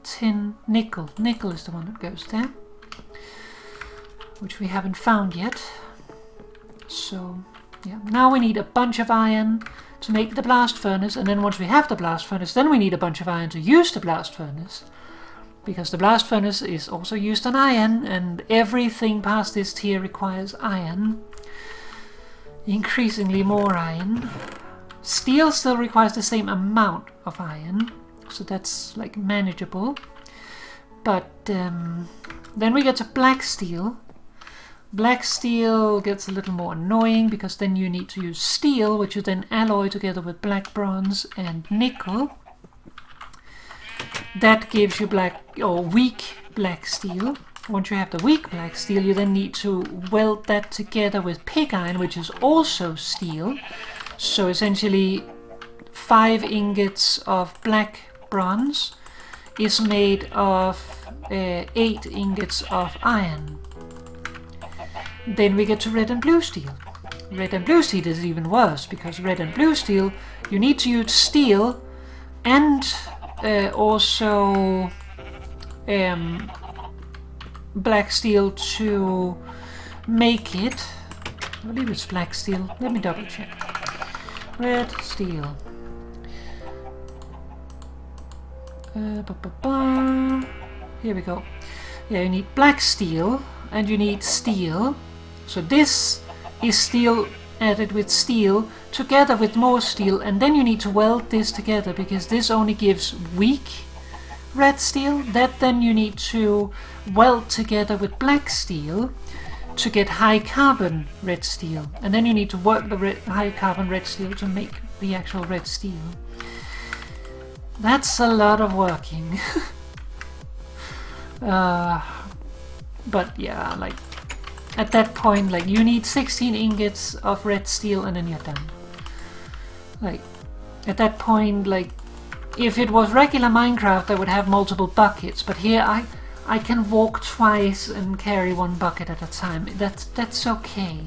tin, nickel. Nickel is the one that goes there, which we haven't found yet. So yeah, now we need a bunch of iron to make the blast furnace, and then once we have the blast furnace, then we need a bunch of iron to use the blast furnace, because the blast furnace is also used on iron, and everything past this tier requires iron. Increasingly more iron. Steel still requires the same amount of iron, so that's like manageable. But then we get to black steel. Black steel gets a little more annoying, because then you need to use steel, which you then alloy together with black bronze and nickel. That gives you black or weak black steel. once you have the weak black steel, you then need to weld that together with pig iron, which is also steel. So essentially 5 ingots of black bronze is made of 8 ingots of iron. Then we get to red and blue steel. Red and blue steel is even worse, because red and blue steel, you need to use steel and also black steel to make it. I believe it's black steel. Let me double check. Red steel. Here we go. Yeah, you need black steel and you need steel. So this is steel added with steel together with more steel, and then you need to weld this together because this only gives weak red steel. That then you need to weld together with black steel to get high carbon red steel, and then you need to work the high carbon red steel to make the actual red steel. That's a lot of working. But yeah, like at that point, like you need 16 ingots of red steel and then you're done. Like at that point, like if it was regular Minecraft, I would have multiple buckets, but here I can walk twice and carry 1 bucket at a time. That's okay.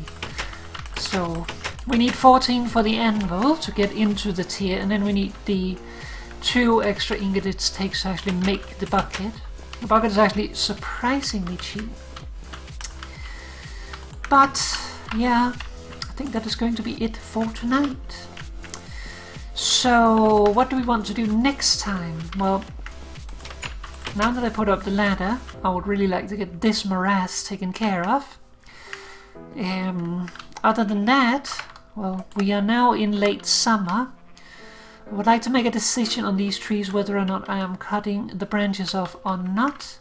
So we need 14 for the anvil to get into the tier, and then we need the 2 extra ingots it takes to actually make the bucket. The bucket is actually surprisingly cheap. But yeah, I think that is going to be it for tonight. So what do we want to do next time? Well, now that I put up the ladder, I would really like to get this morass taken care of. Other than that, well, we are now in late summer. I would like to make a decision on these trees whether or not I am cutting the branches off or not.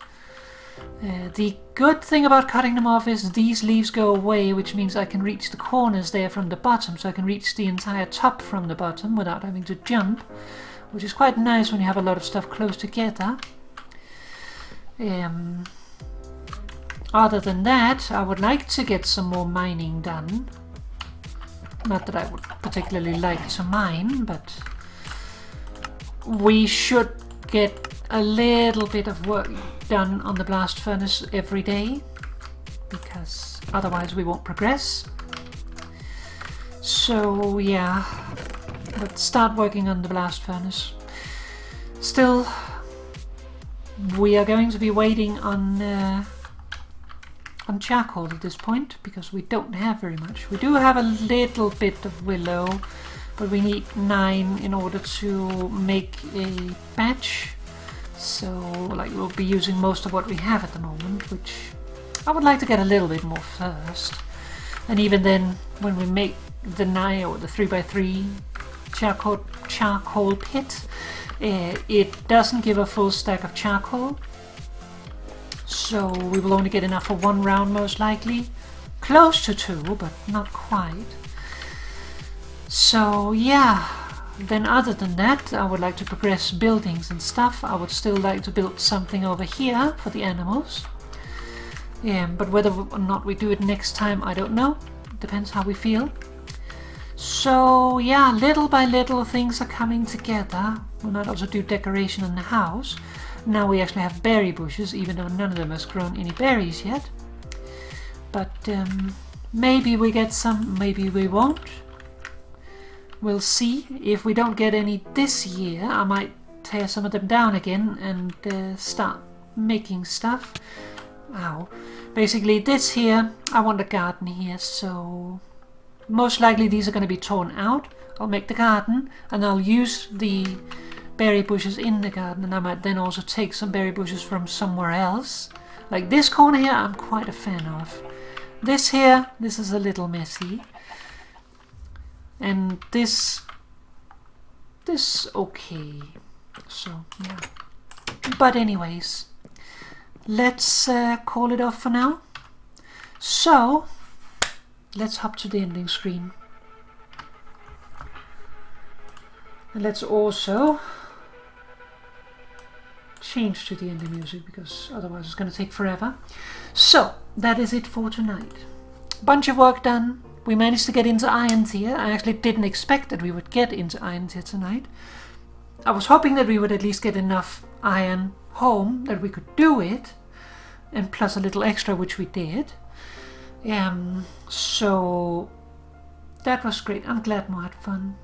The good thing about cutting them off is these leaves go away, which means I can reach the corners there from the bottom, so I can reach the entire top from the bottom without having to jump, which is quite nice when you have a lot of stuff close together. Other than that, I would like to get some more mining done. Not that I would particularly like to mine, but we should get a little bit of work done on the blast furnace every day, because otherwise we won't progress. So yeah, let's start working on the blast furnace. Still, we are going to be waiting on charcoal at this point, because we don't have very much. We do have a little bit of willow, but we need 9 in order to make a batch. So like we'll be using most of what we have at the moment, which I would like to get a little bit more first. And even then, when we make the 9 or the 3x3 charcoal pit, it doesn't give a full stack of charcoal. So we will only get enough for 1 round most likely. Close to 2, but not quite. So yeah, then other than that, I would like to progress buildings and stuff. I would still like to build something over here for the animals. But whether or not we do it next time, I don't know. Depends how we feel. So yeah, little by little things are coming together. We might also do decoration in the house. Now we actually have berry bushes, even though none of them has grown any berries yet. But maybe we get some, maybe we won't. We'll see. If we don't get any this year, I might tear some of them down again and start making stuff. Ow. Basically this here, I want a garden here, so most likely these are going to be torn out. I'll make the garden and I'll use the berry bushes in the garden, and I might then also take some berry bushes from somewhere else. Like this corner here, I'm quite a fan of. This here, this is a little messy. And this okay. So yeah. But anyways, let's call it off for now. So let's hop to the ending screen. And let's also change to the ending music because otherwise it's going to take forever. So that is it for tonight. Bunch of work done. We managed to get into Iron Tier. I actually didn't expect that we would get into Iron Tier tonight. I was hoping that we would at least get enough iron home that we could do it, and plus a little extra, which we did. So that was great. I'm glad Mo had fun.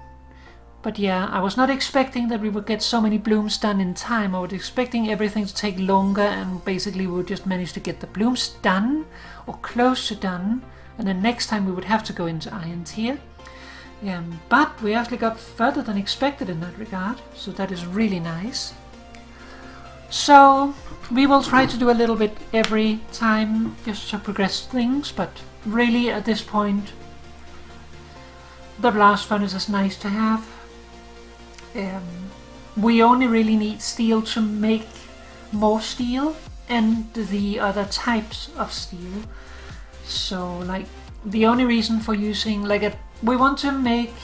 But yeah, I was not expecting that we would get so many blooms done in time. I was expecting everything to take longer, and basically we would just manage to get the blooms done or close to done, and then next time we would have to go into Iron Tier. But we actually got further than expected in that regard, so that is really nice. So we will try to do a little bit every time just to progress things, but really at this point the blast furnace is nice to have. We only really need steel to make more steel and the other types of steel. So like the only reason for using we want to make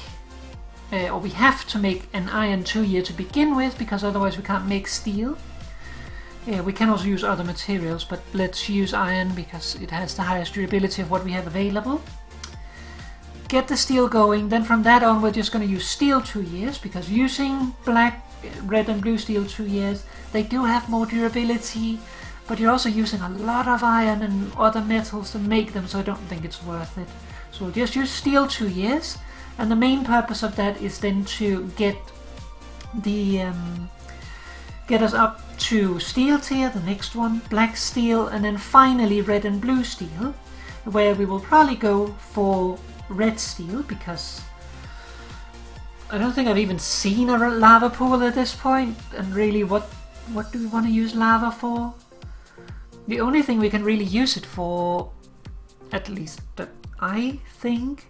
or we have to make an iron 2-year to begin with, because otherwise we can't make steel. We can also use other materials, but let's use iron because it has the highest durability of what we have available. Get the steel going, then from that on we're just going to use steel 2 years, because using black, red and blue steel 2 years, they do have more durability, but you're also using a lot of iron and other metals to make them, so I don't think it's worth it. So we'll just use steel 2 years, and the main purpose of that is then to get the get us up to steel tier, the next one, black steel, and then finally red and blue steel, where we will probably go for red steel, because I don't think I've even seen a lava pool at this point, and really what do we want to use lava for? The only thing we can really use it for, at least that I think,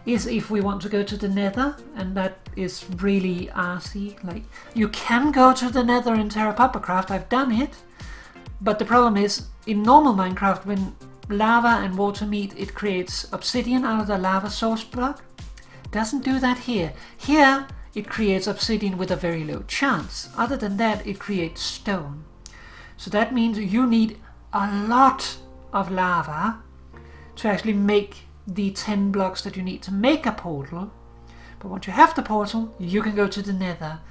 is if we want to go to the nether, and that is really arsey. Like, you can go to the nether in Terrapuppercraft, I've done it, but the problem is in normal Minecraft, when lava and water meet, it creates obsidian out of the lava source block. Doesn't do that here. Here it creates obsidian with a very low chance. Other than that, it creates stone. So that means you need a lot of lava to actually make the 10 blocks that you need to make a portal. But once you have the portal, you can go to the nether.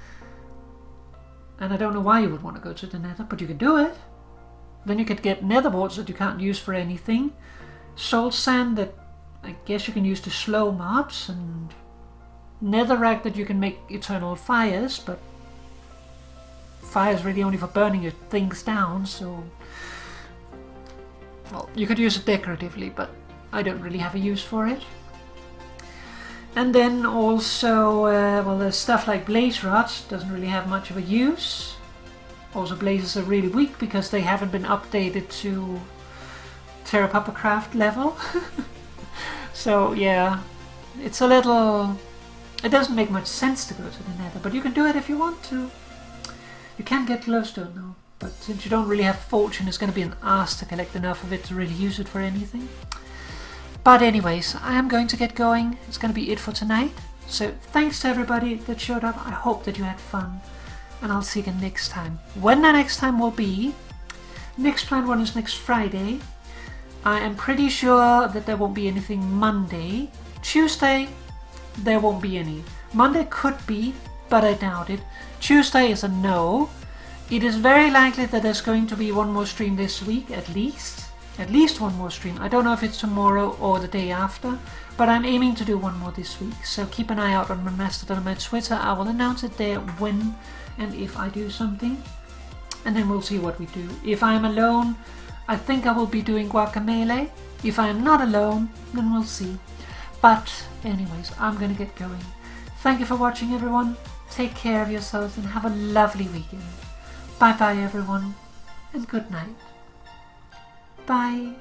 And I don't know why you would want to go to the nether, but you can do it. Then you could get nether warts that you can't use for anything. Salt sand that I guess you can use to slow mobs, and netherrack that you can make eternal fires, but fire is really only for burning your things down, so well, you could use it decoratively, but I don't really have a use for it. And then also, well, there's stuff like blaze rods, doesn't really have much of a use. Also, blazes are really weak because they haven't been updated to Terrapuppercraft level. So yeah, it's a little... It doesn't make much sense to go to the nether, but you can do it if you want to. You can get glowstone though, but since you don't really have fortune, it's going to be an arse to collect enough of it to really use it for anything. But anyways, I am going to get going. It's going to be it for tonight. So thanks to everybody that showed up. I hope that you had fun. And I'll see you again next time. When the next time will be, next planned one is next Friday. I am pretty sure that there won't be anything Monday. Tuesday, there won't be any. Monday could be, but I doubt it. Tuesday is a no. It is very likely that there's going to be one more stream this week, at least. At least one more stream. I don't know if it's tomorrow or the day after, but I'm aiming to do one more this week. So keep an eye out on my Mastodon and my Twitter. I will announce it there when and if I do something, and then we'll see what we do. If I am alone, I think I will be doing Guacamelee. If I am not alone, then we'll see. But anyways, I'm gonna get going. Thank you for watching, everyone. Take care of yourselves and have a lovely weekend. Bye bye, everyone, and good night. Bye.